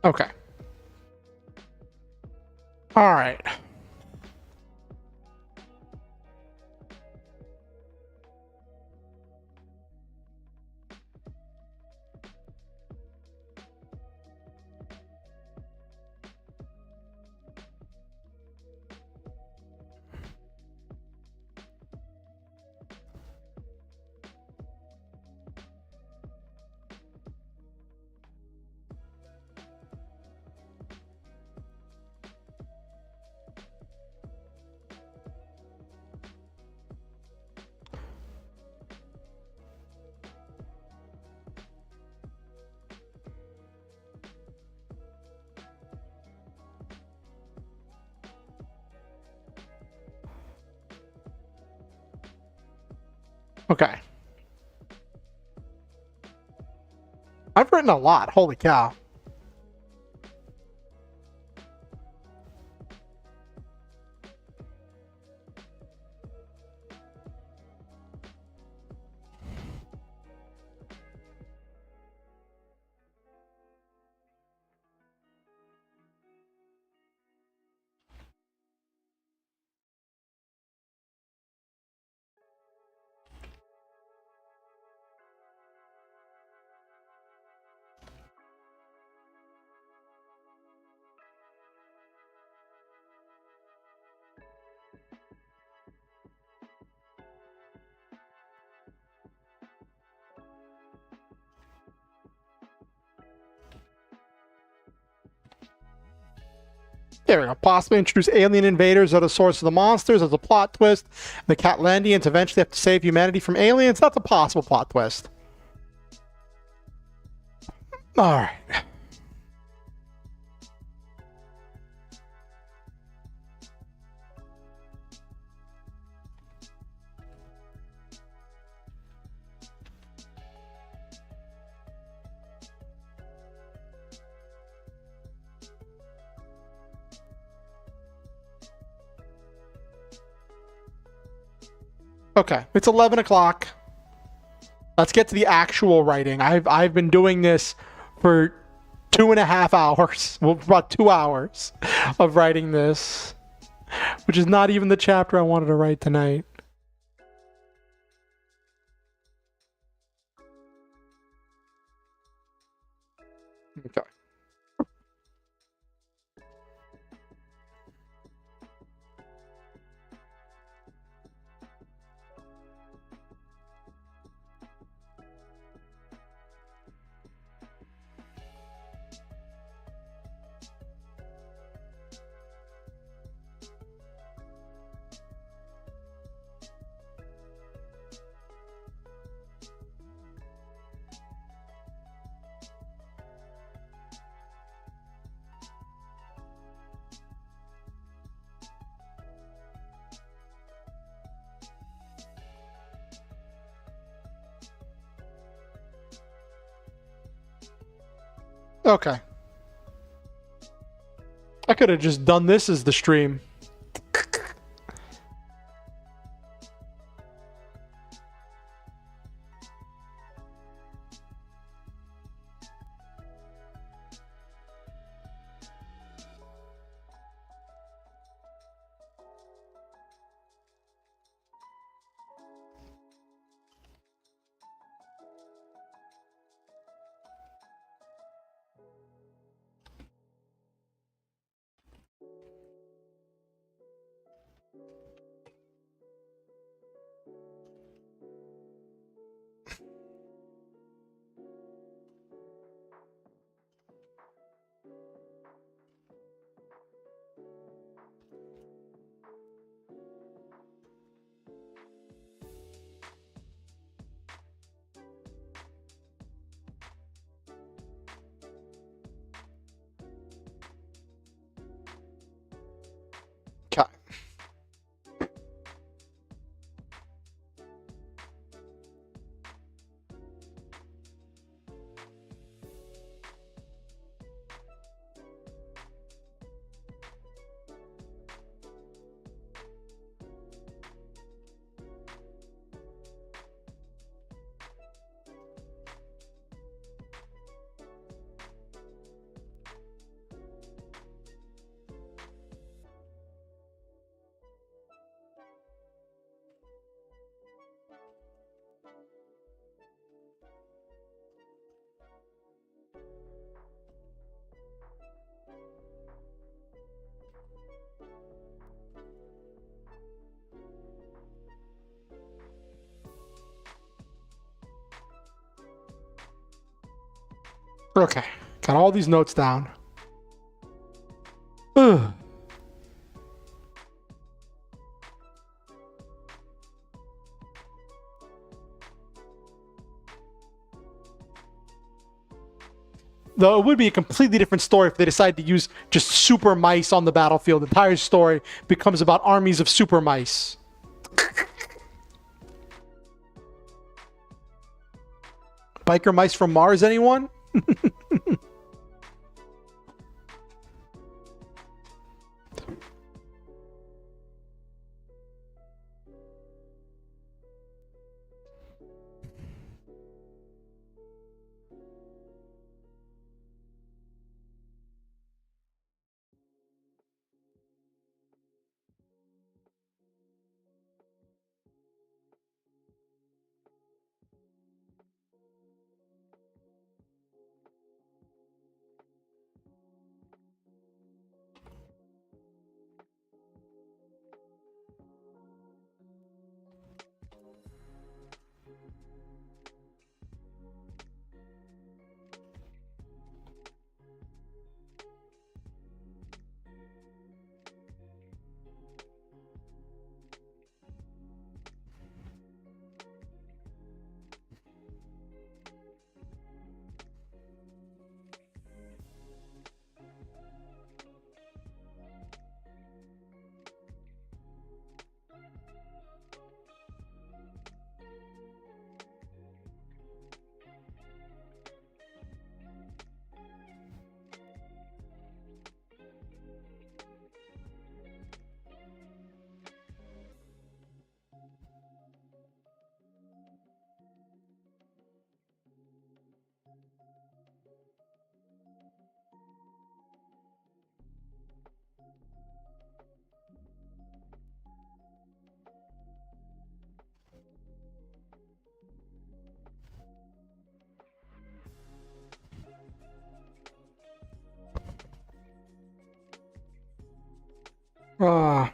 Okay. All right. Okay. I've written a lot. Holy cow. There we go. Possibly introduce alien invaders are the source of the monsters as a plot twist. The Catlandians eventually have to save humanity from aliens. That's a possible plot twist. All right. Okay, it's 11 o'clock. Let's get to the actual writing. I've been doing this for 2.5 hours. Well, about 2 hours of writing this, which is not even the chapter I wanted to write tonight. Okay. Okay. I could have just done this as the stream. Okay. Okay. Got all these notes down. Ugh. Though it would be a completely different story if they decide to use just super mice on the battlefield. The entire story becomes about armies of super mice. Biker mice from Mars, anyone? Oh,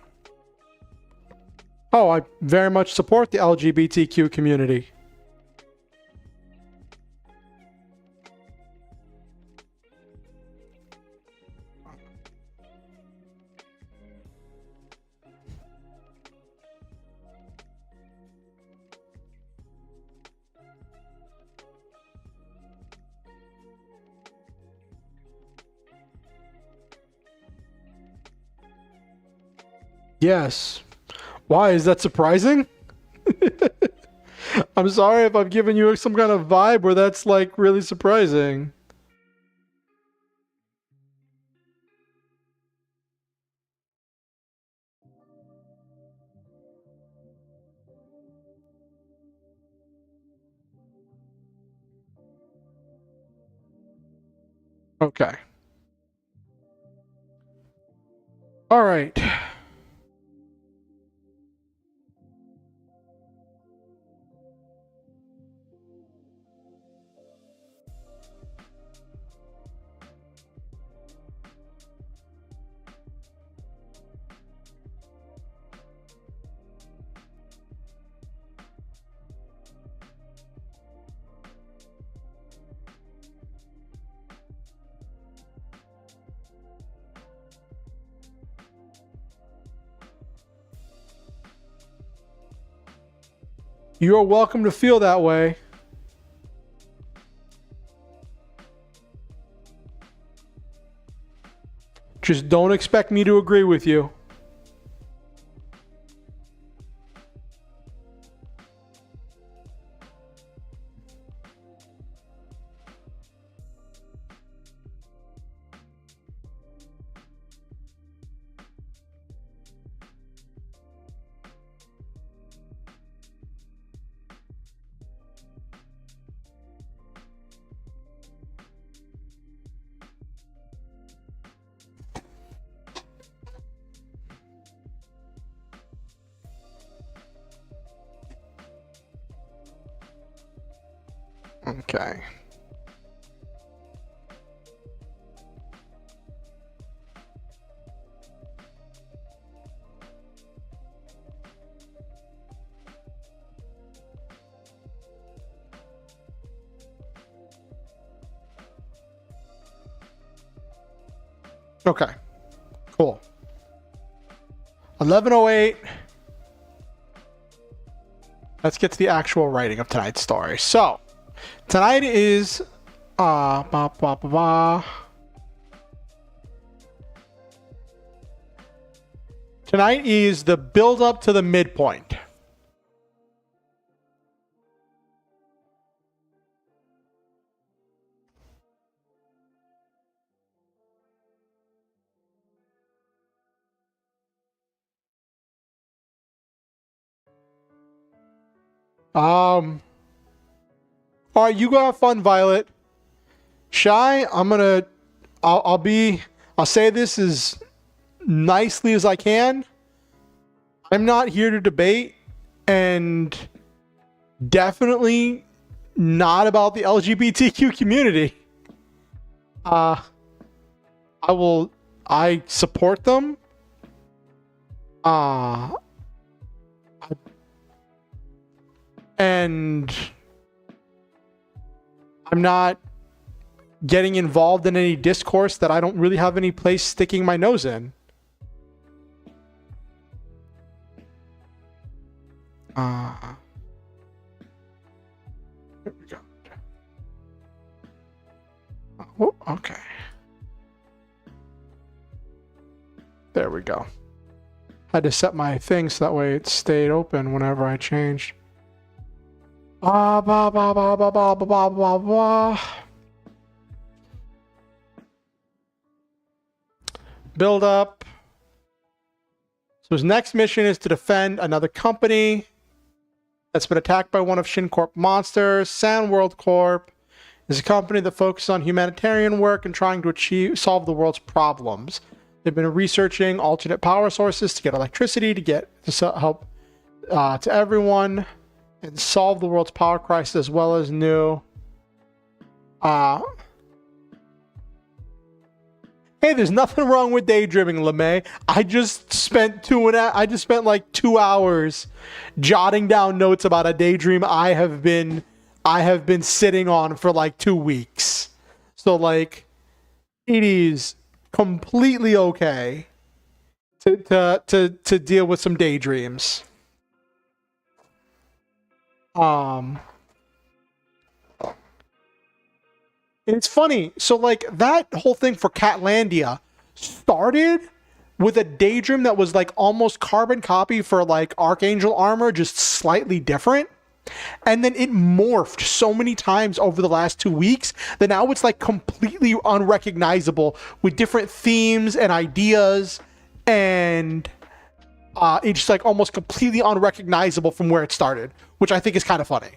I very much support the LGBTQ community. Yes. Why? Is that surprising? I'm sorry if I've given you some kind of vibe where that's like really surprising. Okay. All right. You're welcome to feel that way. Just don't expect me to agree with you. Okay. Okay. Cool. 11:08. Let's get to the actual writing of tonight's story. So, tonight is Tonight is the build up to the midpoint. All right, you go have fun, Violet. Shy, I'll say this as nicely as I can. I'm not here to debate, and definitely not about the LGBTQ community. I support them. And I'm not getting involved in any discourse that I don't really have any place sticking my nose in. Here we go. Oh, okay. There we go. Had to set my thing so that way it stayed open whenever I changed. Blah, blah, blah, blah, blah, blah, blah, blah, blah. Build up. So his next mission is to defend another company that's been attacked by one of ShinCorp monsters. Sandworld Corp is a company that focuses on humanitarian work and trying to solve the world's problems. They've been researching alternate power sources to get electricity, to help to everyone, and solve the world's power crisis, as well as new Hey, there's nothing wrong with daydreaming, LeMay. I just spent like 2 hours jotting down notes about a daydream I have been sitting on for like 2 weeks. So like it is completely okay to deal with some daydreams. Um It's funny. So like that whole thing for Catlandia started with a daydream that was like almost carbon copy for like Archangel armor, just slightly different. And then it morphed so many times over the last 2 weeks that now it's like completely unrecognizable with different themes and ideas, and it's just like almost completely unrecognizable from where it started, which I think is kind of funny.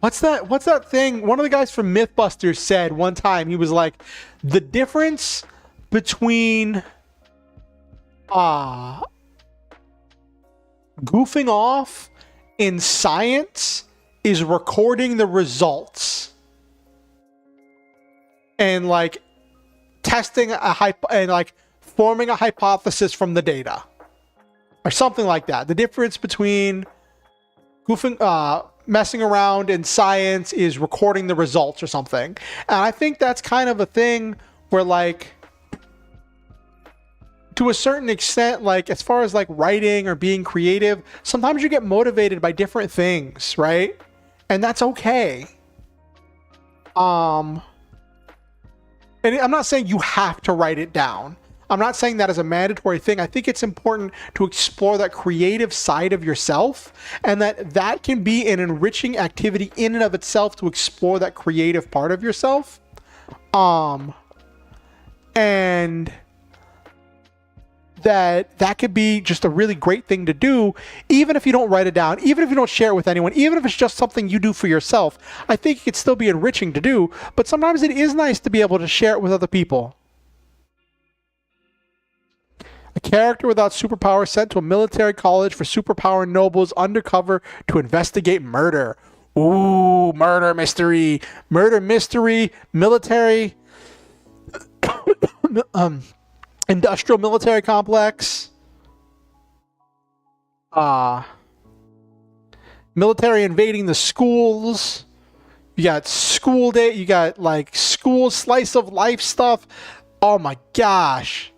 What's that thing? One of the guys from Mythbusters said one time, he was like, the difference between goofing off in science is recording the results and like testing and like forming a hypothesis from the data or something like that. The difference between messing around in science is recording the results or something. And I think that's kind of a thing where like, to a certain extent, like as far as like writing or being creative, sometimes you get motivated by different things, right? And that's okay. And I'm not saying you have to write it down. I'm not saying that as a mandatory thing. I think it's important to explore that creative side of yourself, and that can be an enriching activity in and of itself to explore that creative part of yourself. And that could be just a really great thing to do, even if you don't write it down, even if you don't share it with anyone, even if it's just something you do for yourself. I think it could still be enriching to do, but sometimes it is nice to be able to share it with other people. A character without superpower sent to a military college for superpower nobles undercover to investigate murder. Ooh, murder mystery, military, industrial military complex. Military invading the schools. You got school day. You got like school slice of life stuff. Oh my gosh.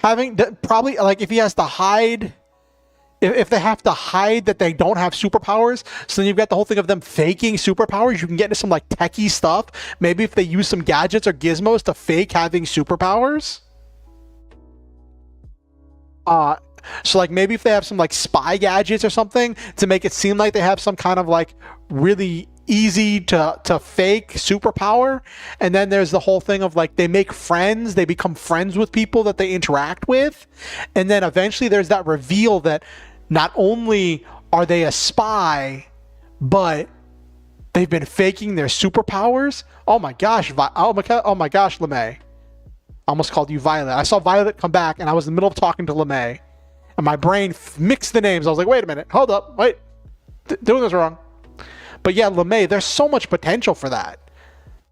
Probably like if he has to hide, if they have to hide that they don't have superpowers, so then you've got the whole thing of them faking superpowers. You can get into some like techie stuff. Maybe if they use some gadgets or gizmos to fake having superpowers. So like maybe if they have some like spy gadgets or something to make it seem like they have some kind of like really easy to fake superpower. And then there's the whole thing of like they make friends, they become friends with people that they interact with, and then eventually there's that reveal that not only are they a spy, but they've been faking their superpowers. Oh my gosh, LeMay. I almost called you Violet. I saw Violet come back and I was in the middle of talking to LeMay and my brain mixed the names. I was like, wait a minute, hold up, wait, doing this wrong. But yeah, LeMay, there's so much potential for that.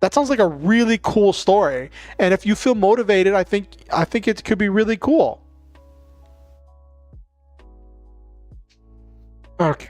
That sounds like a really cool story. And if you feel motivated, I think it could be really cool. Okay.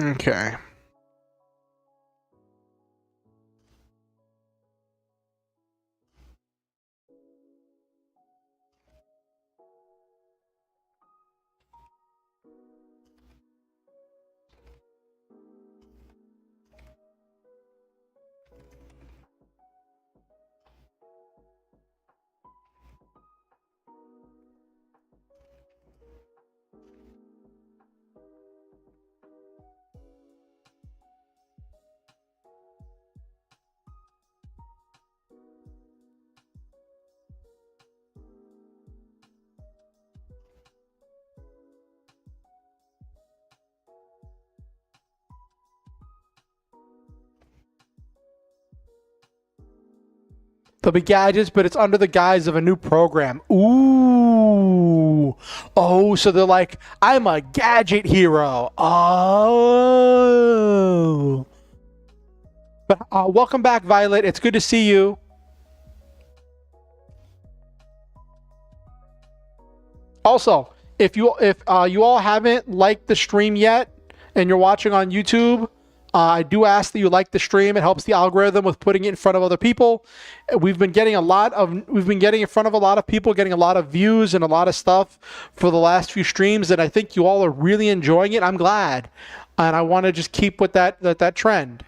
Okay. There'll be gadgets, but it's under the guise of a new program. Ooh. Oh, so they're like, I'm a gadget hero. Oh. But welcome back, Violet. It's good to see you. Also, if you all haven't liked the stream yet and you're watching on YouTube, I do ask that you like the stream. It helps the algorithm with putting it in front of other people. We've been getting in front of a lot of people, getting a lot of views and a lot of stuff for the last few streams, and I think you all are really enjoying it. I'm glad, and I want to just keep with that trend.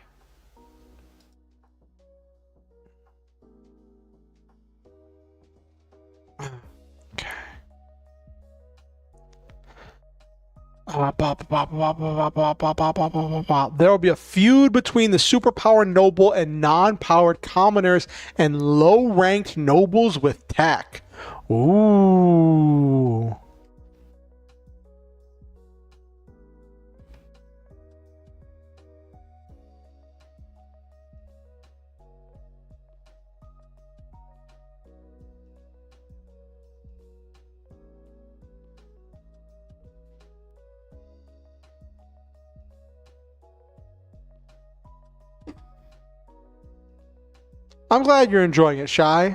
There will be a feud between the superpower noble and non-powered commoners and low-ranked nobles with tech. Ooh. I'm glad you're enjoying it, Shy.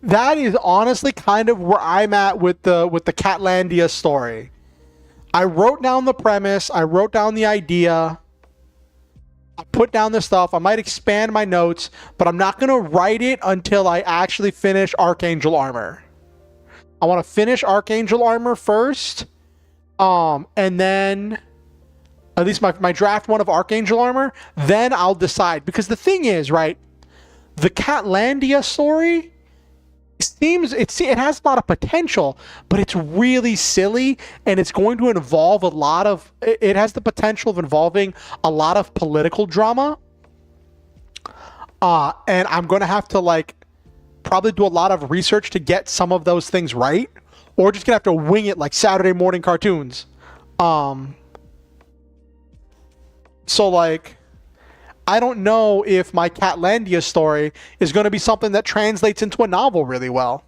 That is honestly kind of where I'm at with the Catlandia story. I wrote down the premise, I wrote down the idea, I put down the stuff. I might expand my notes, but I'm not going to write it until I actually finish Archangel Armor. I want to finish Archangel Armor first, and then at least my draft one of Archangel Armor, then I'll decide. Because the thing is, right, the Catlandia story, it has a lot of potential, but it's really silly, and it's going to involve it has the potential of involving a lot of political drama, and I'm going to have to probably do a lot of research to get some of those things right, or just gonna have to wing it like Saturday morning cartoons. So I don't know if my Catlandia story is going to be something that translates into a novel really well.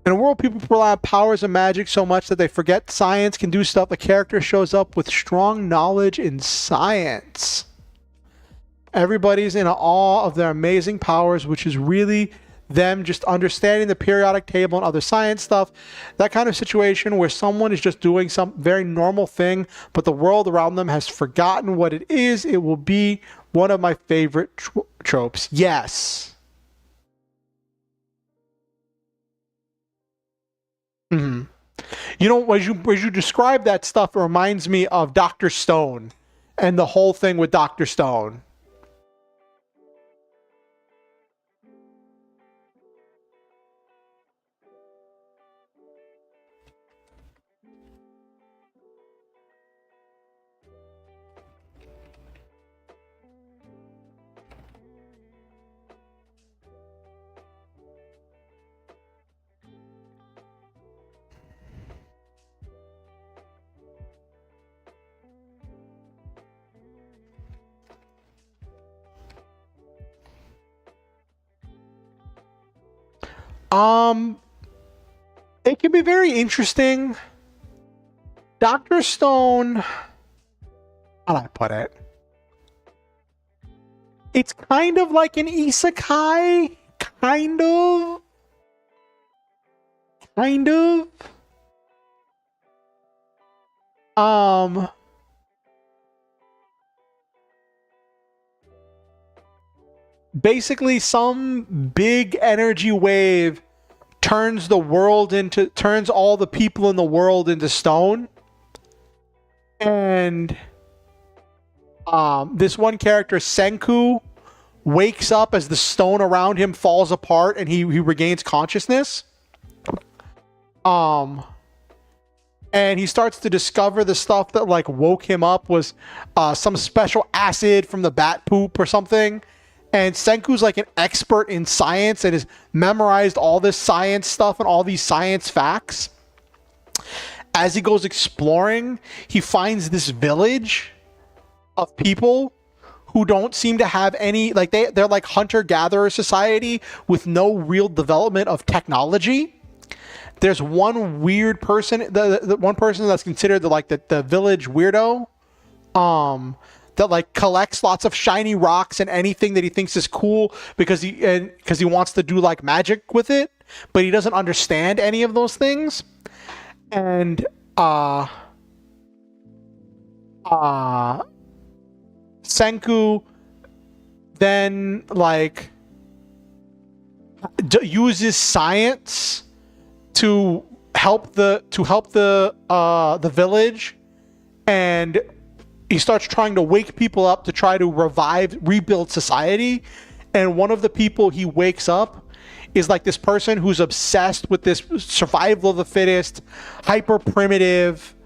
In a world, people rely on powers and magic so much that they forget science can do stuff. A character shows up with strong knowledge in science. Everybody's in awe of their amazing powers, which is really them just understanding the periodic table and other science stuff. That kind of situation where someone is just doing some very normal thing, but the world around them has forgotten what it is. It will be one of my favorite tropes. Yes. Mm-hmm. You know, as you describe that stuff, it reminds me of Dr. Stone and the whole thing with Dr. Stone. It can be very interesting. Dr. Stone, how do I put it? It's kind of like an isekai, kind of. Basically some big energy wave turns all the people in the world into stone. And this one character, Senku, wakes up as the stone around him falls apart and he regains consciousness. And he starts to discover the stuff that like woke him up was some special acid from the bat poop or something. And Senku's like an expert in science and has memorized all this science stuff and all these science facts. As he goes exploring, he finds this village of people who don't seem to have any, like they're like hunter-gatherer society with no real development of technology. There's one weird person, the one person that's considered the village weirdo, that like collects lots of shiny rocks and anything that he thinks is cool because he wants to do like magic with it, but he doesn't understand any of those things. And Senku then like uses science to help the village, and he starts trying to wake people up to try to rebuild society. And one of the people he wakes up is like this person who's obsessed with this survival of the fittest, hyper primitive,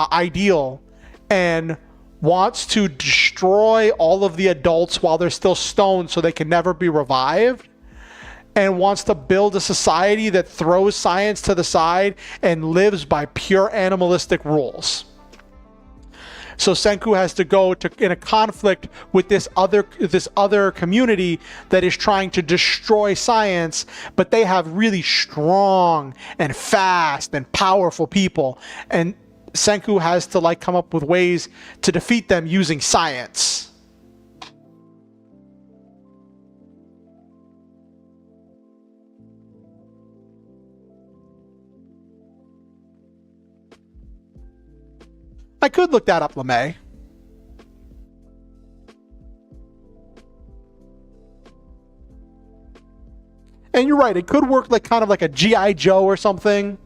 ideal, and wants to destroy all of the adults while they're still stoned so they can never be revived, and wants to build a society that throws science to the side and lives by pure animalistic rules. So Senku has to go in a conflict with this other community that is trying to destroy science, but they have really strong and fast and powerful people, and Senku has to like come up with ways to defeat them using science. I could look that up, LeMay. And you're right, it could work like kind of like a G.I. Joe or something.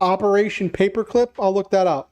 Operation Paperclip? I'll look that up.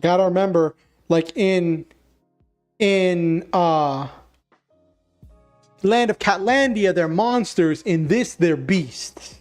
Gotta remember, like in Land of Catlandia, they're monsters. In this, they're beasts.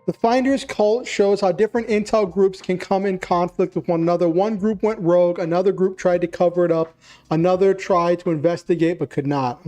The Finders cult shows how different intel groups can come in conflict with one another. One group went rogue, another group tried to cover it up, another tried to investigate but could not.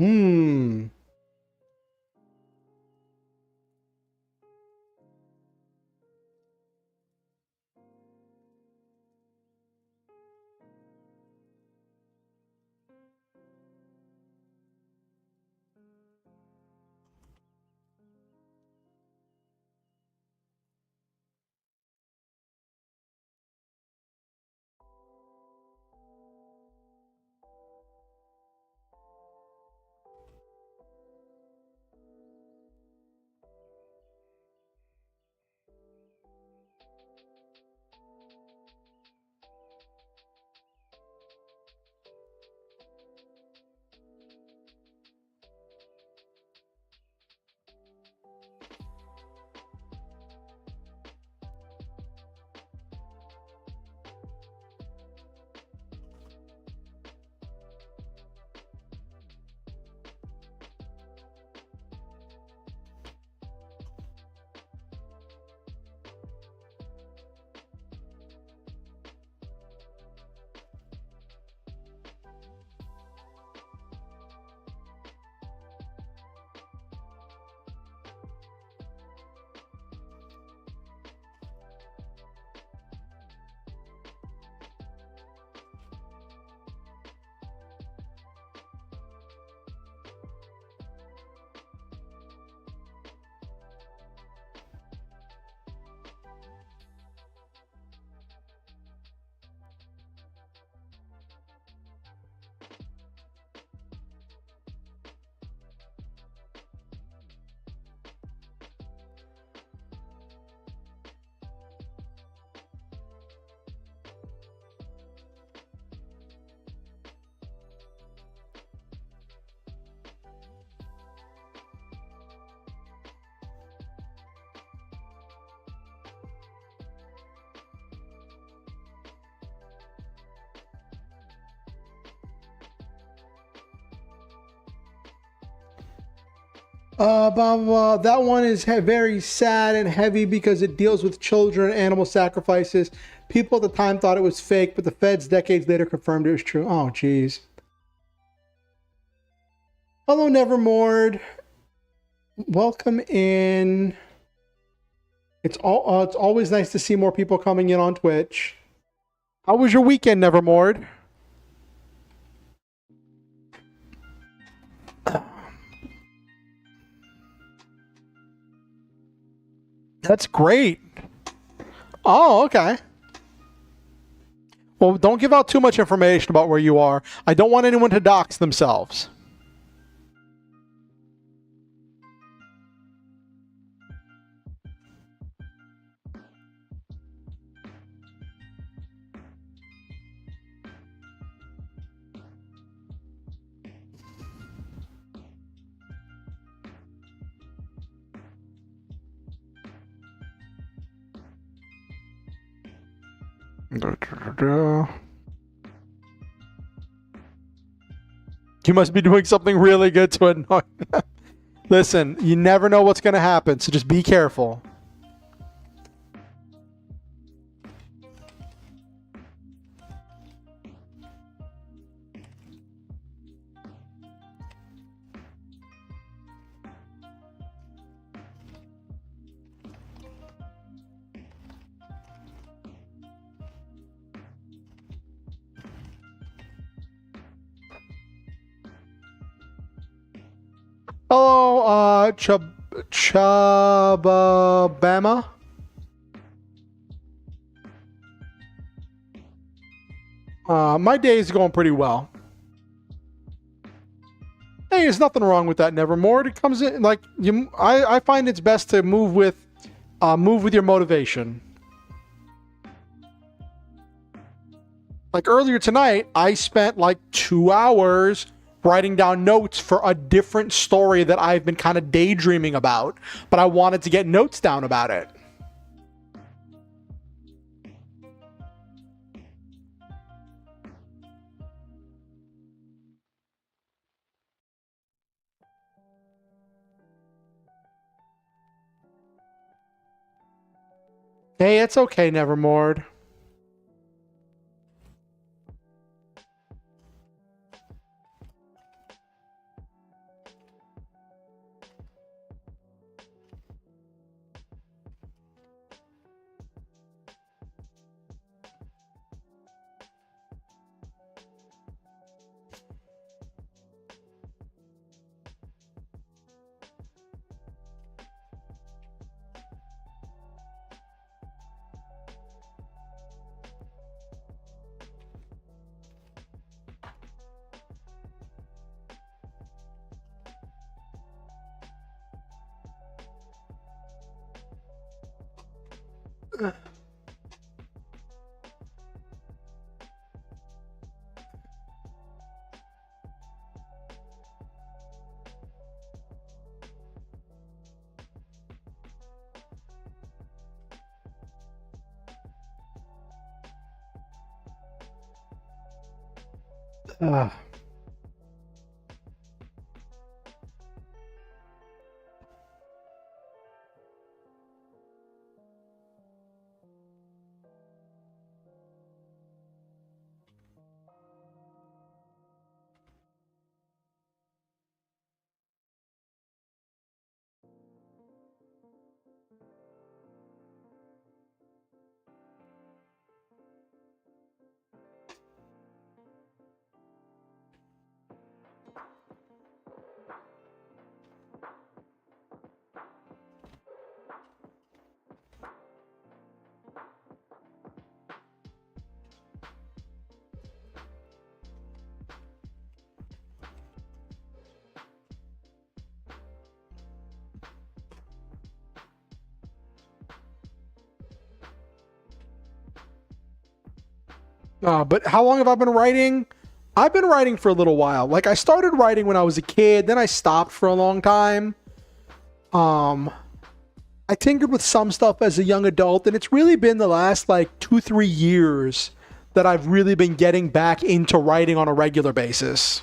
Blah, blah, blah. That one is very sad and heavy because it deals with children and animal sacrifices. People at the time thought it was fake, but the feds decades later confirmed it was true. Oh, jeez. Hello, Nevermore. Welcome in. It's always nice to see more people coming in on Twitch. How was your weekend, Nevermore? That's great. Oh, okay. Well, don't give out too much information about where you are. I don't want anyone to dox themselves. You must be doing something really good to annoy them. Listen, you never know what's going to happen, so just be careful. Hello, Chababama. My day is going pretty well. Hey, there's nothing wrong with that, Nevermore. It comes in like you. I find it's best to move with your motivation. Like earlier tonight, I spent like 2 hours writing down notes for a different story that I've been kind of daydreaming about, but I wanted to get notes down about it. Hey, it's okay, Nevermore. Uh, but how long have I been writing? I've been writing for a little while. Like I started writing when I was a kid, then I stopped for a long time. I tinkered with some stuff as a young adult, and it's really been the last like 2-3 years that I've really been getting back into writing on a regular basis.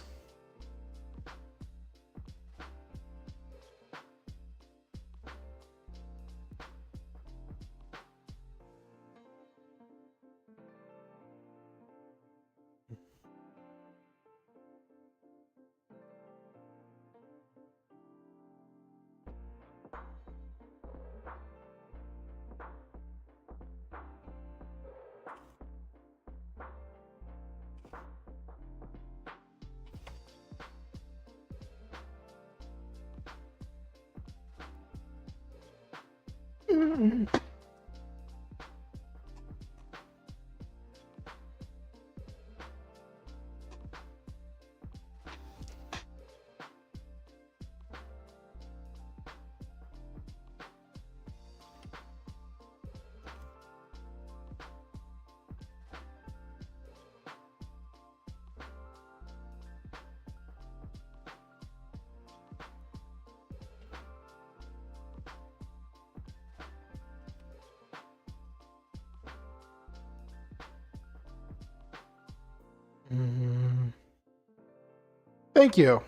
Thank you.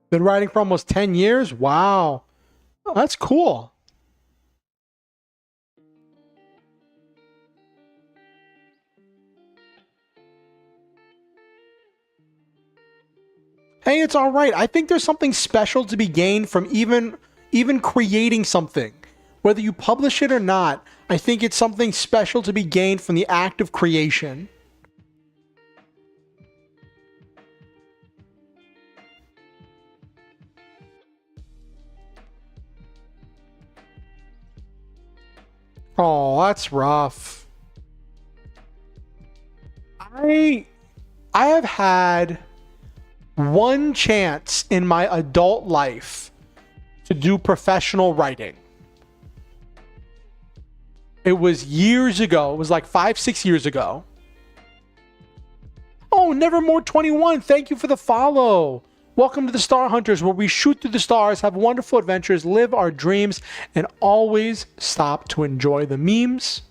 Been writing for almost 10 years? Wow. Oh, that's cool. Hey, it's all right. I think there's something special to be gained from even creating something. Whether you publish it or not, I think it's something special to be gained from the act of creation. Oh, that's rough. I have had one chance in my adult life to do professional writing. It was years ago. It was like 5-6 years ago. Oh, Nevermore21, thank you for the follow. Welcome to the Star Hunters, where we shoot through the stars, have wonderful adventures, live our dreams, and always stop to enjoy the memes.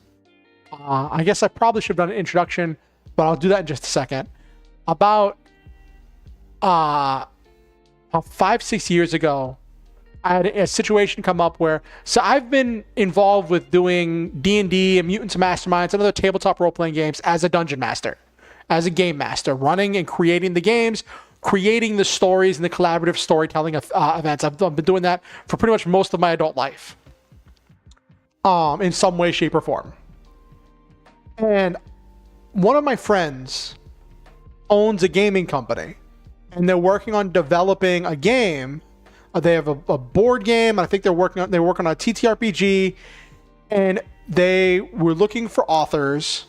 I guess I probably should have done an introduction, but I'll do that in just a second. About 5-6 years ago, I had a situation come up where, so I've been involved with doing D&D and Mutants and Masterminds and other tabletop role-playing games as a dungeon master, as a game master, running and creating the games, creating the stories and the collaborative storytelling events. I've been doing that for pretty much most of my adult life, in some way, shape, or form. And one of my friends owns a gaming company, and they're working on developing a game. They have a board game, and I think they're working on a TTRPG, and they were looking for authors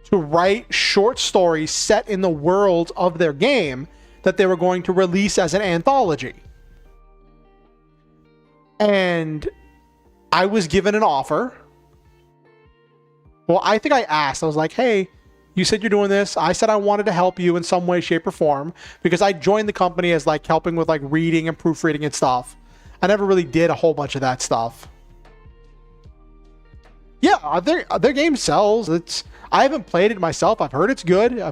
to write short stories set in the world of their game that they were going to release as an anthology. And I was given an offer. Well, I think I asked. I was like, hey, you said you're doing this. I said I wanted to help you in some way, shape, or form, because I joined the company as like helping with like reading and proofreading and stuff. I never really did a whole bunch of that stuff. Yeah, their game sells. I haven't played it myself. I've heard it's good.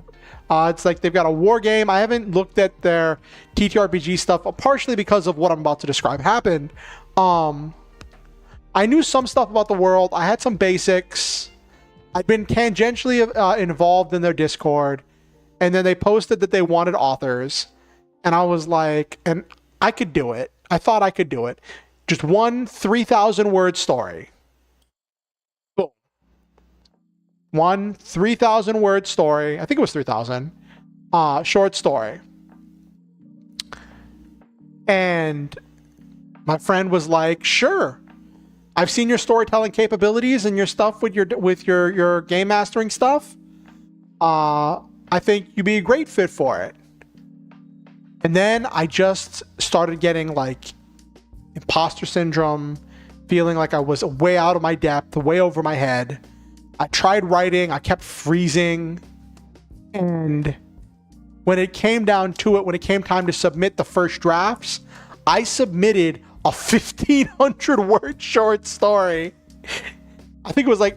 It's like they've got a war game. I haven't looked at their TTRPG stuff, partially because of what I'm about to describe happened. I knew some stuff about the world. I had some basics. I'd been tangentially involved in their Discord, and then they posted that they wanted authors, and I was like, and I could do it. I thought I could do it. Just one 3,000 word story. Boom. One 3,000 word story. I think it was 3,000. Short story. And my friend was like, sure. I've seen your storytelling capabilities and your stuff with your game mastering stuff. I think you'd be a great fit for it. And then I just started getting like imposter syndrome, feeling like I was way out of my depth, way over my head. I tried writing, I kept freezing. And when it came down to it, when it came time to submit the first drafts, I submitted a 1,500 word short story. I think it was like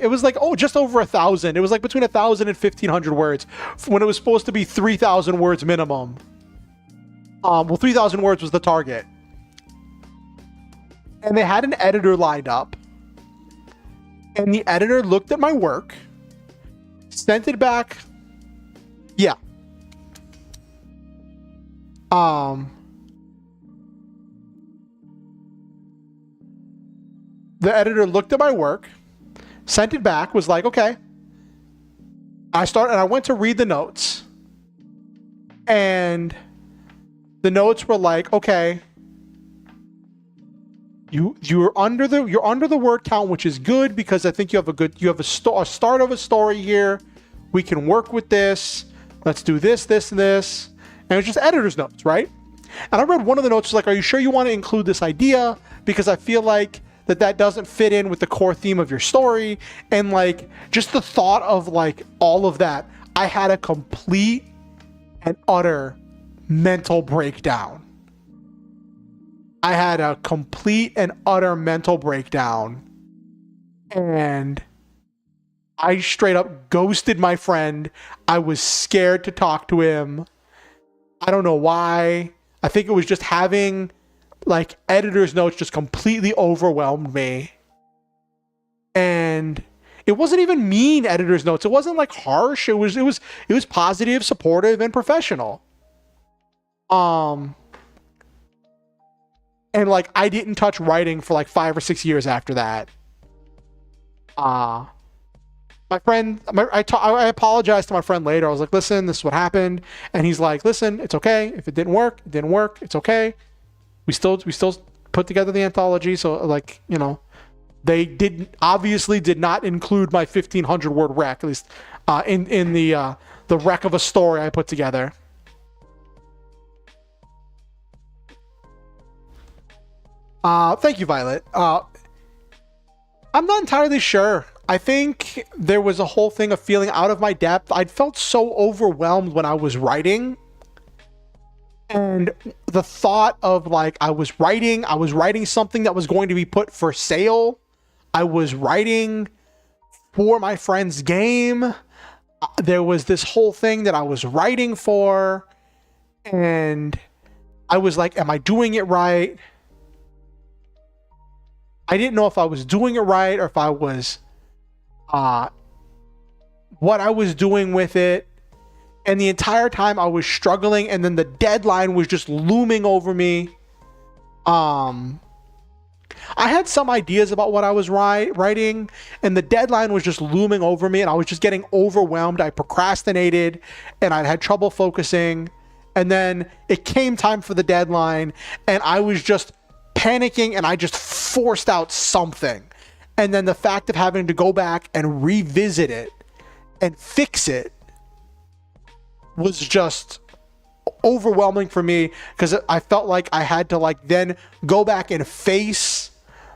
just over 1,000. It was like between 1,000 and 1,500 words when it was supposed to be 3,000 words minimum. 3,000 words was the target. And they had an editor lined up. And the editor looked at my work, sent it back. Yeah. The editor looked at my work, sent it back, was like, okay. I went to read the notes. And the notes were like, okay, you're under the word count, which is good, because I think you have a start of a story here. We can work with this. Let's do this, this, and this. And it was just editor's notes, right? And I read one of the notes, was like, are you sure you want to include this idea? Because I feel like that doesn't fit in with the core theme of your story. And like, just the thought of like all of that, I had a complete and utter mental breakdown. I had a complete and utter mental breakdown. And I straight up ghosted my friend. I was scared to talk to him. I don't know why. I think it was just having like editor's notes just completely overwhelmed me. And it wasn't even mean editor's notes. It wasn't like harsh. It was positive, supportive, and professional. And like I didn't touch writing for like 5 or 6 years after that. My friend, I apologized to my friend later. I was like, listen, this is what happened. And he's like, listen, it's okay. If it didn't work, it didn't work. It's okay. We still put together the anthology. So like, you know, They obviously did not include my 1,500 word rec, at least in the rec of a story I put together. Thank you, Violet. I'm not entirely sure. I think there was a whole thing of feeling out of my depth. I'd felt so overwhelmed when I was writing. And the thought of like, I was writing something that was going to be put for sale. I was writing for my friend's game. There was this whole thing that I was writing for. And I was like, am I doing it right? I didn't know if I was doing it right or if I was, what I was doing with it. And the entire time I was struggling, and then the deadline was just looming over me. I had some ideas about what I was writing, and the deadline was just looming over me, and I was just getting overwhelmed. I procrastinated, and I had trouble focusing. And then it came time for the deadline, and I was just panicking, and I just forced out something. And then the fact of having to go back and revisit it and fix it was just overwhelming for me, because I felt like I had to like then go back and face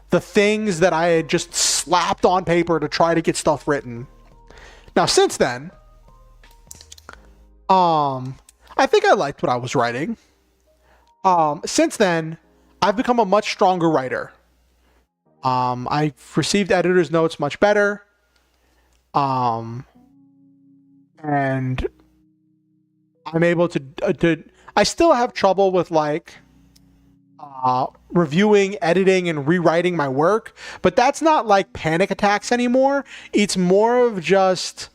the things that I had just slapped on paper to try to get stuff written. Now, since then, I think I liked what I was writing. Since then, I've become a much stronger writer. I've received editor's notes much better. And I'm able to I still have trouble with like reviewing, editing, and rewriting my work, but that's not like panic attacks anymore. It's more of just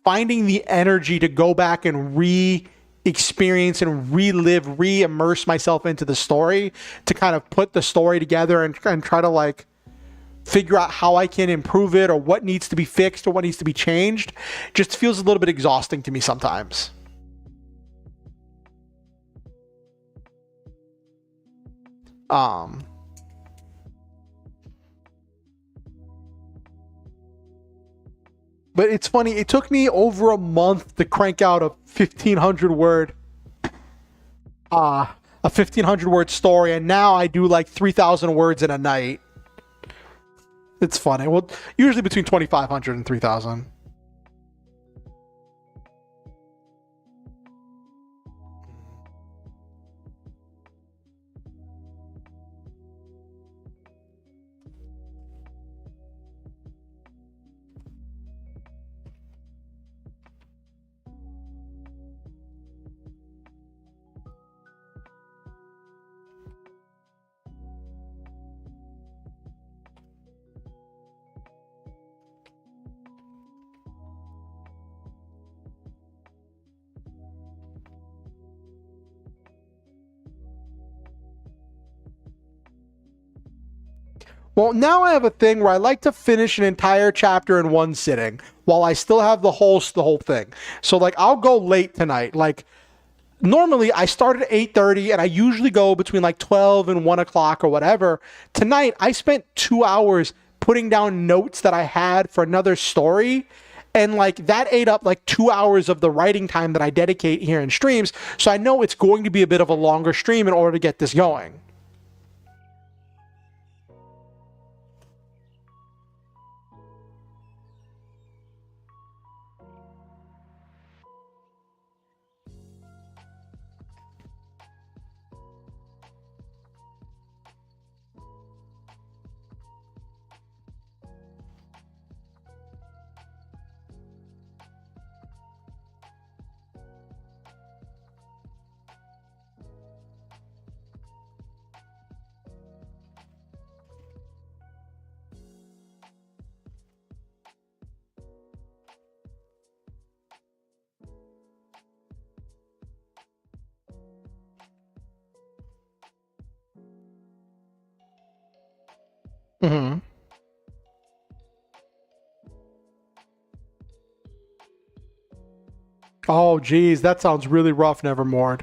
finding the energy to go back and re-experience and relive, re-immerse myself into the story, to kind of put the story together and try to like figure out how I can improve it, or what needs to be fixed, or what needs to be changed. Just feels a little bit exhausting to me sometimes. But it's funny, it took me over a month to crank out a 1,500 word story, and now I do like 3,000 words in a night. It's funny. Well, usually between 2,500 and 3,000. Well, now I have a thing where I like to finish an entire chapter in one sitting while I still have the whole thing. So like, I'll go late tonight. Like, normally I start at 8:30 and I usually go between like 12 and 1 o'clock or whatever. Tonight I spent 2 hours putting down notes that I had for another story, and like that ate up like 2 hours of the writing time that I dedicate here in streams. So I know it's going to be a bit of a longer stream in order to get this going. Mm-hmm. Oh, geez, that sounds really rough, Nevermore.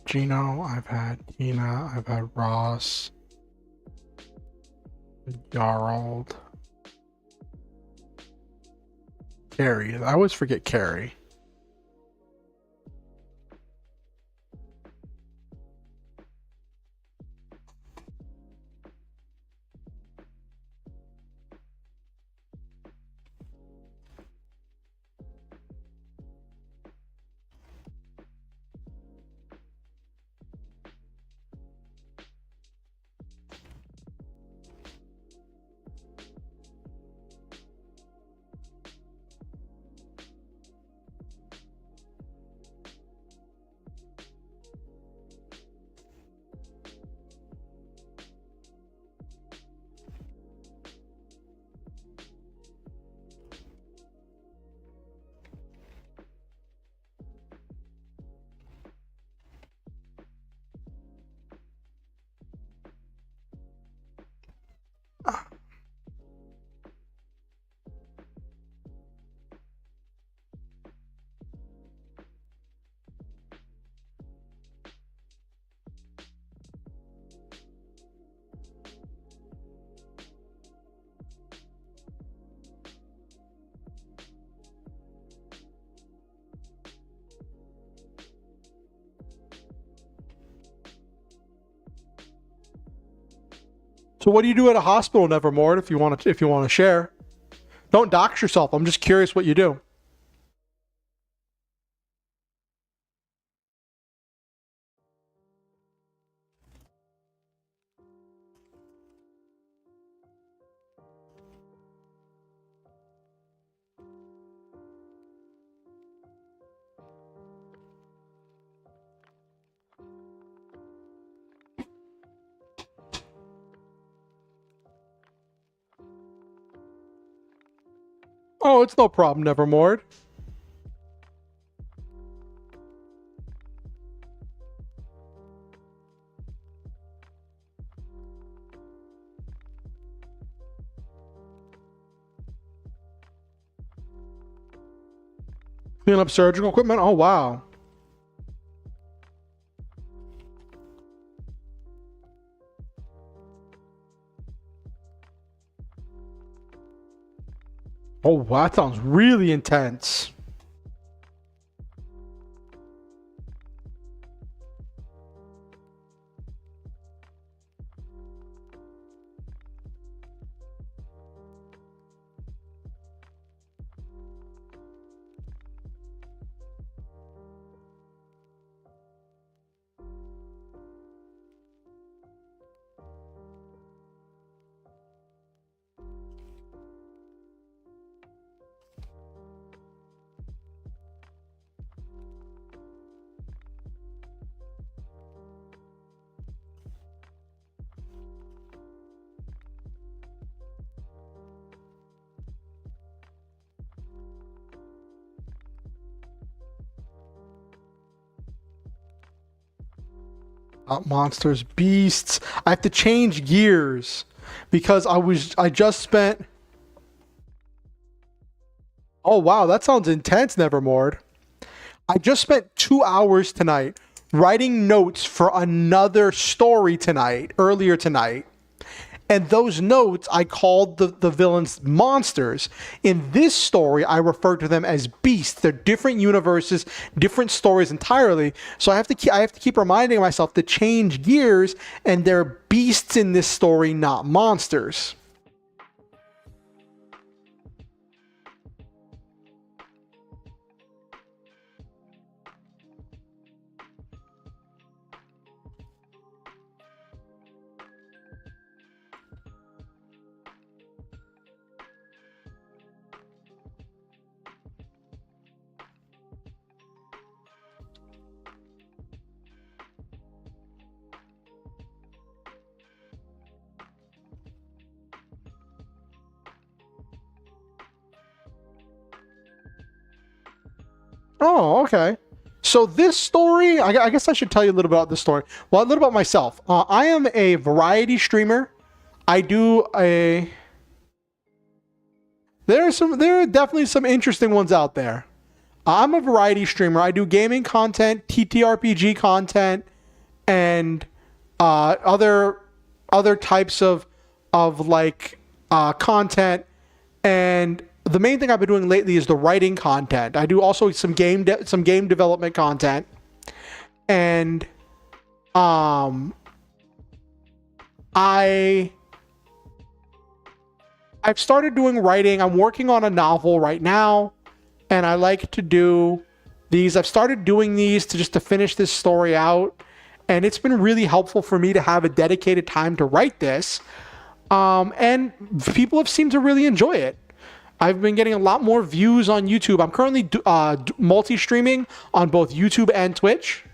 Gino, I've had Tina, I've had Ross, Yarald, Carrie. I always forget Carrie. So what do you do at a hospital, Nevermore? If you want to share, don't dox yourself. I'm just curious what you do. Oh, it's no problem, Nevermore. Clean up surgical equipment. Oh wow. Oh, wow, that sounds really intense. Monsters, beasts. I have to change gears because I just spent. Oh wow, that sounds intense, Nevermore. I just spent 2 hours tonight writing notes for another story tonight, earlier tonight. And those notes I called the villains monsters. In this story, I refer to them as beasts. They're different universes, different stories entirely. So I have to keep reminding myself to change gears, and they're beasts in this story, not monsters. Oh, okay. So this story, I guess I should tell you a little about this story. Well, a little about myself. I am a variety streamer. I do a. There are definitely some interesting ones out there. I'm a variety streamer. I do gaming content, TTRPG content, and other types of like content. And the main thing I've been doing lately is the writing content. I do also some game development content, and I I've started doing writing. I'm working on a novel right now, and I like to do these. I've started doing these to finish this story out, and it's been really helpful for me to have a dedicated time to write this. And people have seemed to really enjoy it. I've been getting a lot more views on YouTube. I'm currently multi-streaming on both YouTube and Twitch.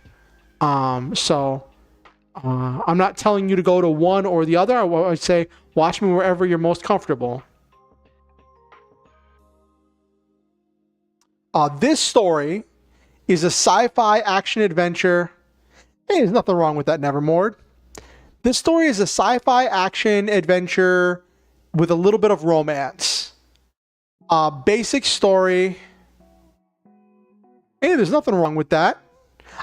So I'm not telling you to go to one or the other. I say watch me wherever you're most comfortable. This story is a sci-fi action adventure. Hey, there's nothing wrong with that, Nevermore. This story is a sci-fi action adventure with a little bit of romance. Basic story. Hey, there's nothing wrong with that.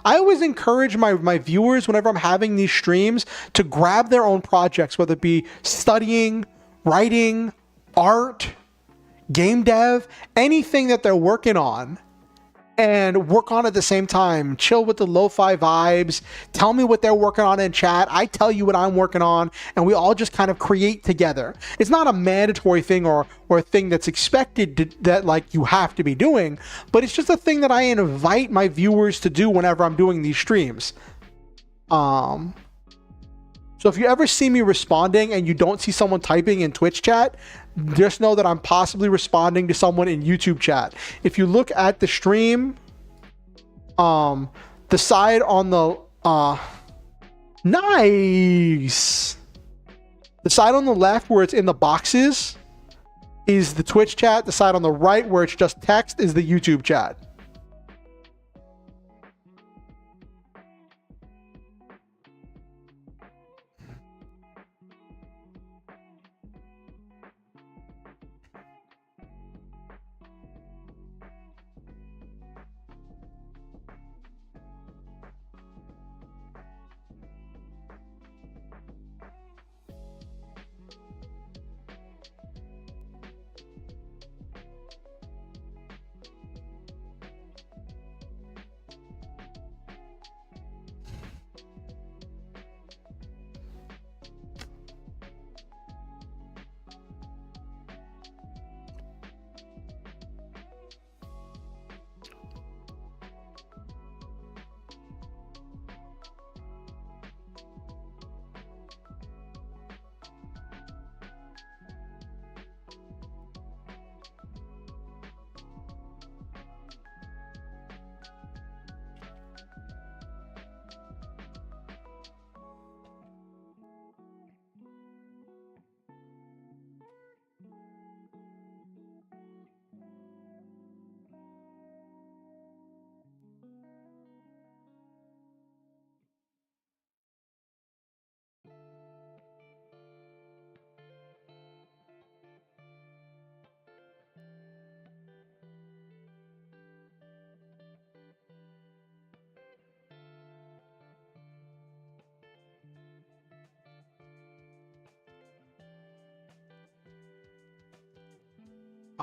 I always encourage my viewers whenever I'm having these streams to grab their own projects, whether it be studying, writing, art, game dev, anything that they're working on, and work on at the same time. Chill with the lo-fi vibes. Tell me what they're working on in chat. I tell you what I'm working on, and we all just kind of create together. It's not a mandatory thing or a thing that's expected that like you have to be doing, but it's just a thing that I invite my viewers to do whenever I'm doing these streams. So if you ever see me responding and you don't see someone typing in Twitch chat, just know that I'm possibly responding to someone in YouTube chat. If you look at the stream, the side on the nice. The side on the left where it's in the boxes is the Twitch chat. The side on the right where it's just text is the YouTube chat.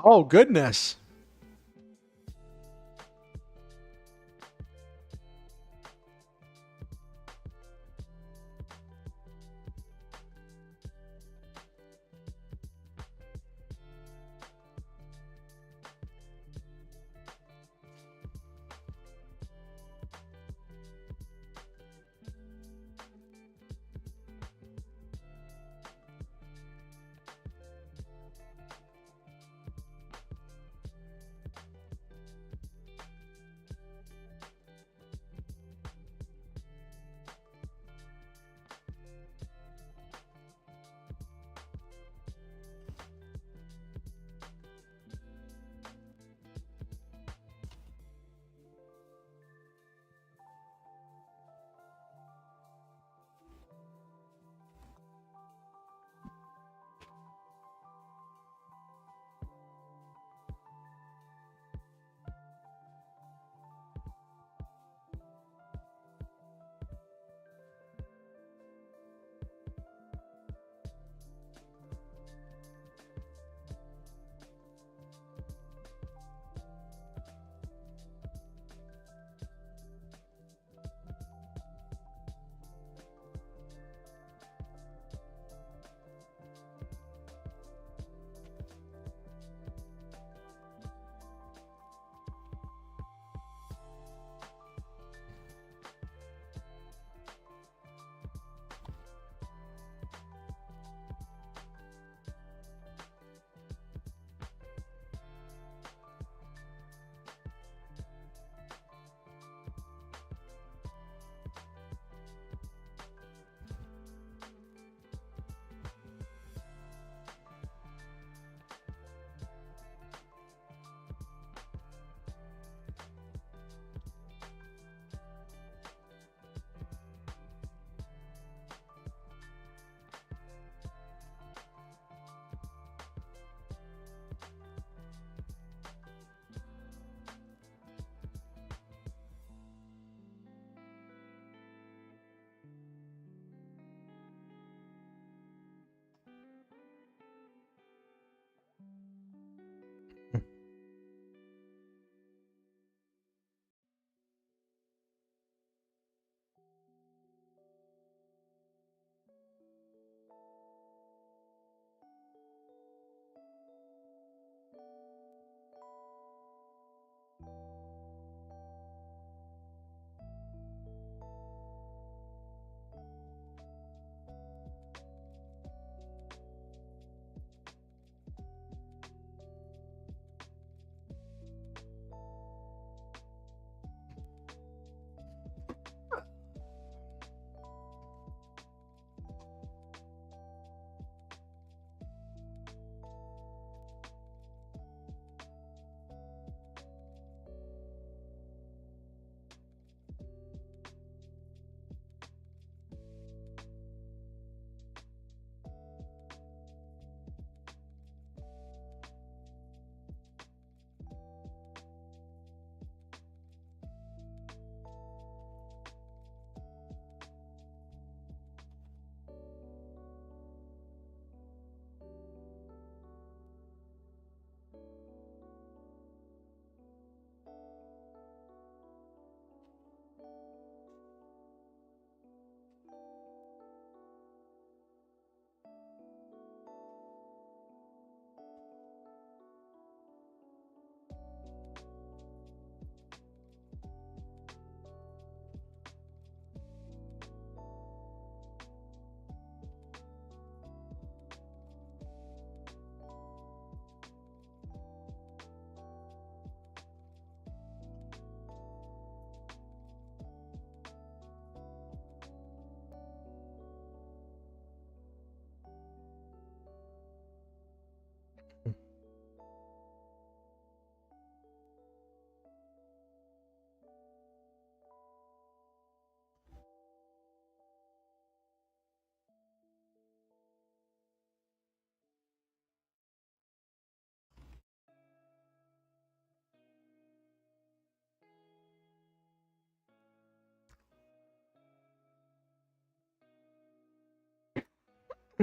Oh, goodness.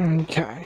Okay.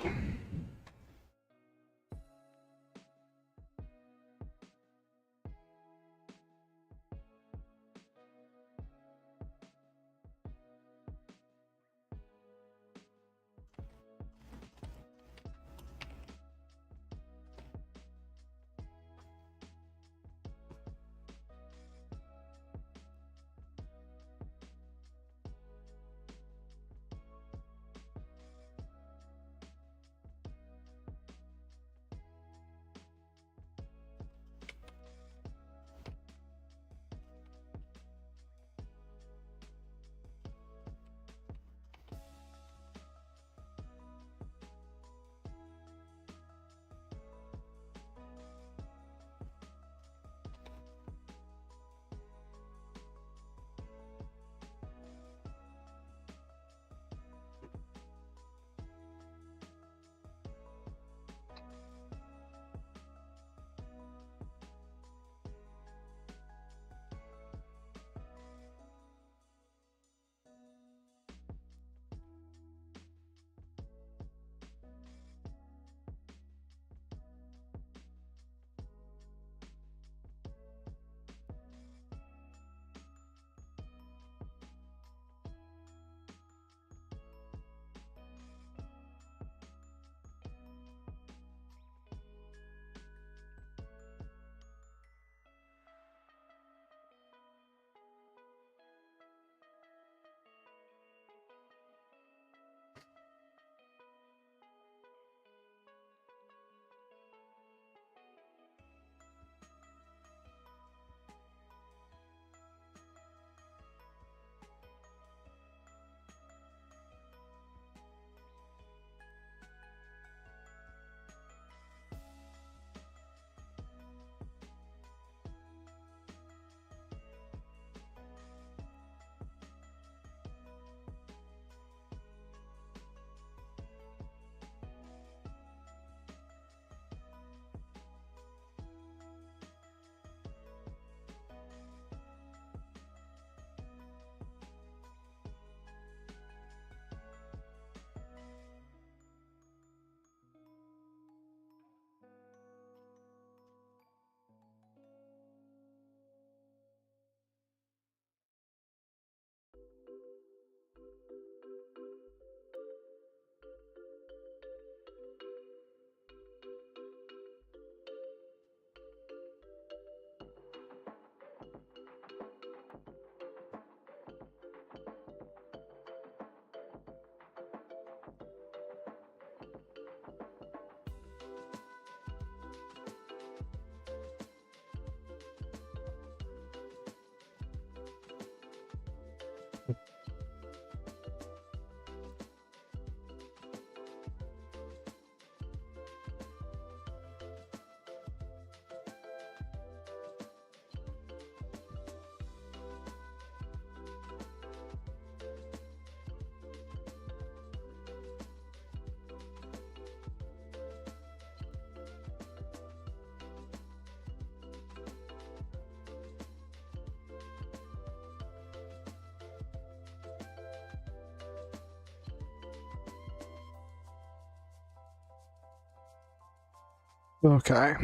Okay.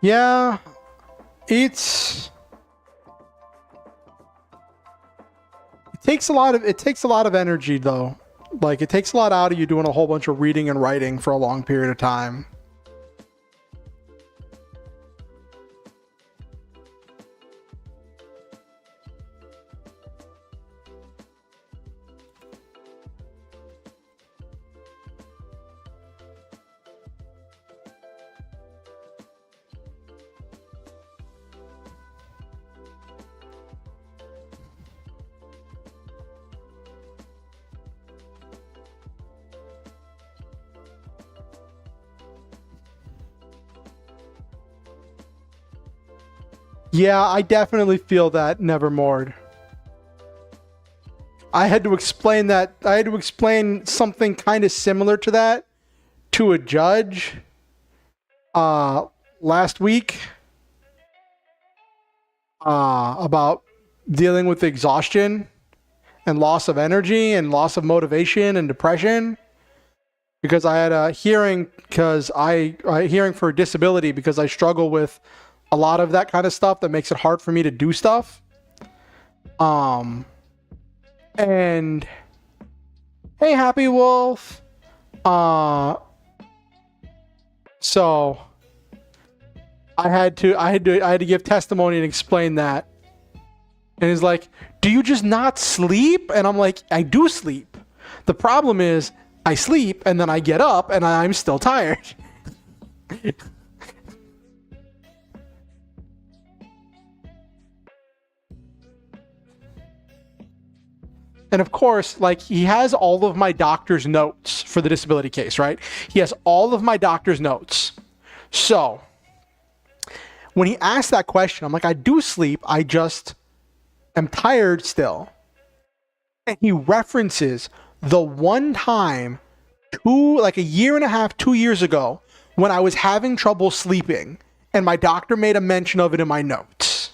Yeah, it takes a lot of energy though. Like it takes a lot out of you doing a whole bunch of reading and writing for a long period of time. Yeah, I definitely feel that Nevermore. I had to explain that. I had to explain something kind of similar to that to a judge uh last week about dealing with exhaustion and loss of energy and loss of motivation and depression, because I had a hearing hearing for disability because I struggle with a lot of that kind of stuff that makes it hard for me to do stuff. And hey, Happy Wolf. So I had to give testimony and explain that. And he's like, "Do you just not sleep?" And I'm like, "I do sleep. The problem is I sleep and then I get up and I'm still tired." And of course, like, he has all of my doctor's notes for the disability case, right? He has all of my doctor's notes. So when he asked that question, I'm like, "I do sleep. I just am tired still." And he references the one time like a year and a half, 2 years ago, when I was having trouble sleeping, and my doctor made a mention of it in my notes,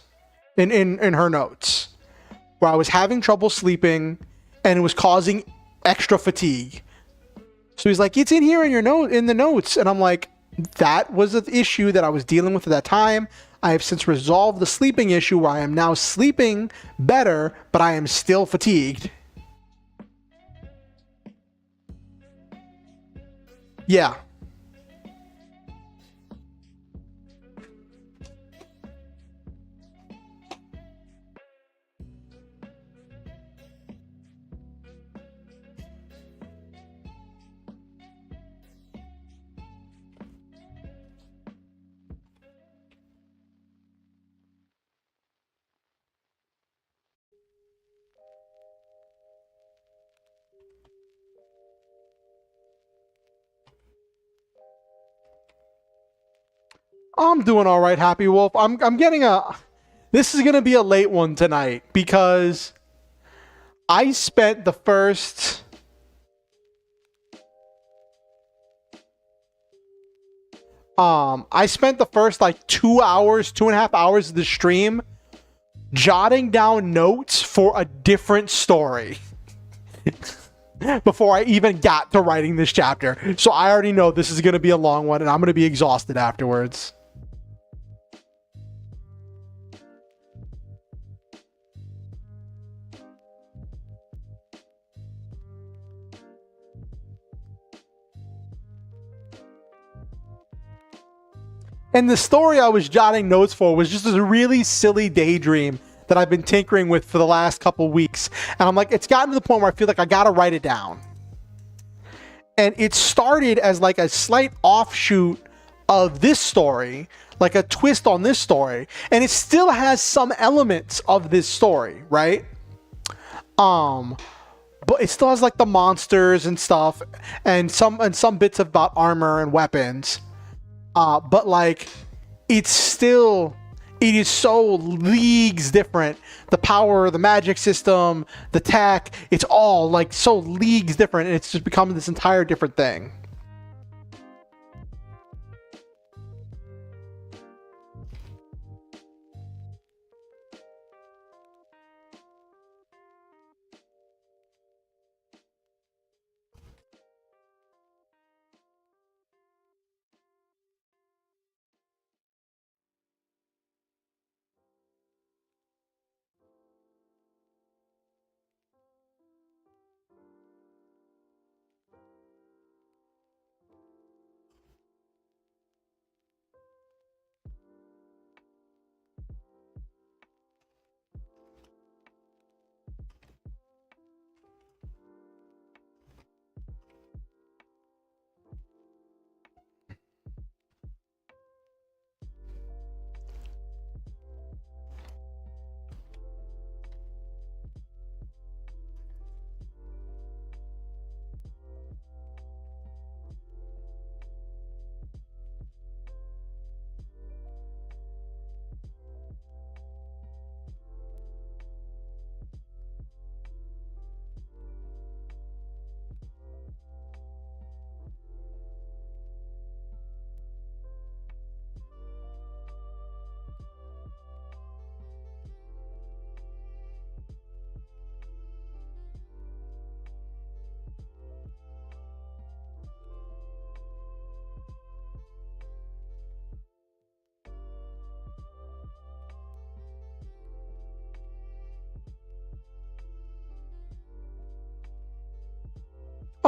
in her notes, where I was having trouble sleeping and it was causing extra fatigue. So he's like, "It's in here in the notes." And I'm like, "That was an issue that I was dealing with at that time. I have since resolved the sleeping issue where I am now sleeping better, but I am still fatigued." Yeah. I'm doing all right, Happy Wolf. I'm getting this is going to be a late one tonight because I spent the first like 2 hours, 2.5 hours of the stream jotting down notes for a different story before I even got to writing this chapter. So I already know this is going to be a long one and I'm going to be exhausted afterwards. And the story I was jotting notes for was just a really silly daydream that I've been tinkering with for the last couple weeks. And I'm like, it's gotten to the point where I feel like I gotta write it down. And it started as like a slight offshoot of this story, like a twist on this story. And it still has some elements of this story, right? But it still has like the monsters and stuff and some bits about armor and weapons. But like, it is so leagues different. The power, the magic system, the tech, it's all like so leagues different, and it's just become this entire different thing.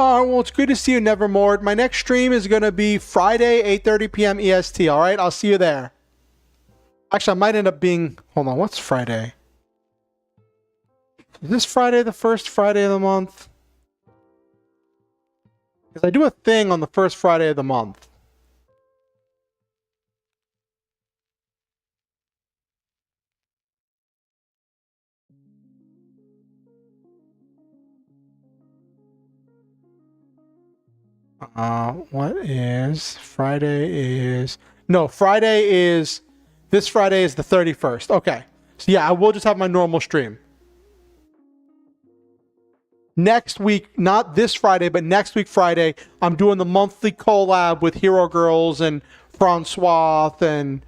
All right, well, it's good to see you, Nevermore. My next stream is going to be Friday, 8:30 p.m. EST. All right, I'll see you there. Actually, I might end up being... Hold on, what's Friday? Is this Friday the first Friday of the month? Because I do a thing on the first Friday of the month. What is... Friday is... No, Friday is... This Friday is the 31st. Okay. So yeah, I will just have my normal stream. Next week, not this Friday, but next week Friday, I'm doing the monthly collab with Hero Girls and Francois and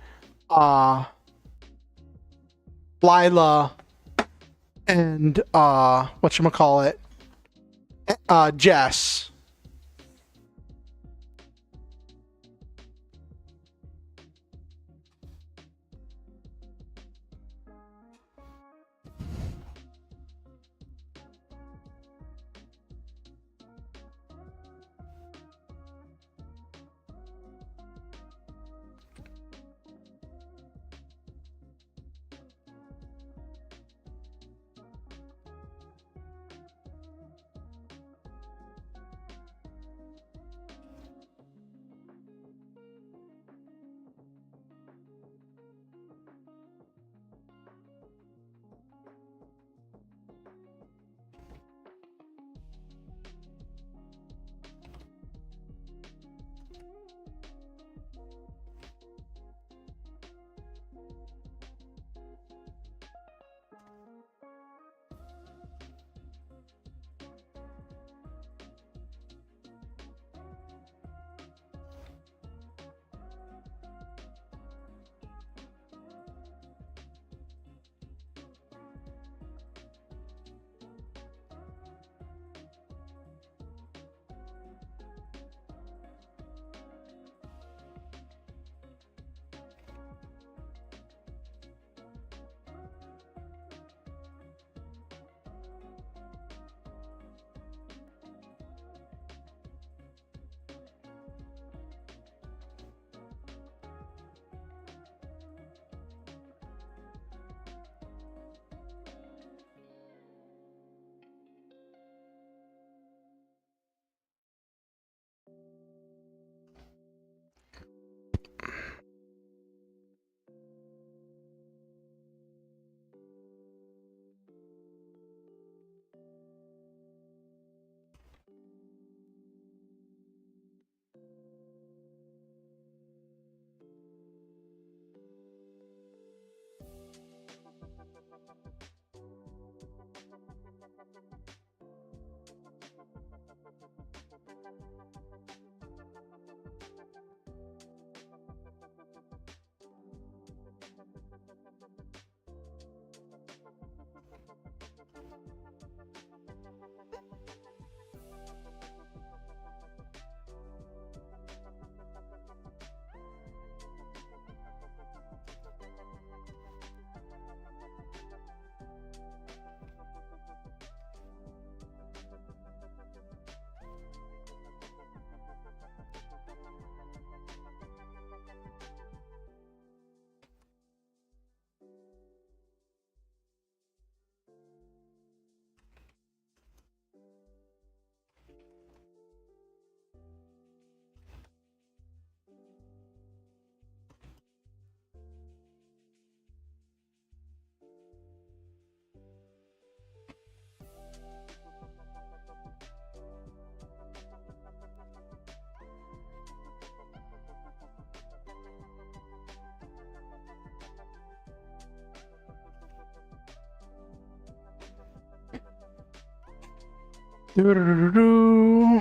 Lila and whatchamacallit, Jess. Do-do-do-do-do.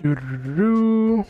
Doo-doo-doo-doo.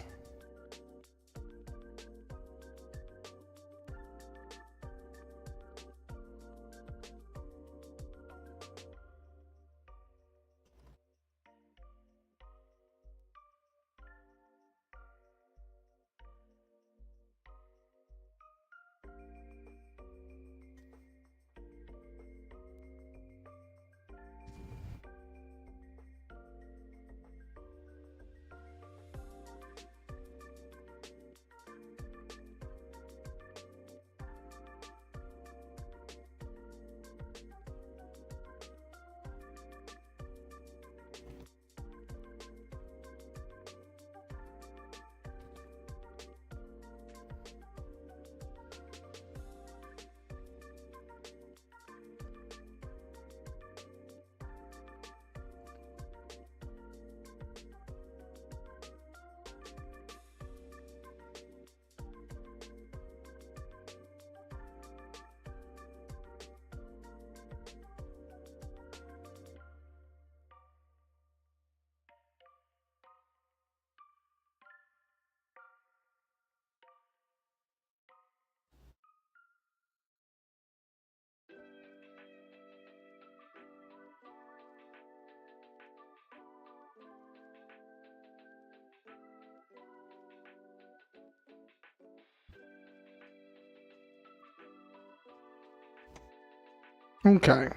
Okay.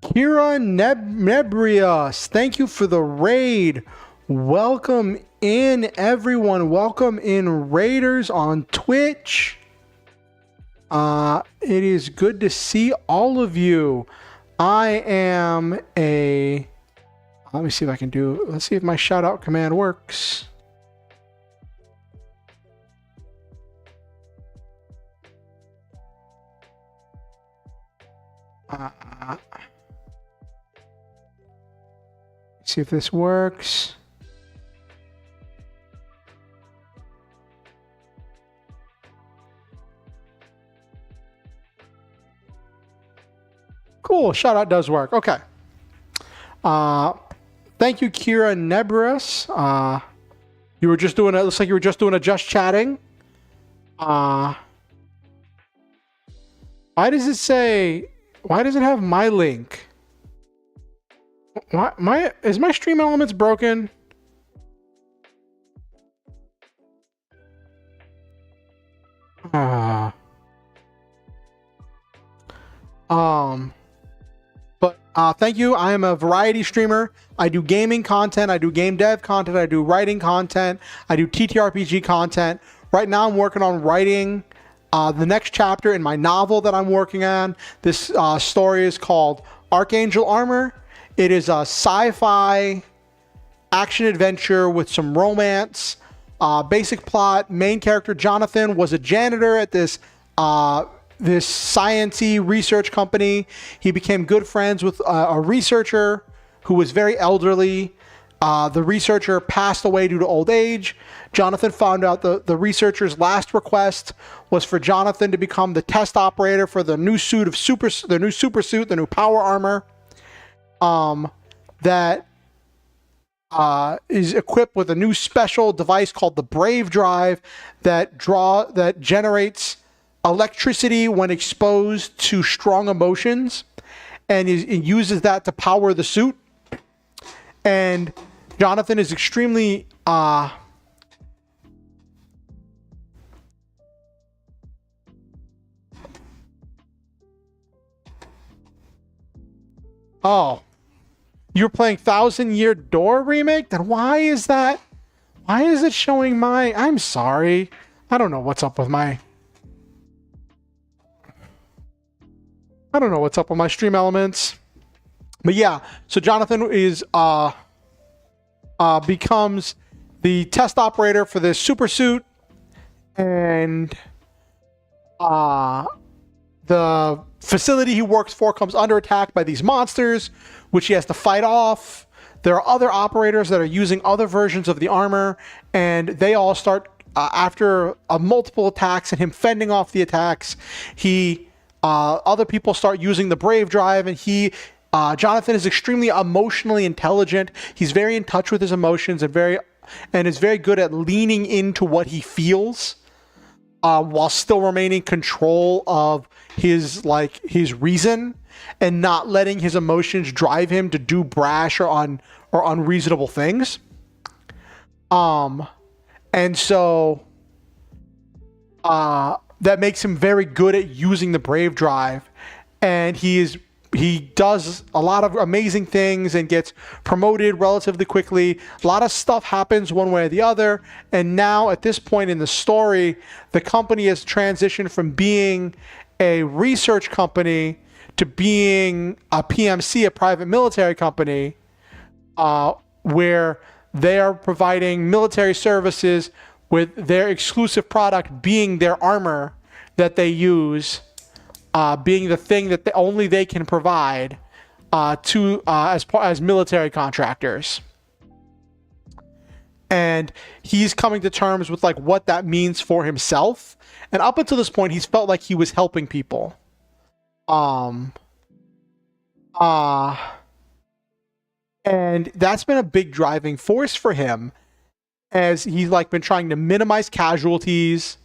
Kira Nebrius, thank you for the raid. Welcome in, everyone. Welcome in, raiders on Twitch. It is good to see all of you. I am a... Let me see if I can do... Let's see if my shout out command works. See if this works. Cool, shout out does work. Okay. Thank you, Kira Nebrus. You were just doing it. Looks like you were just doing a just chatting. Why does it say? Why does it have my link? Why is my stream elements broken? Thank you. I am a variety streamer. I do gaming content. I do game dev content. I do writing content. I do TTRPG content. Right now, I'm working on writing the next chapter in my novel that I'm working on. This story is called Archangel Armor. It is a sci-fi action adventure with some romance. Basic plot: main character Jonathan was a janitor at this science-y research company. He became good friends with a researcher who was very elderly. The researcher passed away due to old age. Jonathan found out the researcher's last request was for Jonathan to become the test operator for the new suit of the new super suit, the new power armor. That is equipped with a new special device called the Brave Drive that generates electricity when exposed to strong emotions, and it uses that to power the suit. And Jonathan is extremely oh, you're playing Thousand Year Door remake? Then why is that? Why is it showing my... I'm sorry. I don't know what's up with my... I don't know what's up with my stream elements. But yeah, so Jonathan is becomes the test operator for this super suit, and the facility he works for comes under attack by these monsters, which he has to fight off. there are other operators that are using other versions of the armor, and they all start after multiple attacks and him fending off the attacks. Other people start using the Brave Drive, and Jonathan is extremely emotionally intelligent. He's very in touch with his emotions and is very good at leaning into what he feels, while still remaining control of his reason and not letting his emotions drive him to do brash or unreasonable things. And so that makes him very good at using the Brave Drive, and he does a lot of amazing things and gets promoted relatively quickly. A lot of stuff happens one way or the other, and now at this point in the story, the company has transitioned from being a research company to being a PMC, a private military company, where they are providing military services with their exclusive product being their armor that they use, being the thing that only they can provide as military contractors. And he's coming to terms with what that means for himself. And up until this point, he's felt like he was helping people. And that's been a big driving force for him, as he's been trying to minimize casualties,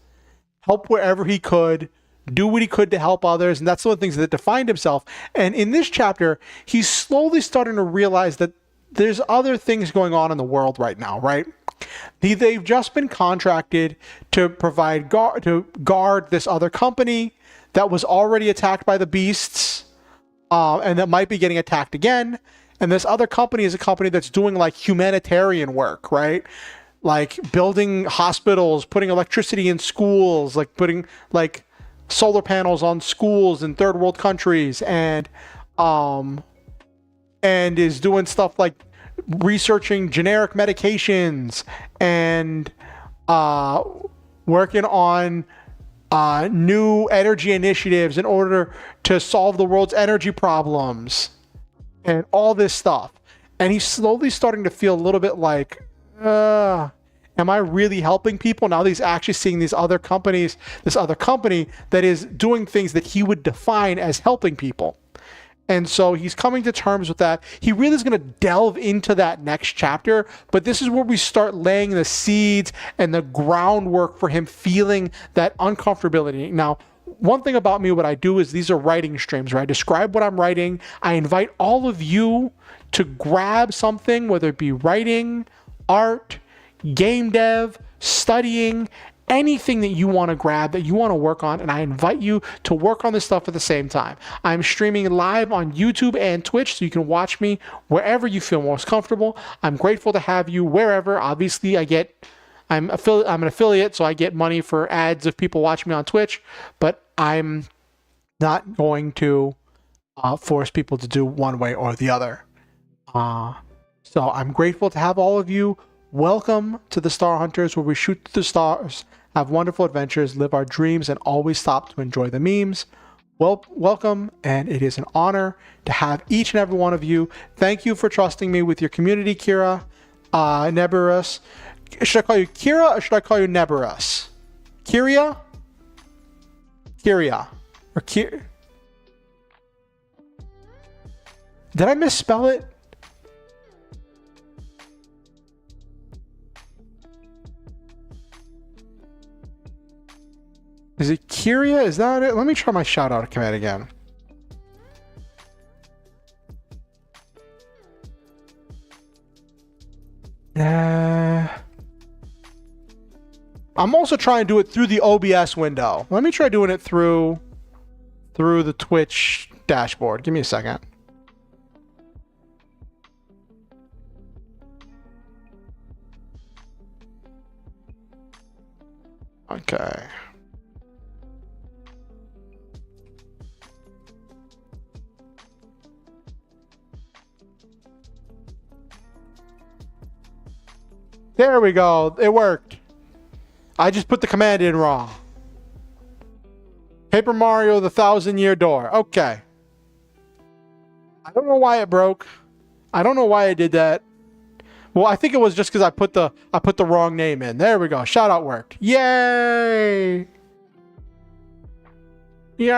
help wherever he could, do what he could to help others, and that's one of the things that defined himself. And in this chapter, he's slowly starting to realize that there's other things going on in the world right now, right? They've just been contracted to provide to guard this other company that was already attacked by the beasts, and that might be getting attacked again. And this other company is a company that's doing humanitarian work, right? Building hospitals, putting electricity in schools, putting solar panels on schools in third world countries, and is doing stuff like researching generic medications and working on new energy initiatives in order to solve the world's energy problems and all this stuff. And he's slowly starting to feel a little bit am I really helping people? Now he's actually seeing this other company that is doing things that he would define as helping people. And so he's coming to terms with that. He really is going to delve into that next chapter, but this is where we start laying the seeds and the groundwork for him feeling that uncomfortability. Now, one thing about me, what I do is these are writing streams, right? I describe what I'm writing. I invite all of you to grab something, whether it be writing, art, game dev, studying, anything that you want to grab, that you want to work on, and I invite you to work on this stuff at the same time. I'm streaming live on YouTube and Twitch, so you can watch me wherever you feel most comfortable. I'm grateful to have you wherever. Obviously, I'm an affiliate, so I get money for ads of people watching me on Twitch, but I'm not going to force people to do one way or the other. So I'm grateful to have all of you. Welcome to the Star Hunters, where we shoot to the stars, have wonderful adventures, live our dreams, and always stop to enjoy the memes. Well, welcome, and it is an honor to have each and every one of you. Thank you for trusting me with your community, Kira, Neberus. Should I call you Kira or should I call you Neberus? Kyria? Kyria. Or Kyria? Did I misspell it? Is it Kyria? Is that it? Let me try my shout out command again. I'm also trying to do it through the OBS window. Let me try doing it through the Twitch dashboard. Give me a second. Okay. There we go. It worked. I just put the command in wrong. Paper Mario, the 1,000-Year Door. Okay. I don't know why it broke. I don't know why I did that. Well, I think it was just because I put the wrong name in. There we go. Shout out worked. Yay! Yay!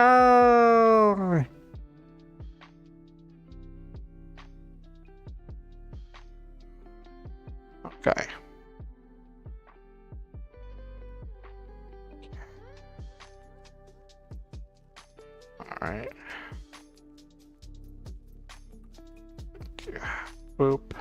Okay. All right. Boop.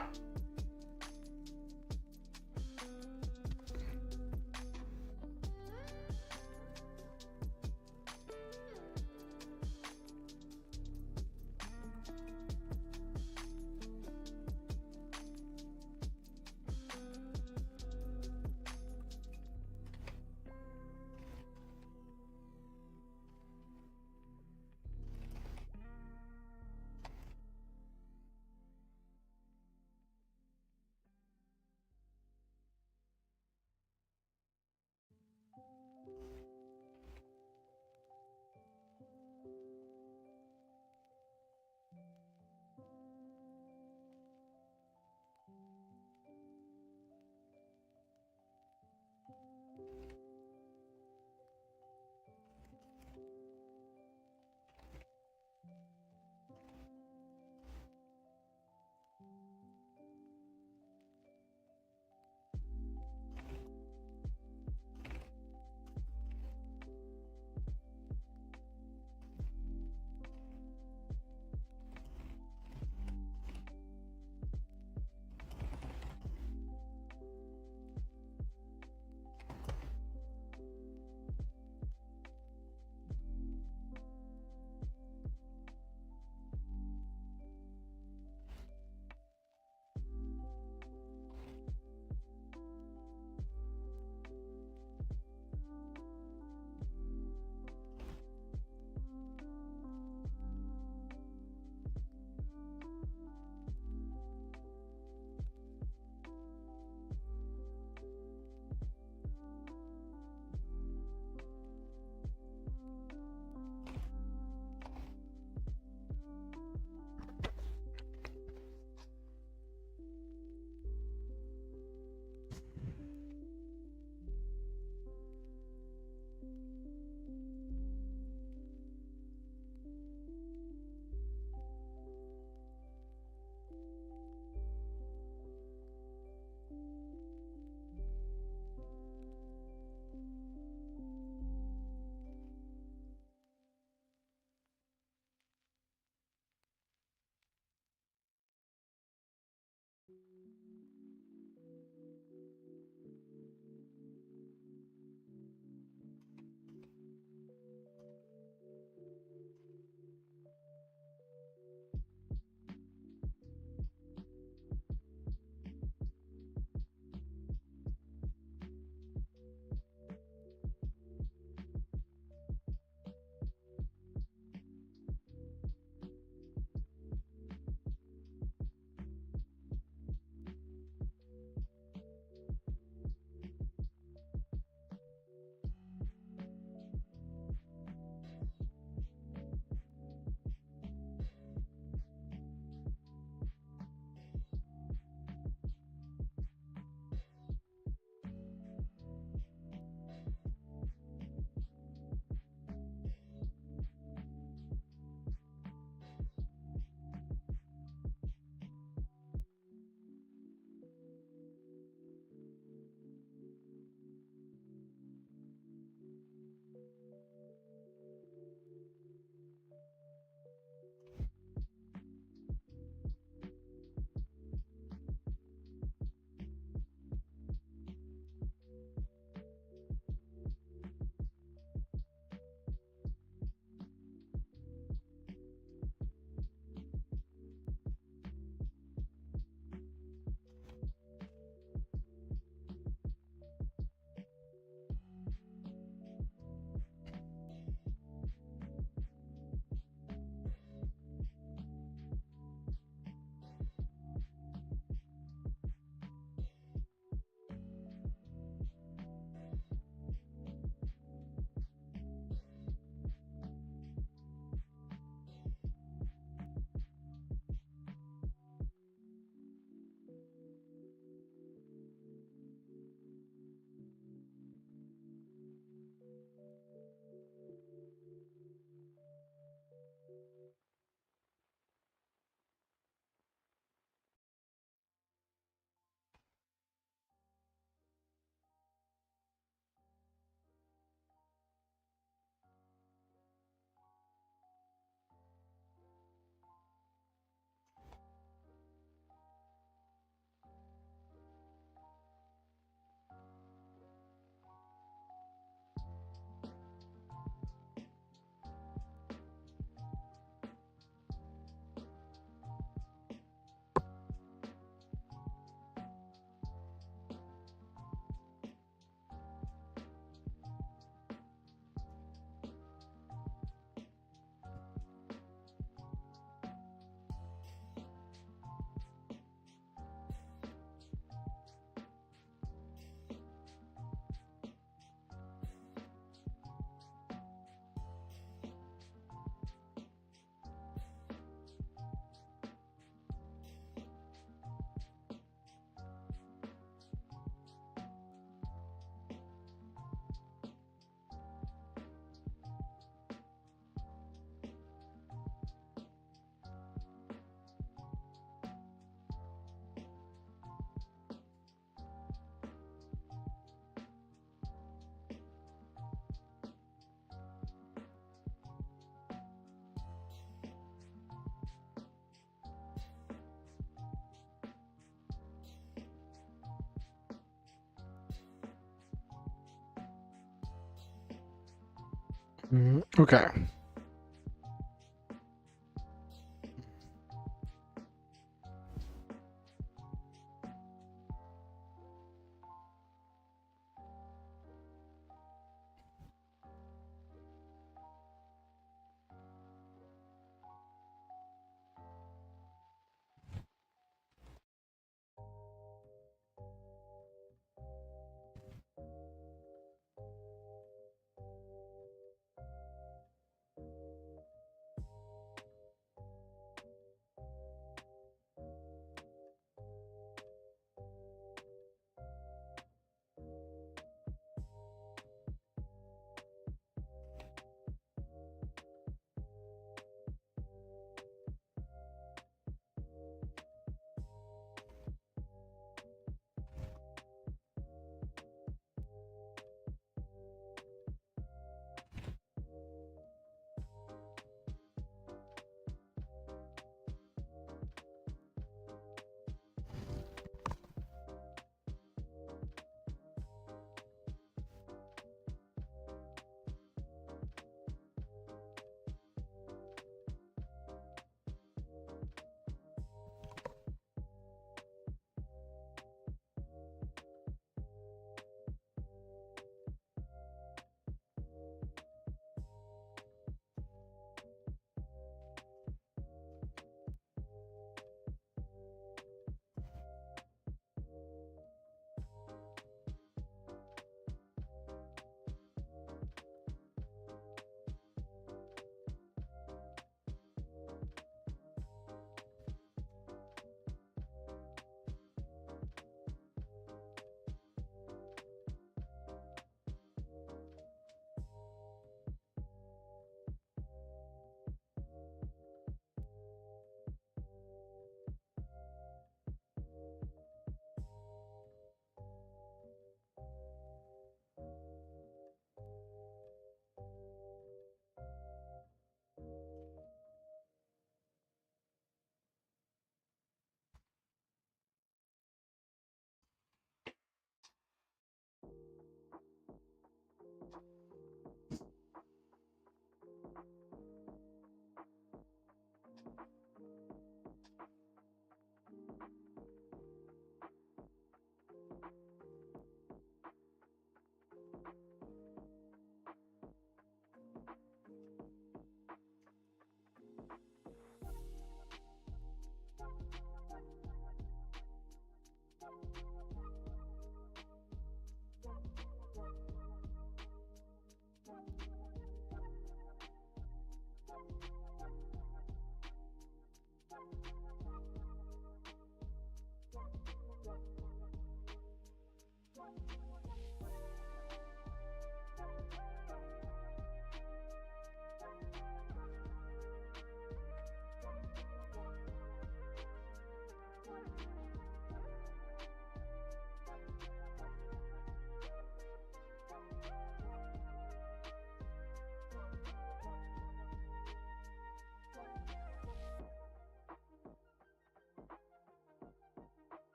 Okay.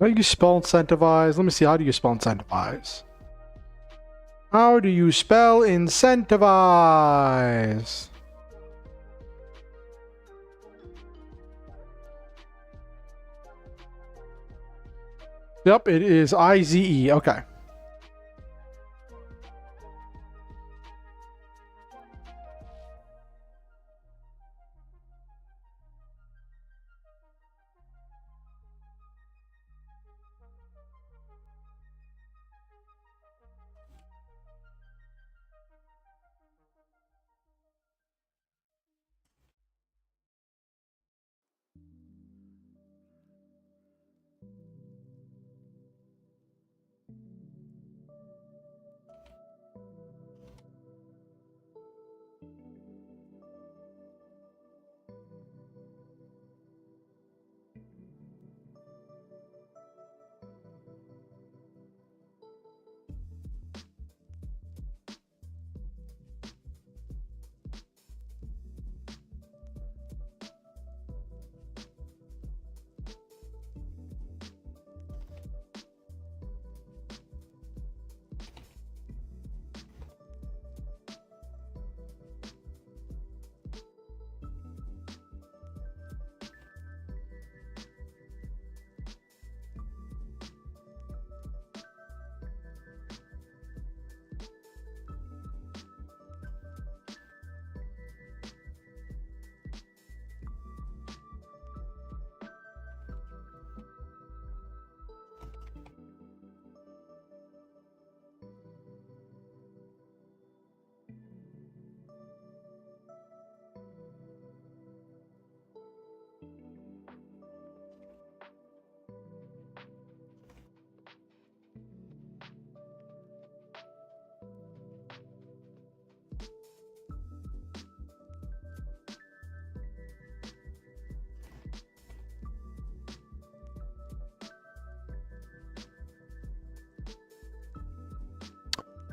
How do you spell incentivize? Let me see. How do you spell incentivize? How do you spell incentivize? Yep, it is IZE. Okay.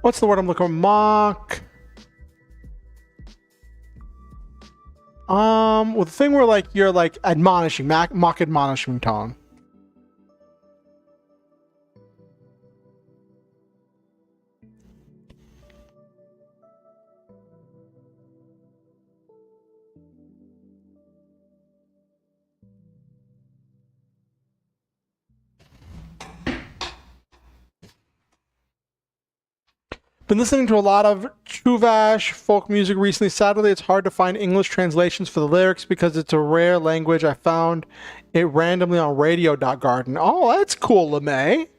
what's the word I'm looking for? Mock. Well, the thing where like you're like admonishing, mock admonishing tone. Been listening to a lot of Chuvash folk music recently. Sadly, it's hard to find English translations for the lyrics because it's a rare language. I found it randomly on radio.garden. Oh, that's cool, LeMay.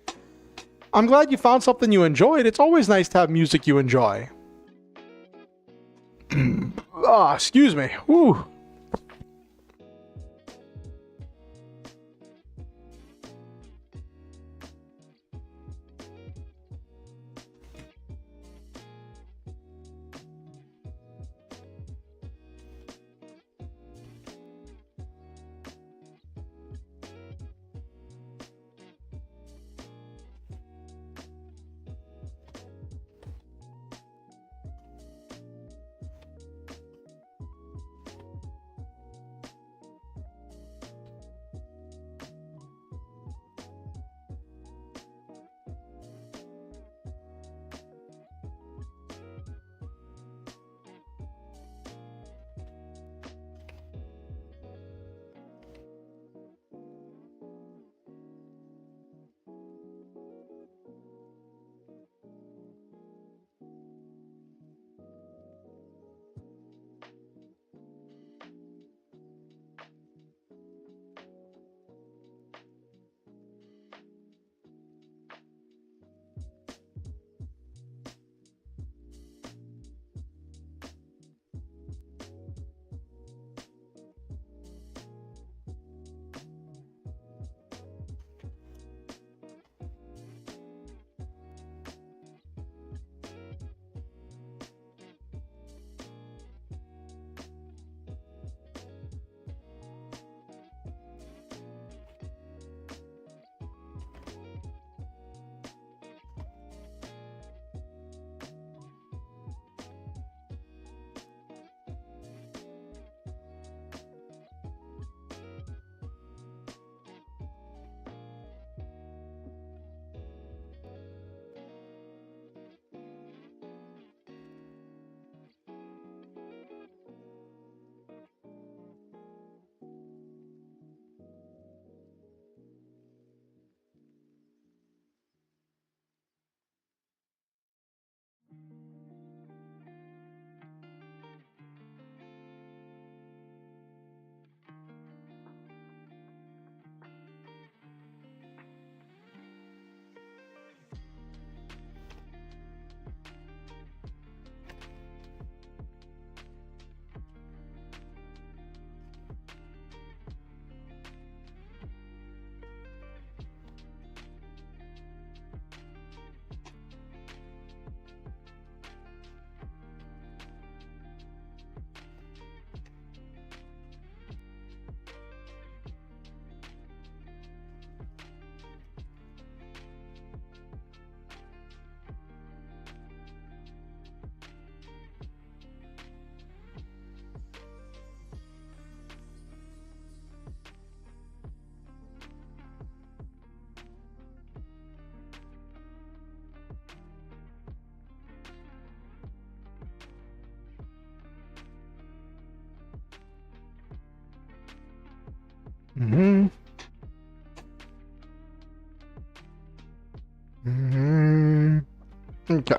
I'm glad you found something you enjoyed. It's always nice to have music you enjoy. Oh, excuse me. Whew. Mm-hmm. Mm-hmm. Okay.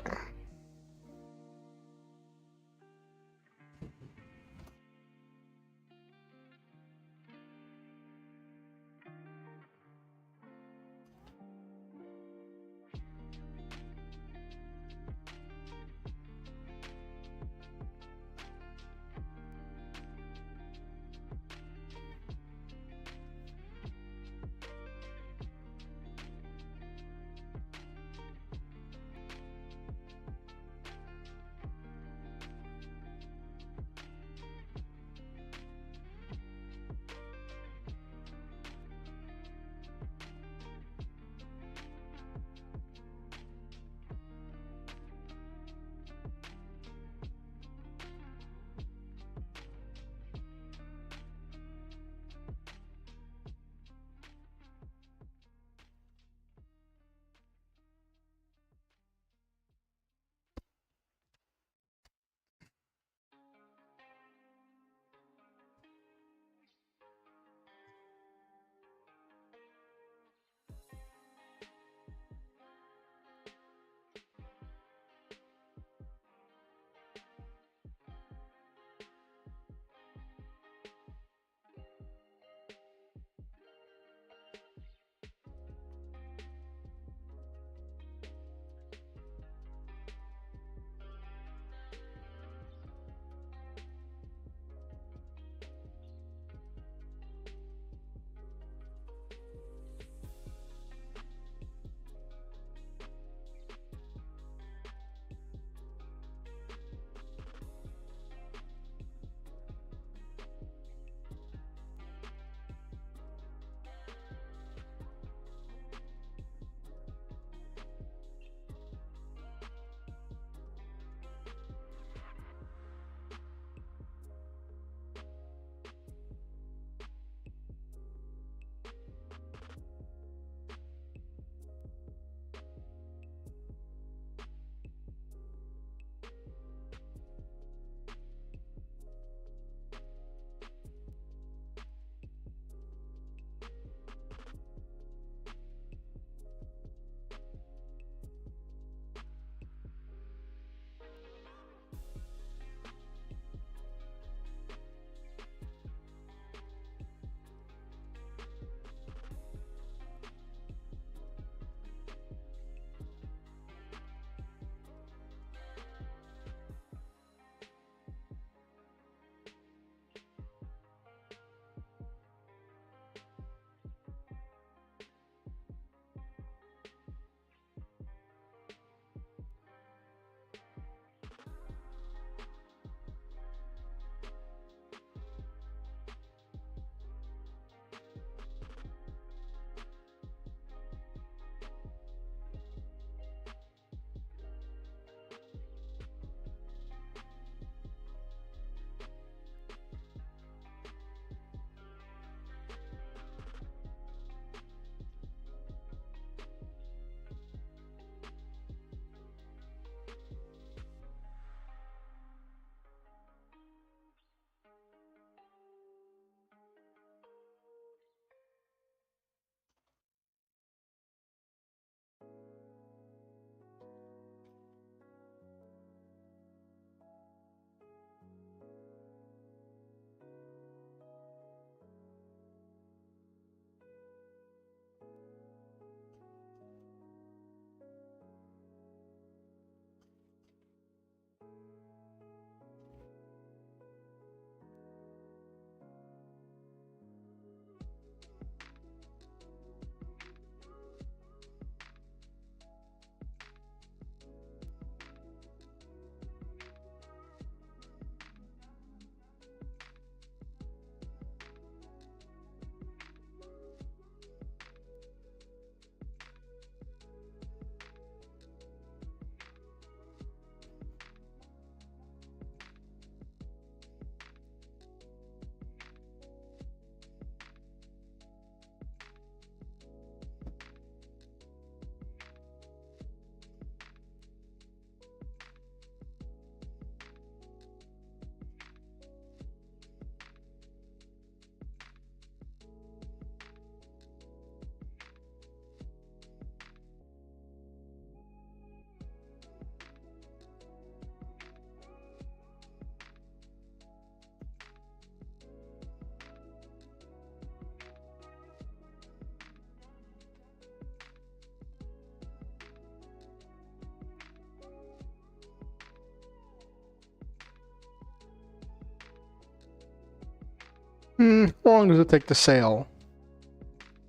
How long does it take to sail?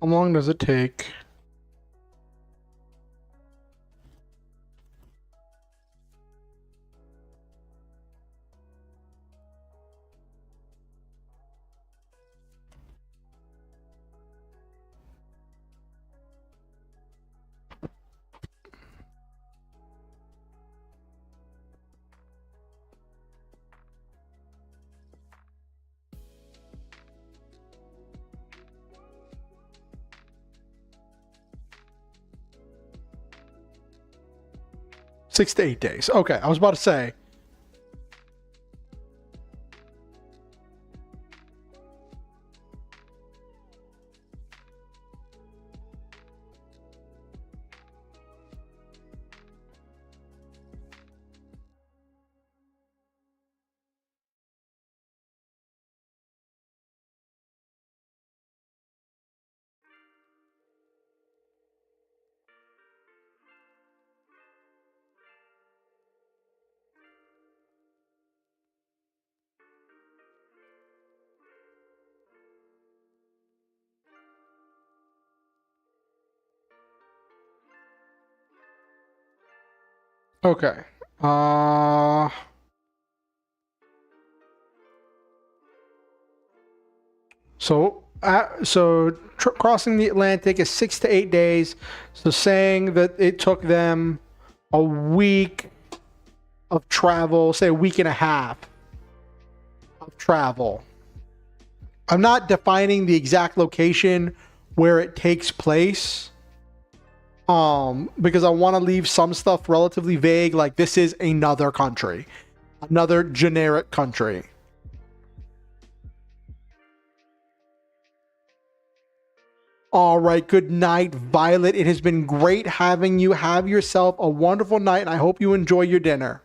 How long does it take? Six to 8 days. Okay, I was about to say. Okay. Crossing the Atlantic is 6 to 8 days. So saying that it took them a week of travel, say a week and a half of travel. I'm not defining the exact location where it takes place. Because I want to leave some stuff relatively vague, like this is another country, another generic country. All right, good night, Violet. It has been great having you. Have yourself a wonderful night, and I hope you enjoy your dinner.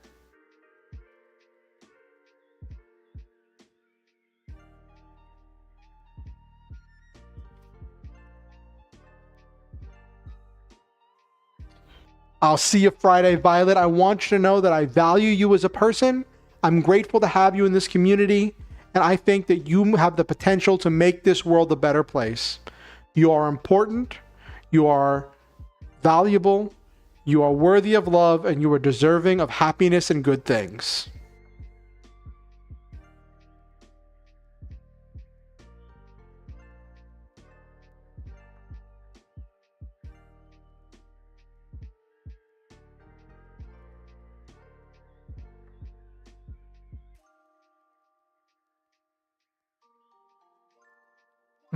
I'll see you Friday, Violet. I want you to know that I value you as a person. I'm grateful to have you in this community, and I think that you have the potential to make this world a better place. You are important, you are valuable, you are worthy of love, and you are deserving of happiness and good things.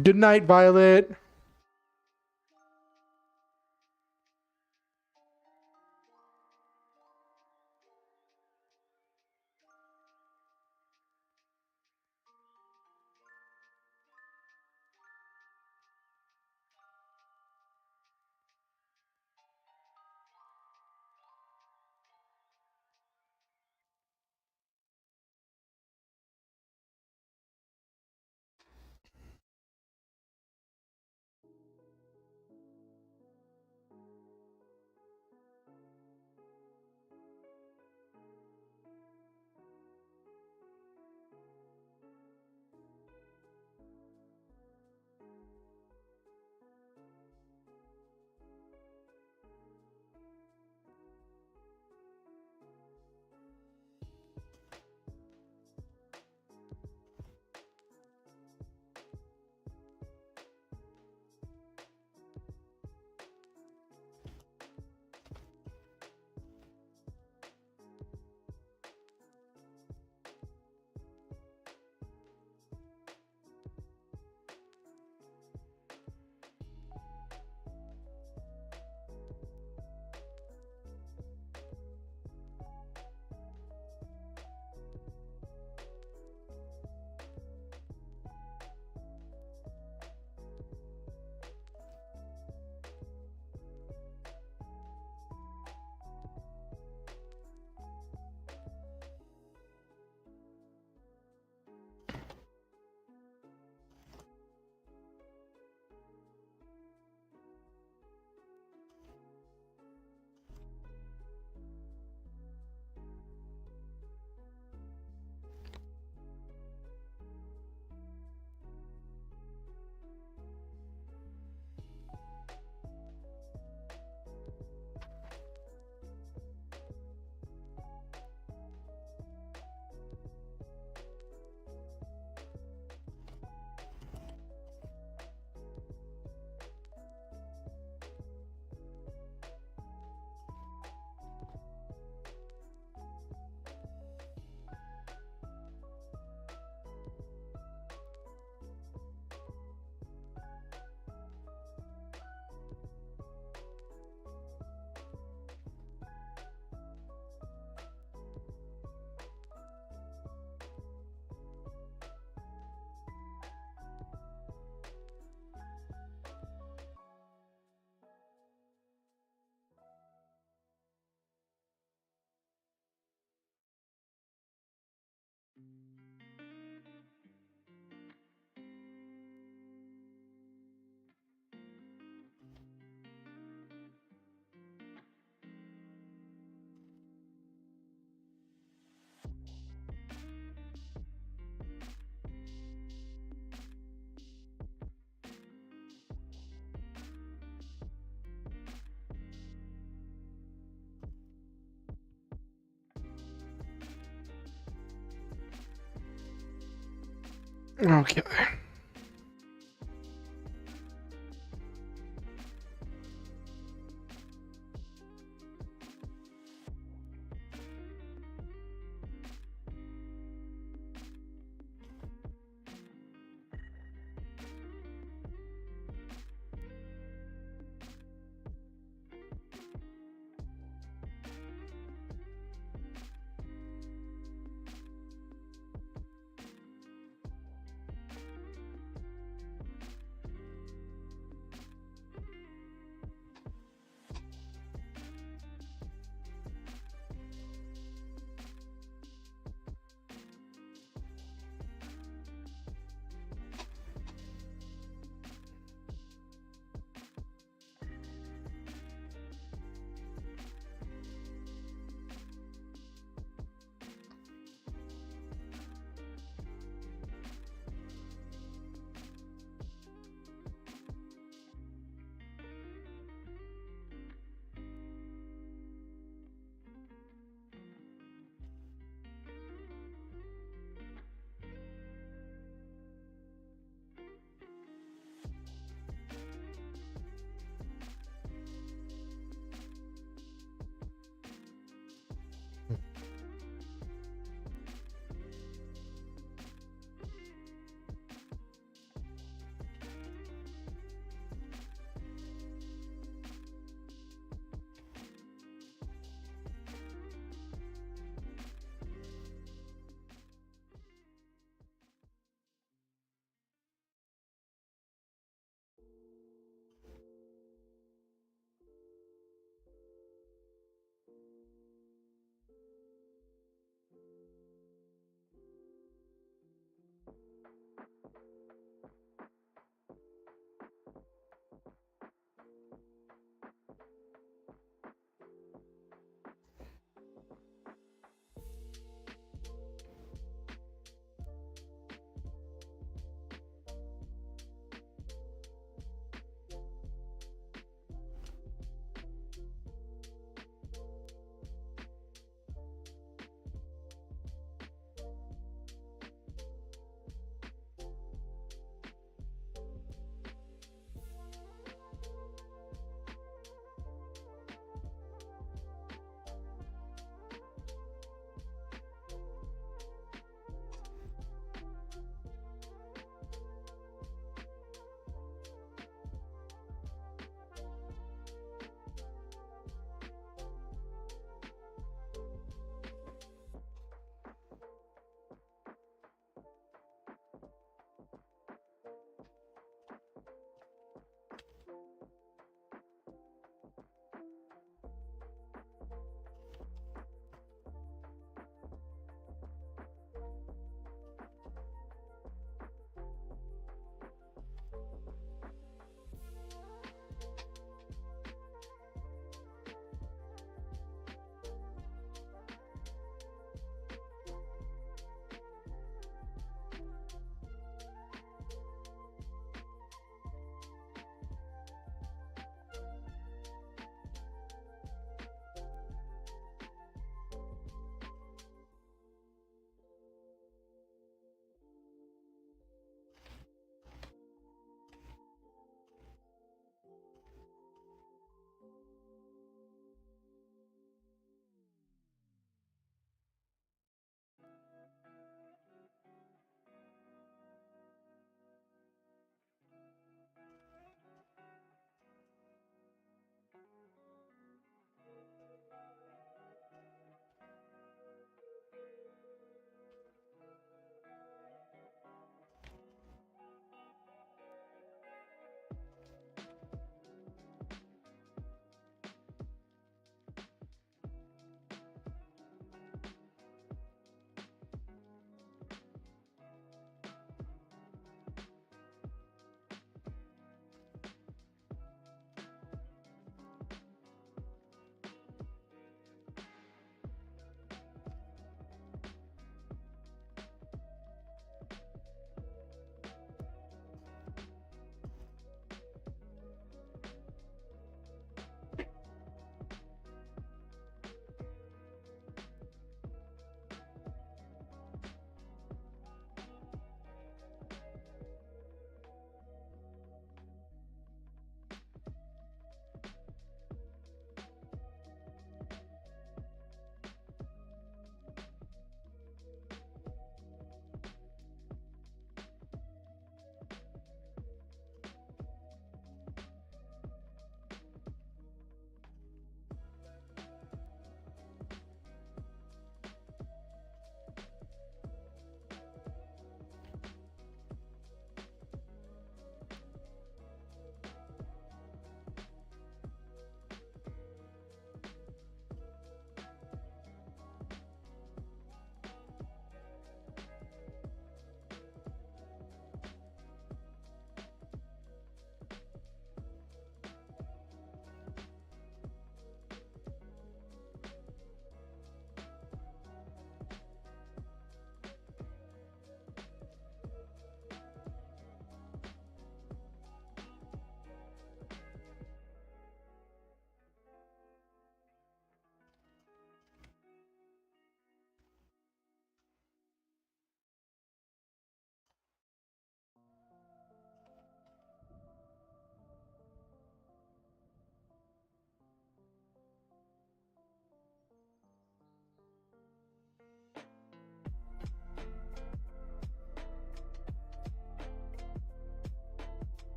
Good night, Violet. Okay.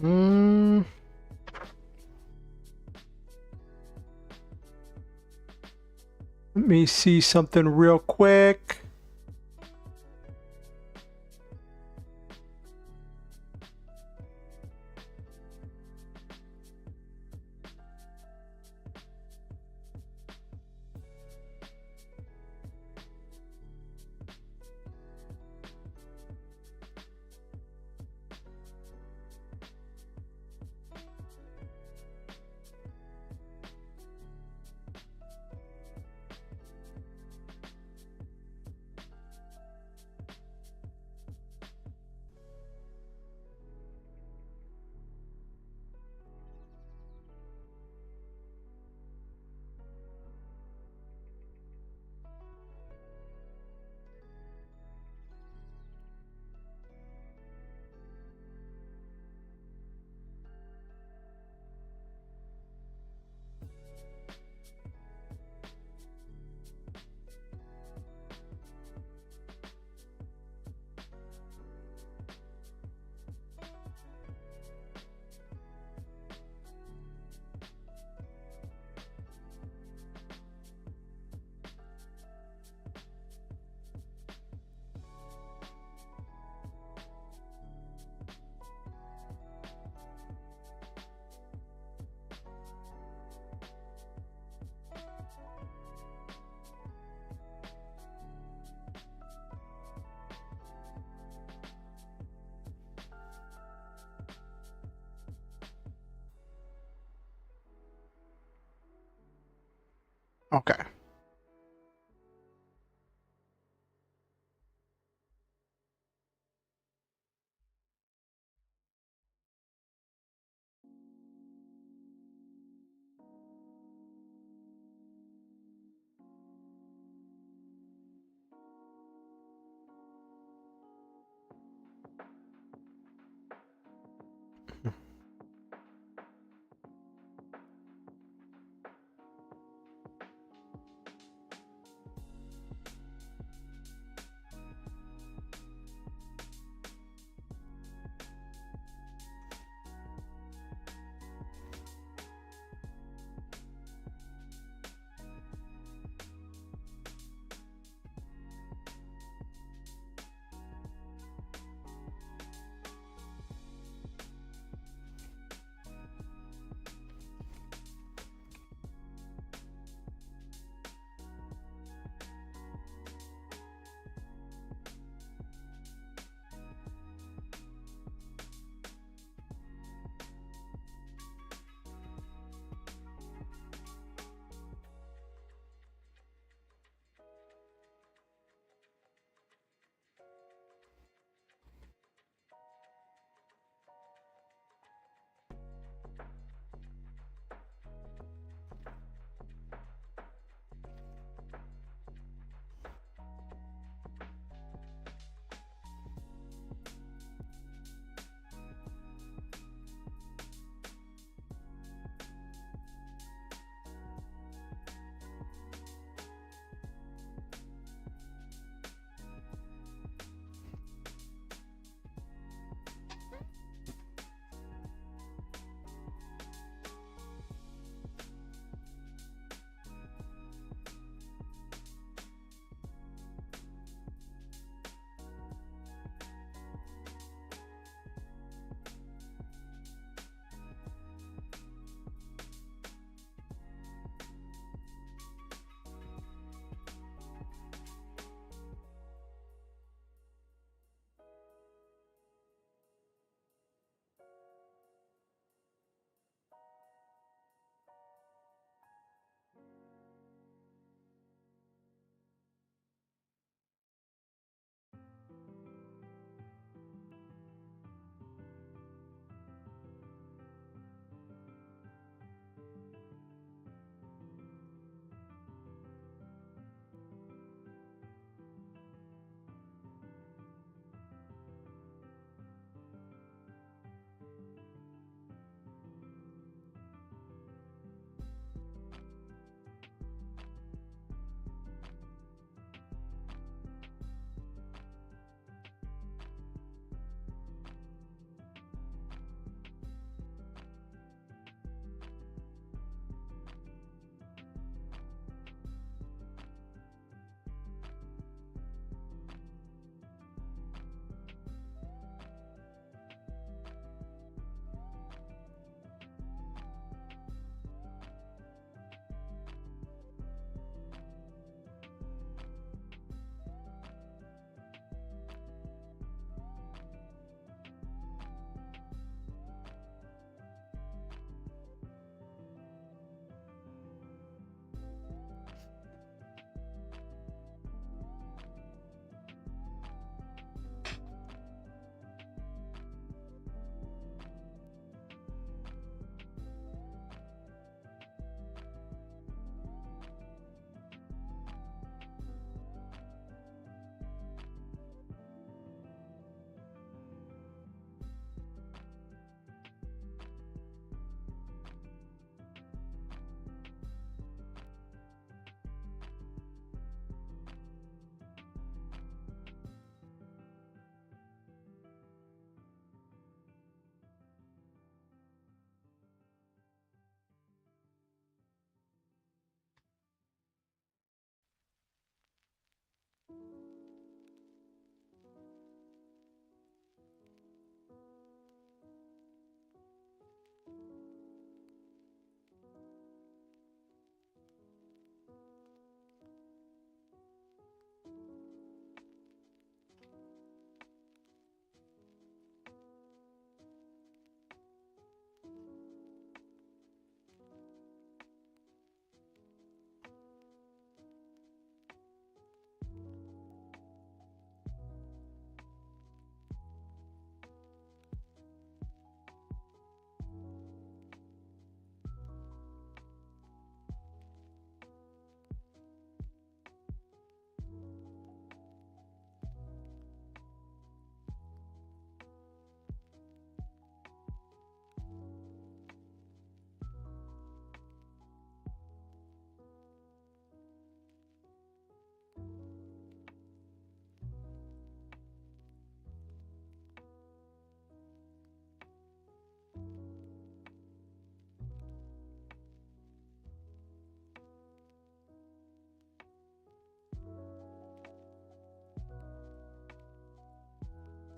Hmm. Let me see something real quick. Okay.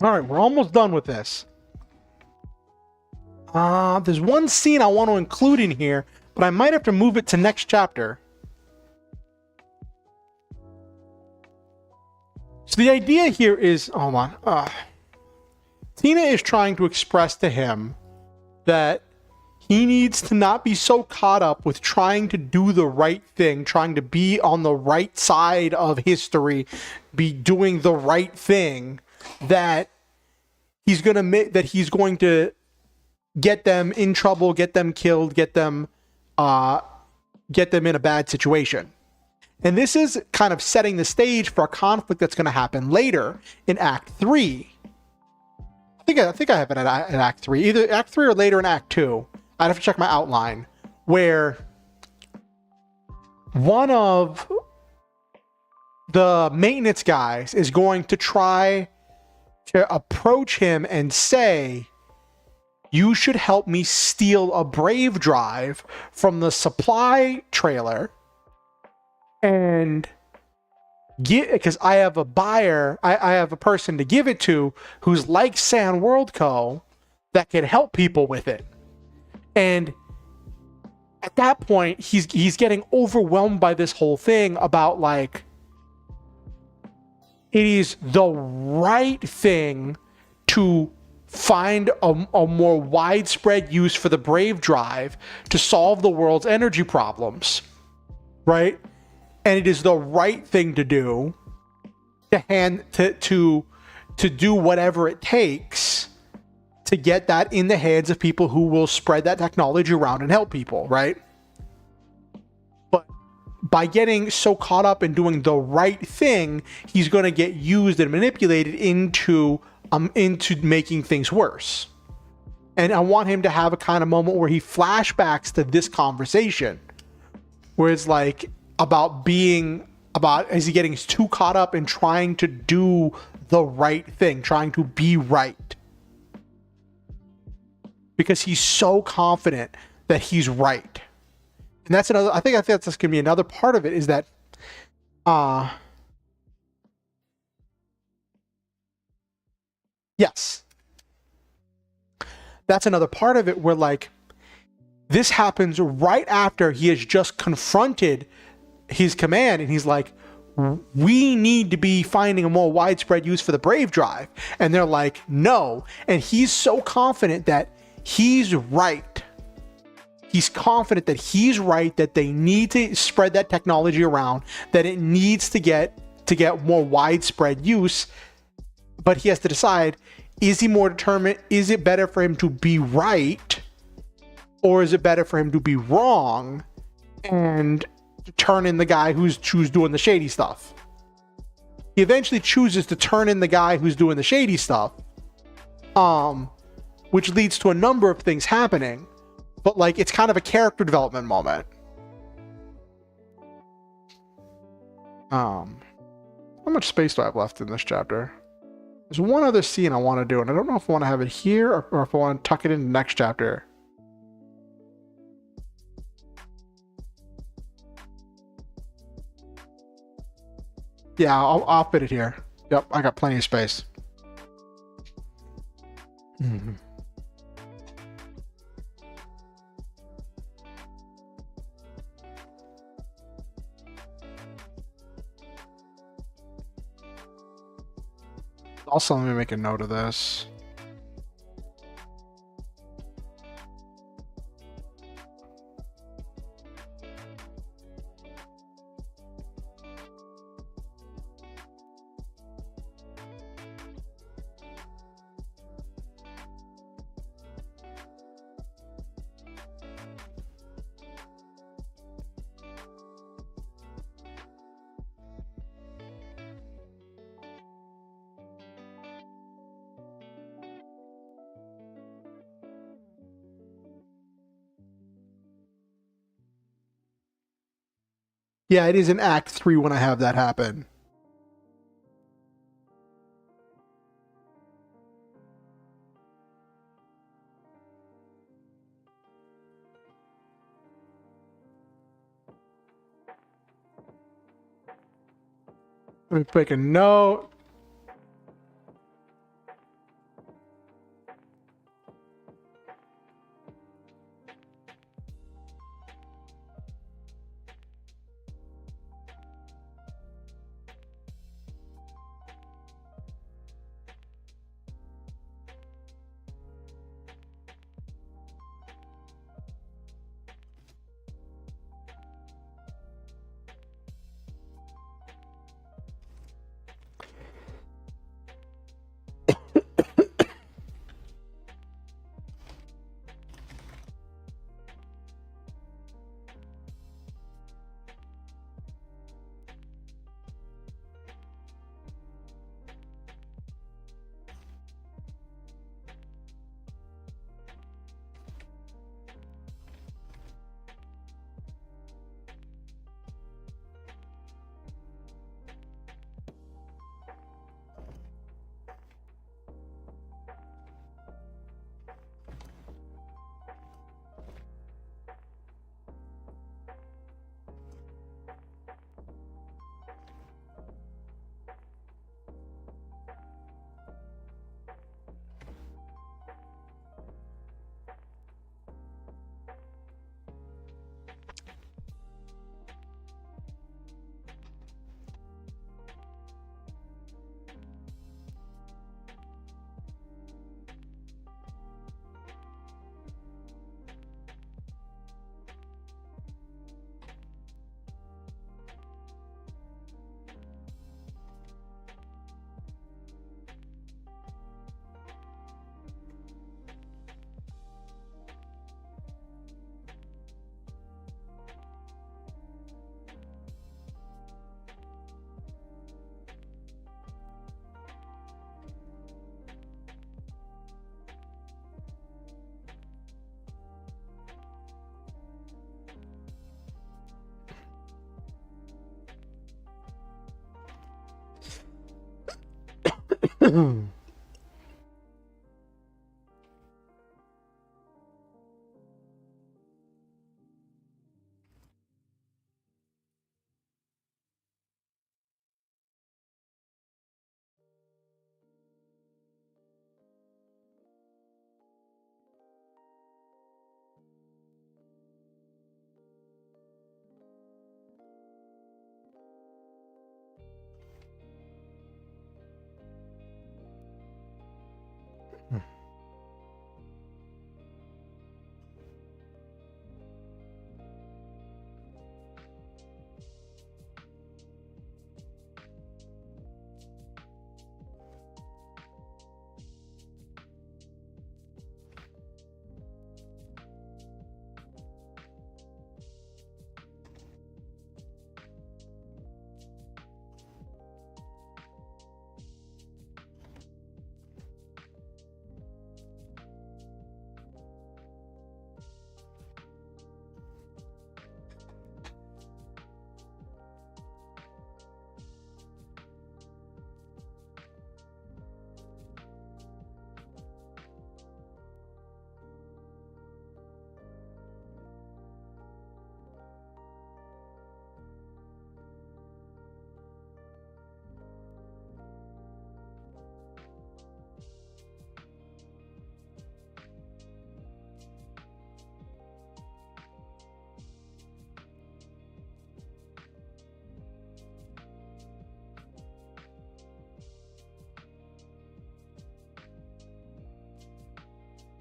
All right, we're almost done with this. There's one scene I want to include in here, but I might have to move it to next chapter. So the idea here is, hold on. Tina is trying to express to him that he needs to not be so caught up with trying to do the right thing, trying to be on the right side of history, be doing the right thing, that he's going to get them in trouble, get them killed, get them in a bad situation. And this is kind of setting the stage for a conflict that's going to happen later in Act 3. I think I have it in Act 3. Either Act 3 or later in Act 2. I'd have to check my outline. Where one of the maintenance guys is going to try to approach him and say, you should help me steal a Brave drive from the supply trailer and get, because I have a buyer, I have a person to give it to who's like San World Co. that can help people with it. And at that point, he's getting overwhelmed by this whole thing about, like, it is the right thing to find a more widespread use for the Brave drive to solve the world's energy problems, right? And it is the right thing to do to do whatever it takes to get that in the hands of people who will spread that technology around and help people, right? But by getting so caught up in doing the right thing, he's going to get used and manipulated into making things worse. And I want him to have a kind of moment where he flashbacks to this conversation, where it's like is he getting too caught up in trying to do the right thing, trying to be right, because he's so confident that he's right. And that's another, I think that's going to be another part of it, is that yes, that's another part of it, where, like, this happens right after he has just confronted his command, and he's like, we need to be finding a more widespread use for the Brave drive. And they're like, no. And he's so confident that he's right. He's confident that he's right, that they need to spread that technology around, that it needs to get more widespread use. But he has to decide, is he more determined? Is it better for him to be right, or is it better for him to be wrong and turn in the guy who's doing the shady stuff? He eventually chooses to turn in the guy who's doing the shady stuff, which leads to a number of things happening. But, like, it's kind of a character development moment. How much space do I have left in this chapter? There's one other scene I want to do, and I don't know if I want to have it here or if I want to tuck it in the next chapter. Yeah, I'll fit it here. Yep, I got plenty of space. Mm-hmm. Also, let me make a note of this. Yeah, it is in Act 3 when I have that happen. Let me make a note.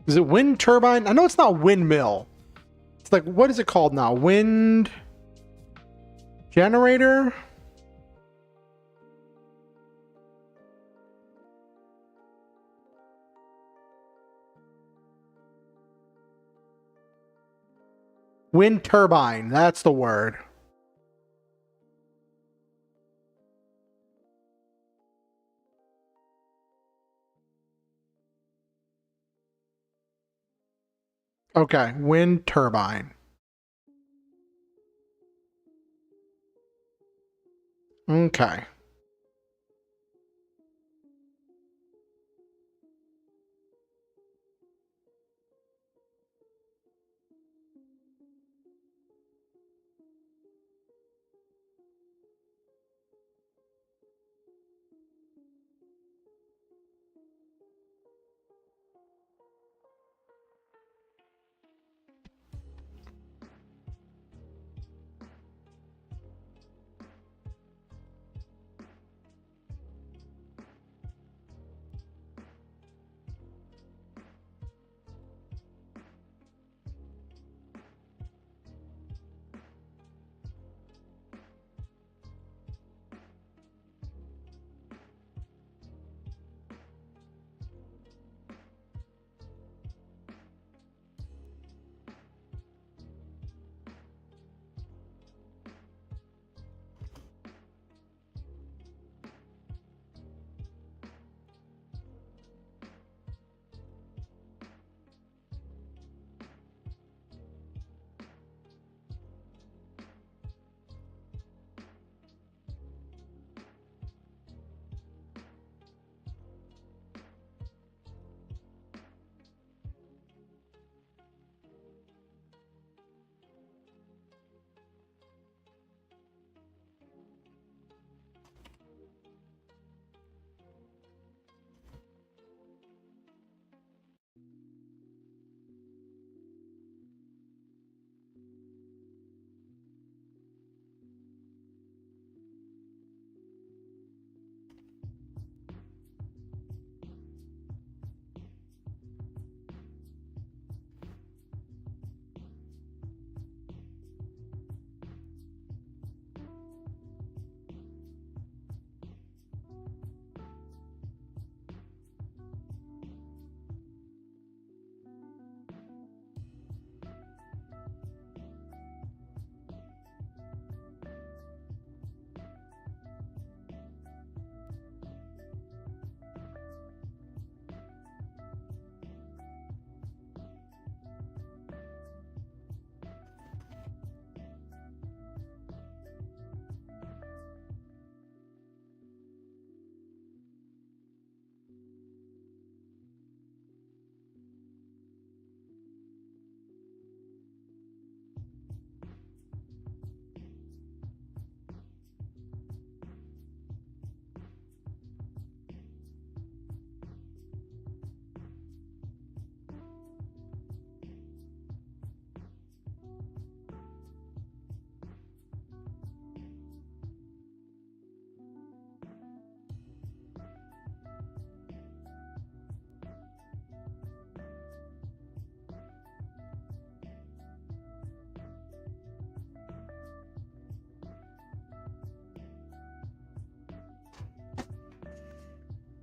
Is it wind turbine? I know it's not windmill. It's like, what is it called now? Wind generator? Wind turbine. That's the word. Okay, wind turbine. Okay.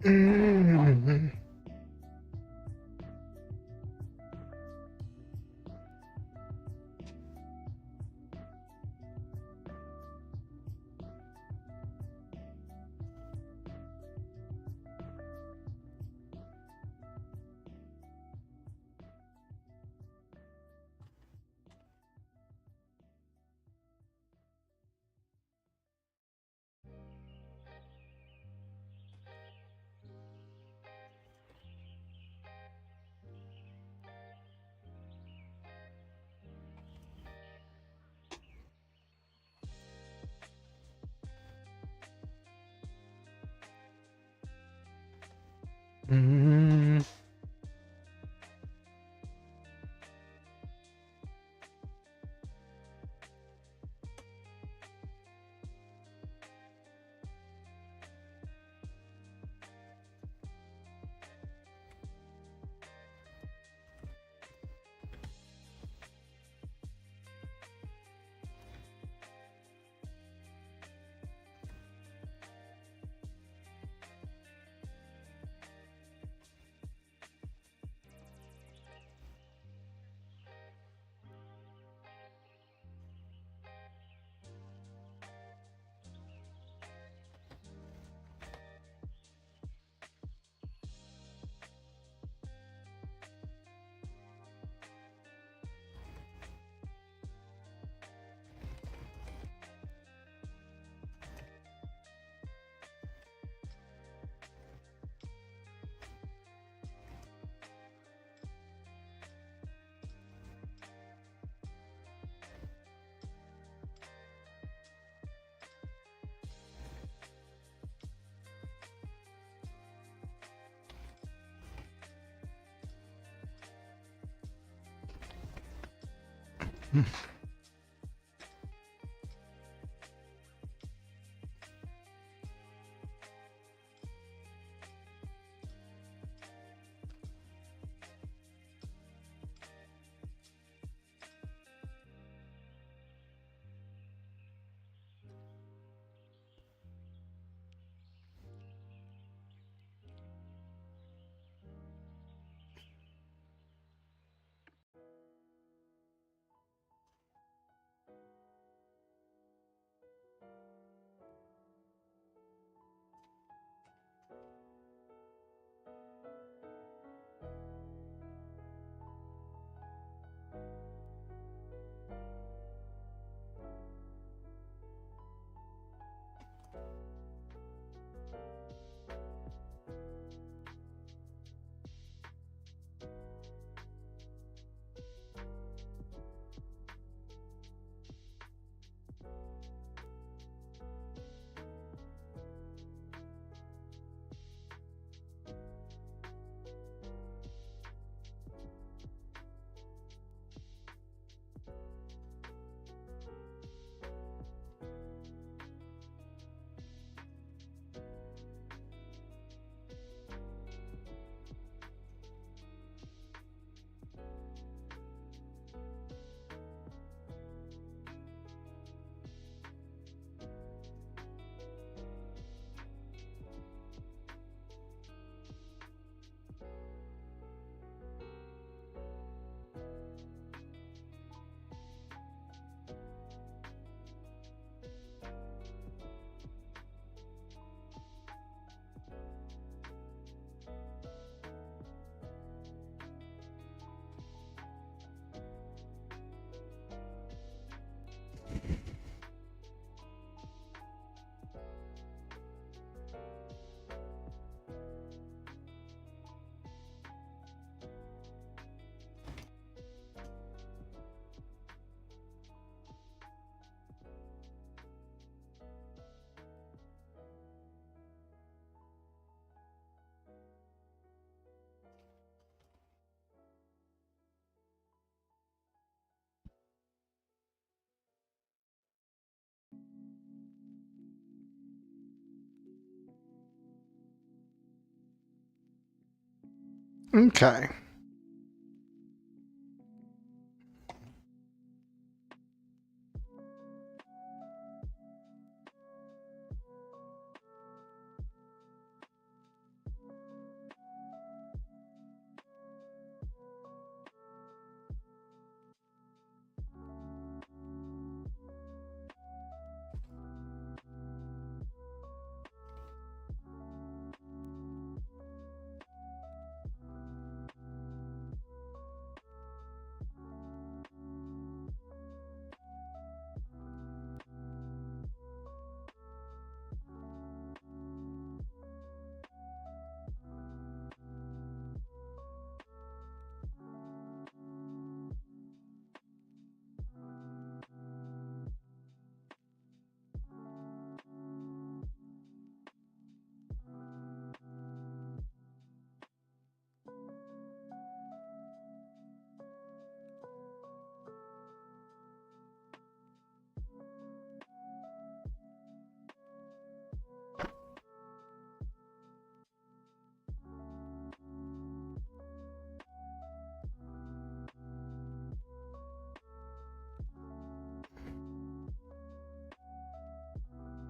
Mm. Mm. Okay.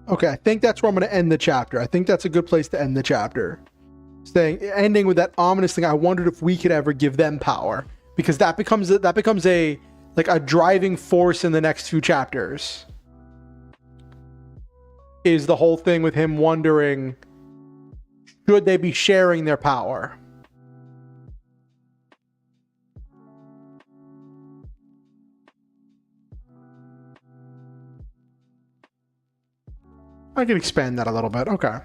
Okay, I think that's where I'm going to end the chapter. I think that's a good place to end the chapter. Ending with that ominous thing. I wondered if we could ever give them power, because that becomes a like a driving force in the next few chapters. Is the whole thing with him wondering, should they be sharing their power? I can expand that a little bit. Okay.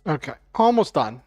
Okay, almost done.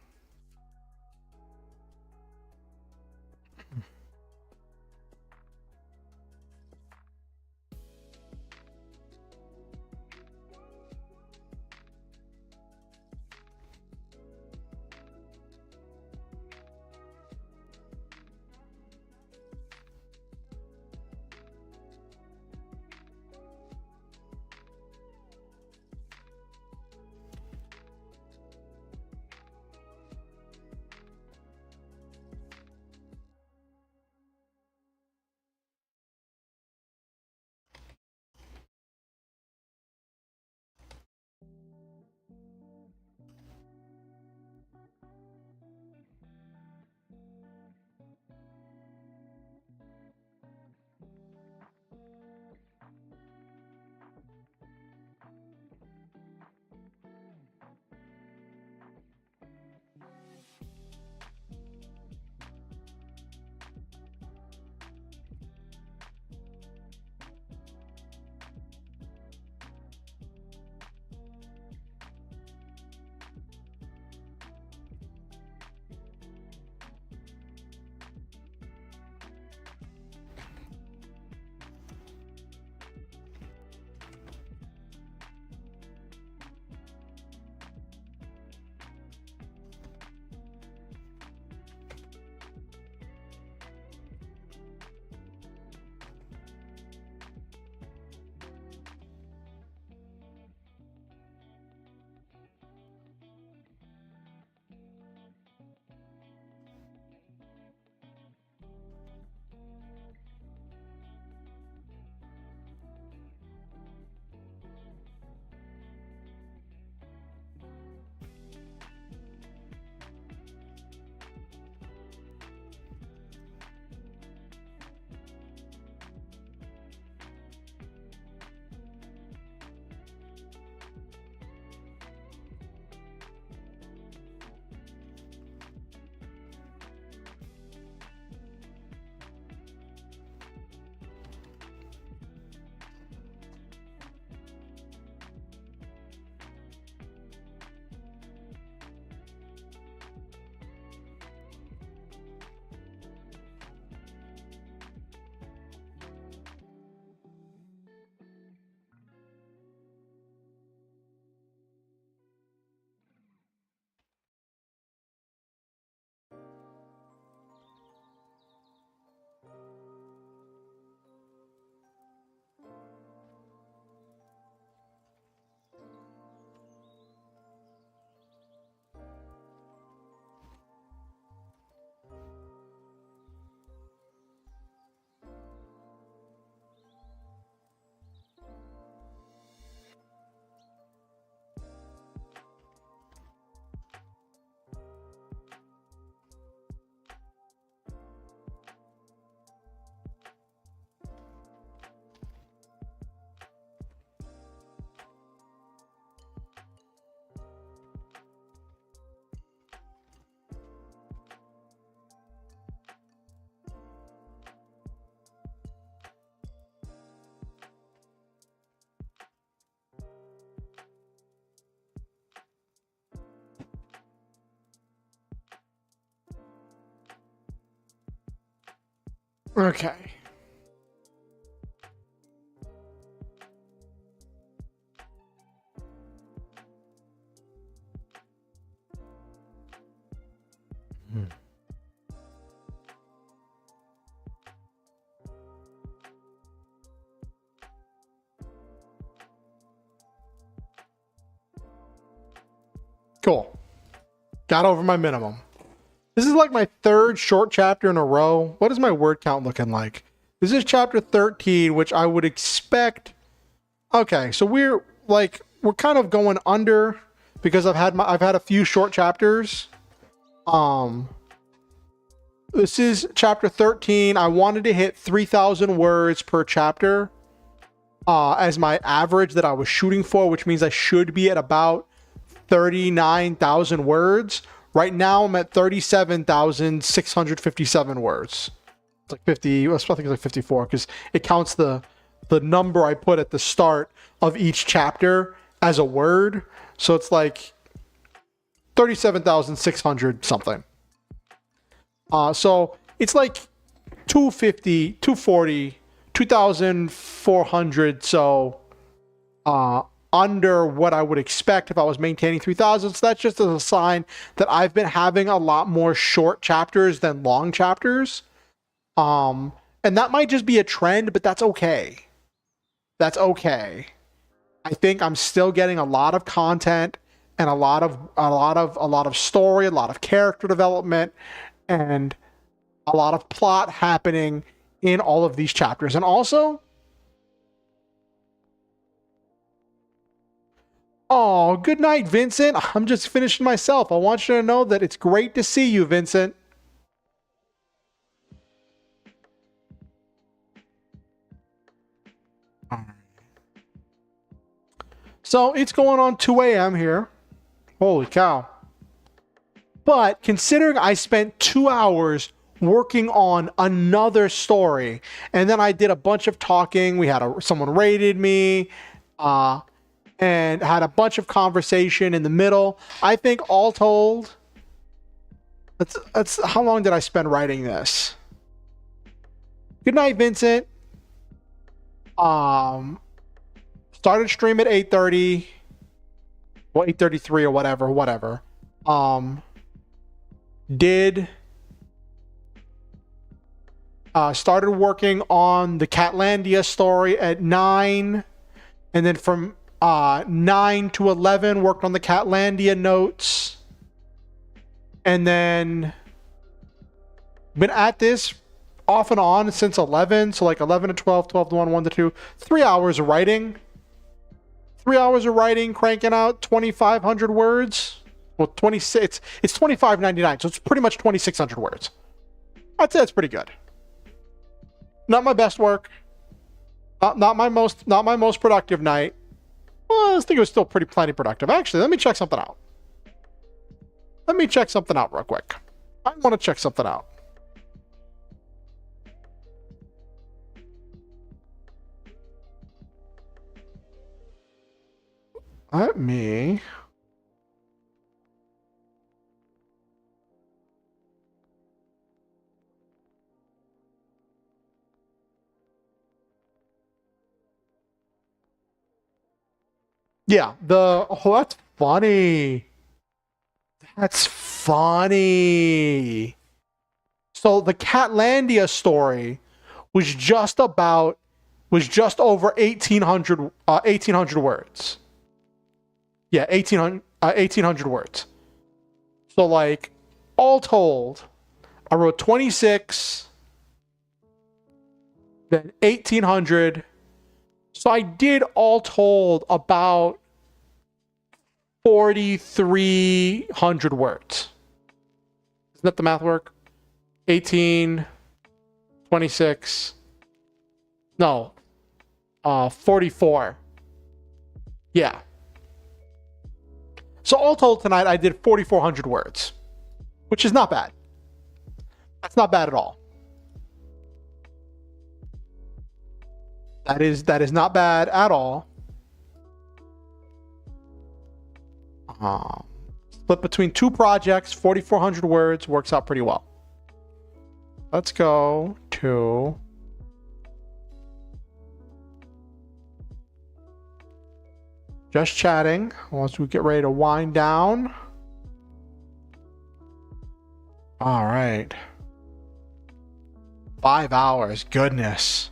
Okay. Cool. Got over my minimum. This is like my third short chapter in a row. What is my word count looking like? This is chapter 13, which I would expect. Okay, so we're kind of going under because I've had a few short chapters. This is chapter 13. I wanted to hit 3,000 words per chapter as my average that I was shooting for, which means I should be at about 39,000 words. Right now, I'm at 37,657 words. It's like 50. I think it's like 54 because it counts the number I put at the start of each chapter as a word. So it's like 37,600 something. So it's like 250, 240, 2,400. So under what I would expect if I was maintaining 3,000. So that's just a sign that I've been having a lot more short chapters than long chapters. And that might just be a trend, but that's okay. That's okay. I think I'm still getting a lot of content and a lot of story, a lot of character development, and a lot of plot happening in all of these chapters. And also, oh, good night, Vincent. I'm just finishing myself. I want you to know that it's great to see you, Vincent. So it's going on 2 a.m. here. Holy cow. But considering I spent 2 hours working on another story, and then I did a bunch of talking, we had someone raided me, and had a bunch of conversation in the middle. I think all told, that's how long did I spend writing this? Good night, Vincent. Started stream at 8:30, well, 8:33 or whatever. Started working on the Catlandia story at 9, and then from 9 to 11 worked on the Catlandia notes, and then been at this off and on since 11, so like 11 to 12, 12 to 1, 1 to 2, 3 hours of writing. 3 hours of writing, cranking out 2,500 words. Well, 26. It's 2,599, so it's pretty much 2,600 words. I'd say that's pretty good. Not my best work. Not my most productive night. Well, I think it was still plenty productive. Actually, let me check something out. Let me check something out real quick. I want to check something out. Let me... Yeah, that's funny. That's funny. So the Catlandia story was just over 1,800 words. Yeah, 1,800 words. So like, all told, I wrote 26, then 1,800. So I did all told about 4,300 words. Doesn't that the math work? 18, 26. No. 44. Yeah. So all told tonight, I did 4,400 words, which is not bad. That's not bad at all. That is not bad at all. Split between 2 projects, 4,400 words, works out pretty well. Let's go to... just chatting once we get ready to wind down. All right. 5 hours, goodness.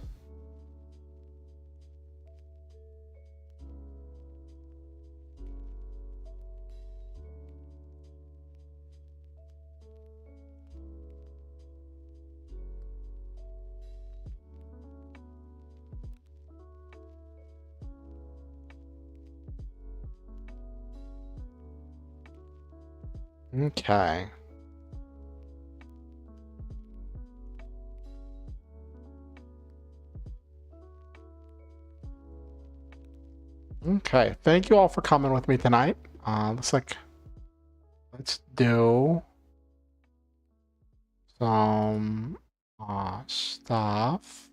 Okay. Okay. Thank you all for coming with me tonight. Looks like let's do some stuff.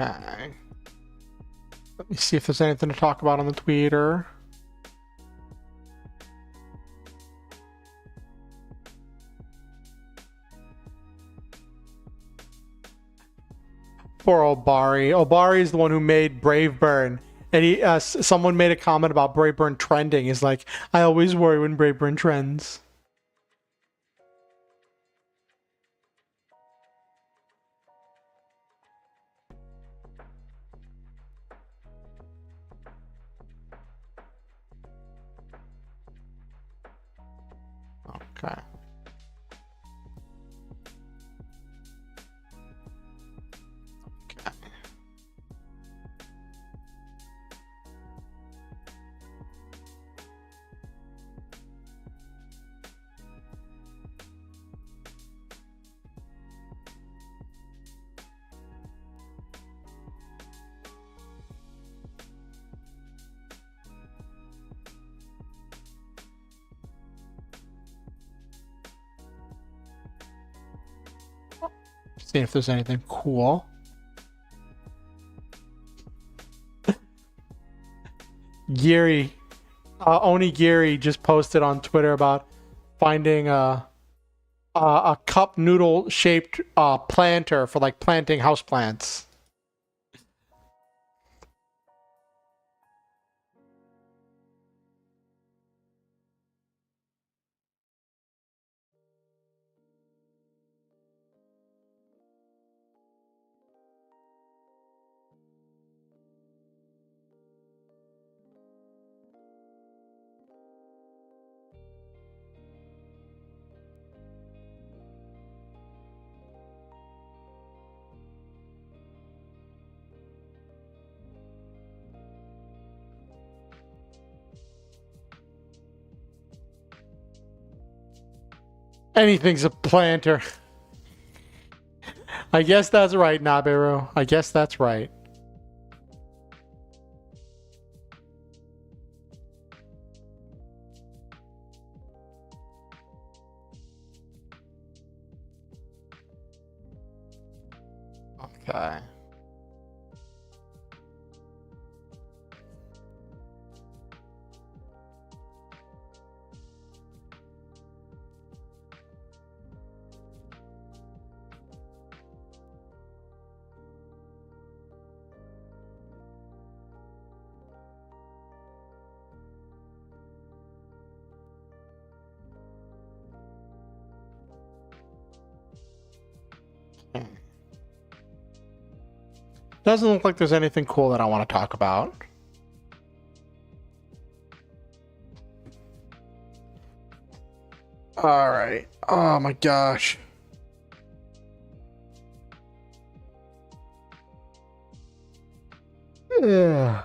Okay. Let me see if there's anything to talk about on the Twitter. Poor Obari. Obari is the one who made Brave Burn. And he, someone made a comment about Brave Burn trending. He's like, I always worry when Brave Burn trends. Okay. See if there's anything cool. Gary, Onigiri just posted on Twitter about finding a cup noodle shaped planter for like planting houseplants. Anything's a planter. I guess that's right, Nabiru. I guess that's right. Okay. Doesn't look like there's anything cool that I want to talk about. All right. Oh my gosh. Yeah.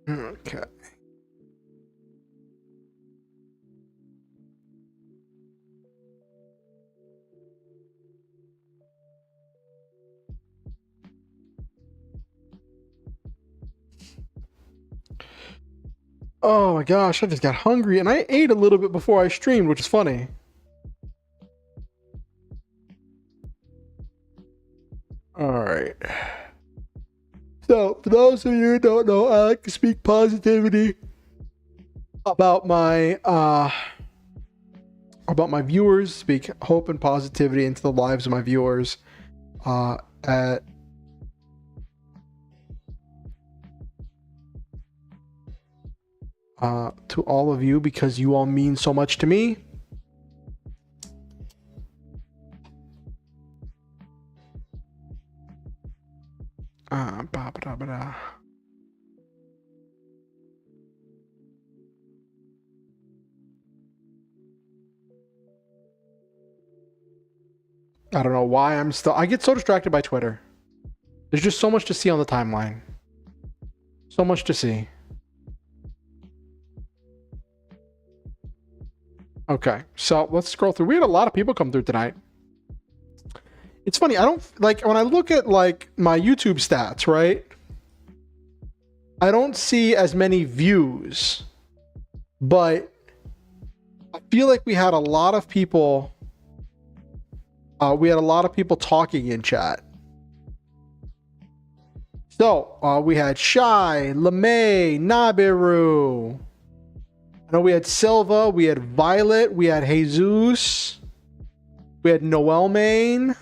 Okay. Oh my gosh, I just got hungry and I ate a little bit before I streamed, which is funny. All right. So, for those of you who don't know, I like to speak positivity about my viewers, speak hope and positivity into the lives of my viewers at to all of you, because you all mean so much to me. I don't know why I get so distracted by Twitter. There's just so much to see on the timeline. So much to see. Okay, so let's scroll through. We had a lot of people come through tonight. It's funny, I don't like when I look at like my YouTube stats, right? I don't see as many views, but I feel like we had a lot of people. We had a lot of people talking in chat. So we had Shai, LeMay, Nabiru. I know we had Silva, we had Violet, we had Jesus, we had Noel Main.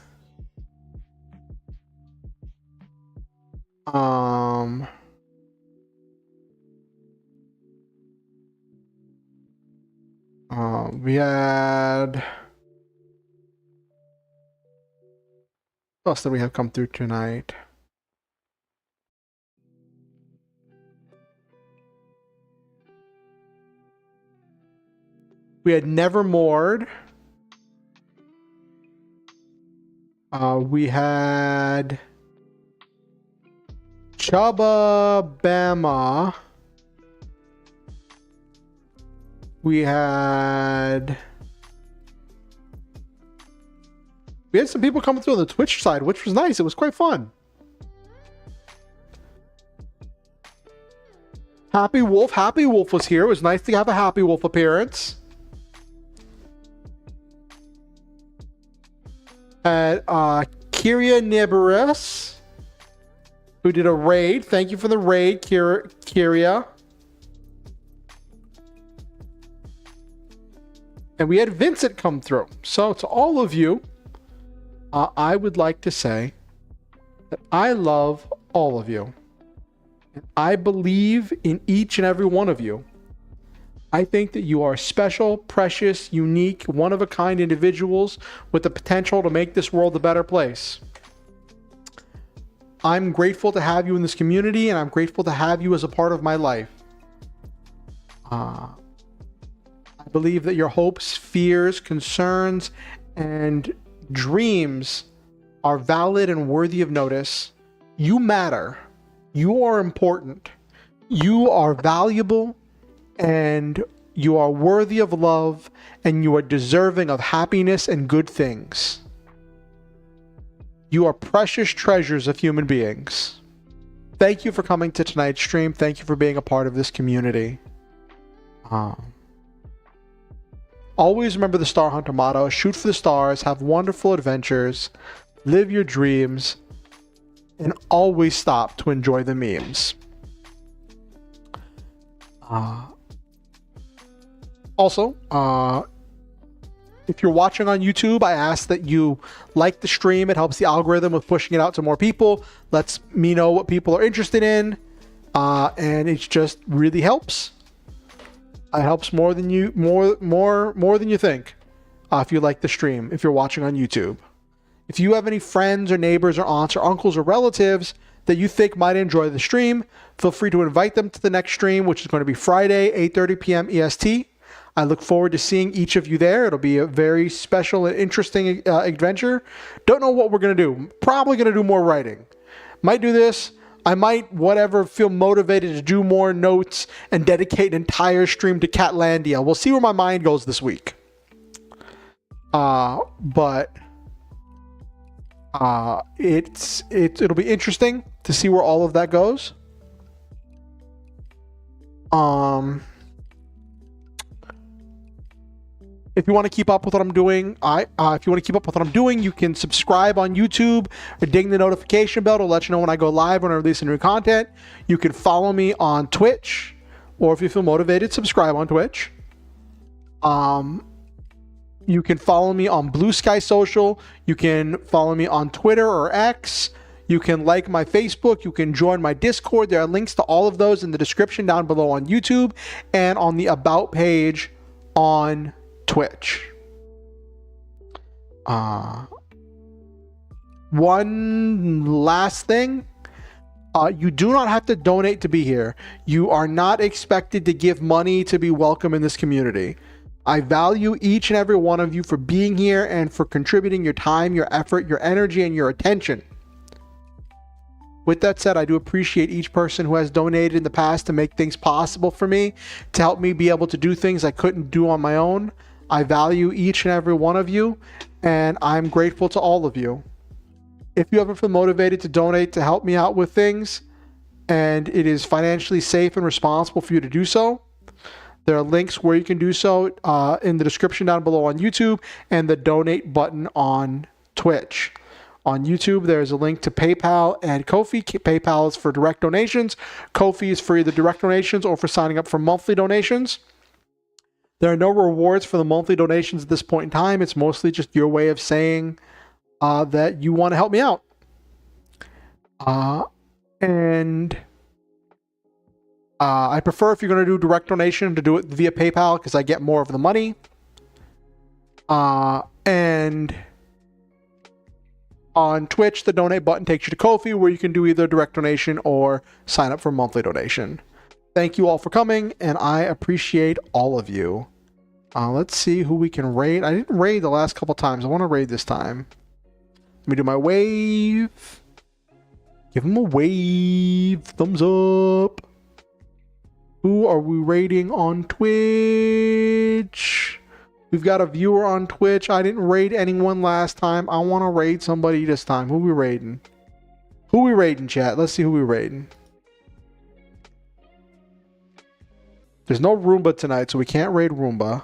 We had. What else did we have come through tonight? We had Nevermore. We had Chubba Bama. We had some people coming through on the Twitch side, which was nice. It was quite fun. Happy Wolf was here. It was nice to have a Happy Wolf appearance. Had Kyria Nibiris, who did a raid. Thank you for the raid, Kyria. And we had Vincent come through. So to all of you, I would like to say that I love all of you. And I believe in each and every one of you. I think that you are special, precious, unique, one-of-a-kind individuals with the potential to make this world a better place. I'm grateful to have you in this community, and I'm grateful to have you as a part of my life. I believe that your hopes, fears, concerns, and dreams are valid and worthy of notice. You matter. You are important. You are valuable, and you are worthy of love, and you are deserving of happiness and good things. You are precious treasures of human beings. Thank you for coming to tonight's stream. Thank you for being a part of this community. Always remember the Star Hunter motto: shoot for the stars, have wonderful adventures, live your dreams, and always stop to enjoy the memes. Also, if you're watching on YouTube, I ask that you like the stream. It helps the algorithm with pushing it out to more people. Lets me know what people are interested in, and it just really helps. It helps more than you think. If you like the stream, if you're watching on YouTube. If you have any friends or neighbors or aunts or uncles or relatives that you think might enjoy the stream, feel free to invite them to the next stream, which is going to be Friday, 8:30 p.m. EST. I look forward to seeing each of you there. It'll be a very special and interesting adventure. Don't know what we're going to do. Probably going to do more writing. Might do this. I might, feel motivated to do more notes and dedicate an entire stream to Catlandia. We'll see where my mind goes this week. But it'll be interesting to see where all of that goes. If you want to keep up with what I'm doing, you can subscribe on YouTube or ding the notification bell to let you know when I go live, when I release new content. You can follow me on Twitch, or if you feel motivated, subscribe on Twitch. You can follow me on Blue Sky Social. You can follow me on Twitter or X. You can like my Facebook. You can join my Discord. There are links to all of those in the description down below on YouTube and on the About page on Twitch. One last thing. You do not have to donate to be here. You are not expected to give money to be welcome in this community. I value each and every one of you for being here and for contributing your time, your effort, your energy, and your attention. With that said, I do appreciate each person who has donated in the past to make things possible for me, to help me be able to do things I couldn't do on my own. I value each and every one of you, and I'm grateful to all of you. If you ever feel motivated to donate to help me out with things, and it is financially safe and responsible for you to do so, there are links where you can do so in the description down below on YouTube and the donate button on Twitch. On YouTube, there's a link to PayPal and Ko-fi. PayPal is for direct donations. Ko-fi is for either direct donations or for signing up for monthly donations. There are no rewards for the monthly donations at this point in time. It's mostly just your way of saying that you want to help me out. I prefer, if you're going to do direct donation, to do it via PayPal because I get more of the money. And on Twitch, the donate button takes you to Ko-fi, where you can do either direct donation or sign up for monthly donation. Thank you all for coming, and I appreciate all of you. Let's see who we can raid. I didn't raid the last couple times. I want to raid this time. Let me do my wave. Give him a wave. Thumbs up. Who are we raiding on Twitch? We've got a viewer on Twitch. I didn't raid anyone last time. I want to raid somebody this time. Who we raiding? Who we raiding, chat? Let's see who we raiding. There's no Roomba tonight, so we can't raid Roomba.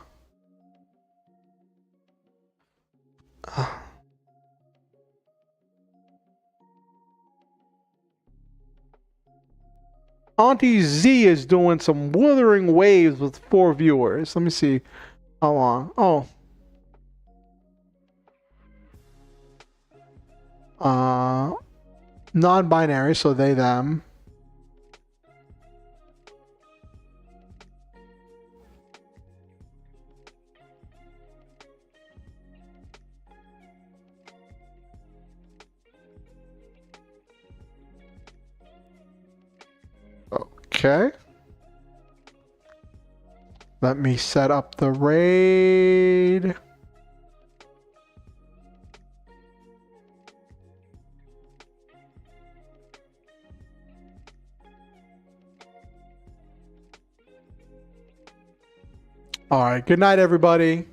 Auntie Z is doing some withering waves with 4 viewers. Let me see how long. Oh. Non-binary, so they, them. Okay. Let me set up the raid. All right. Good night, everybody.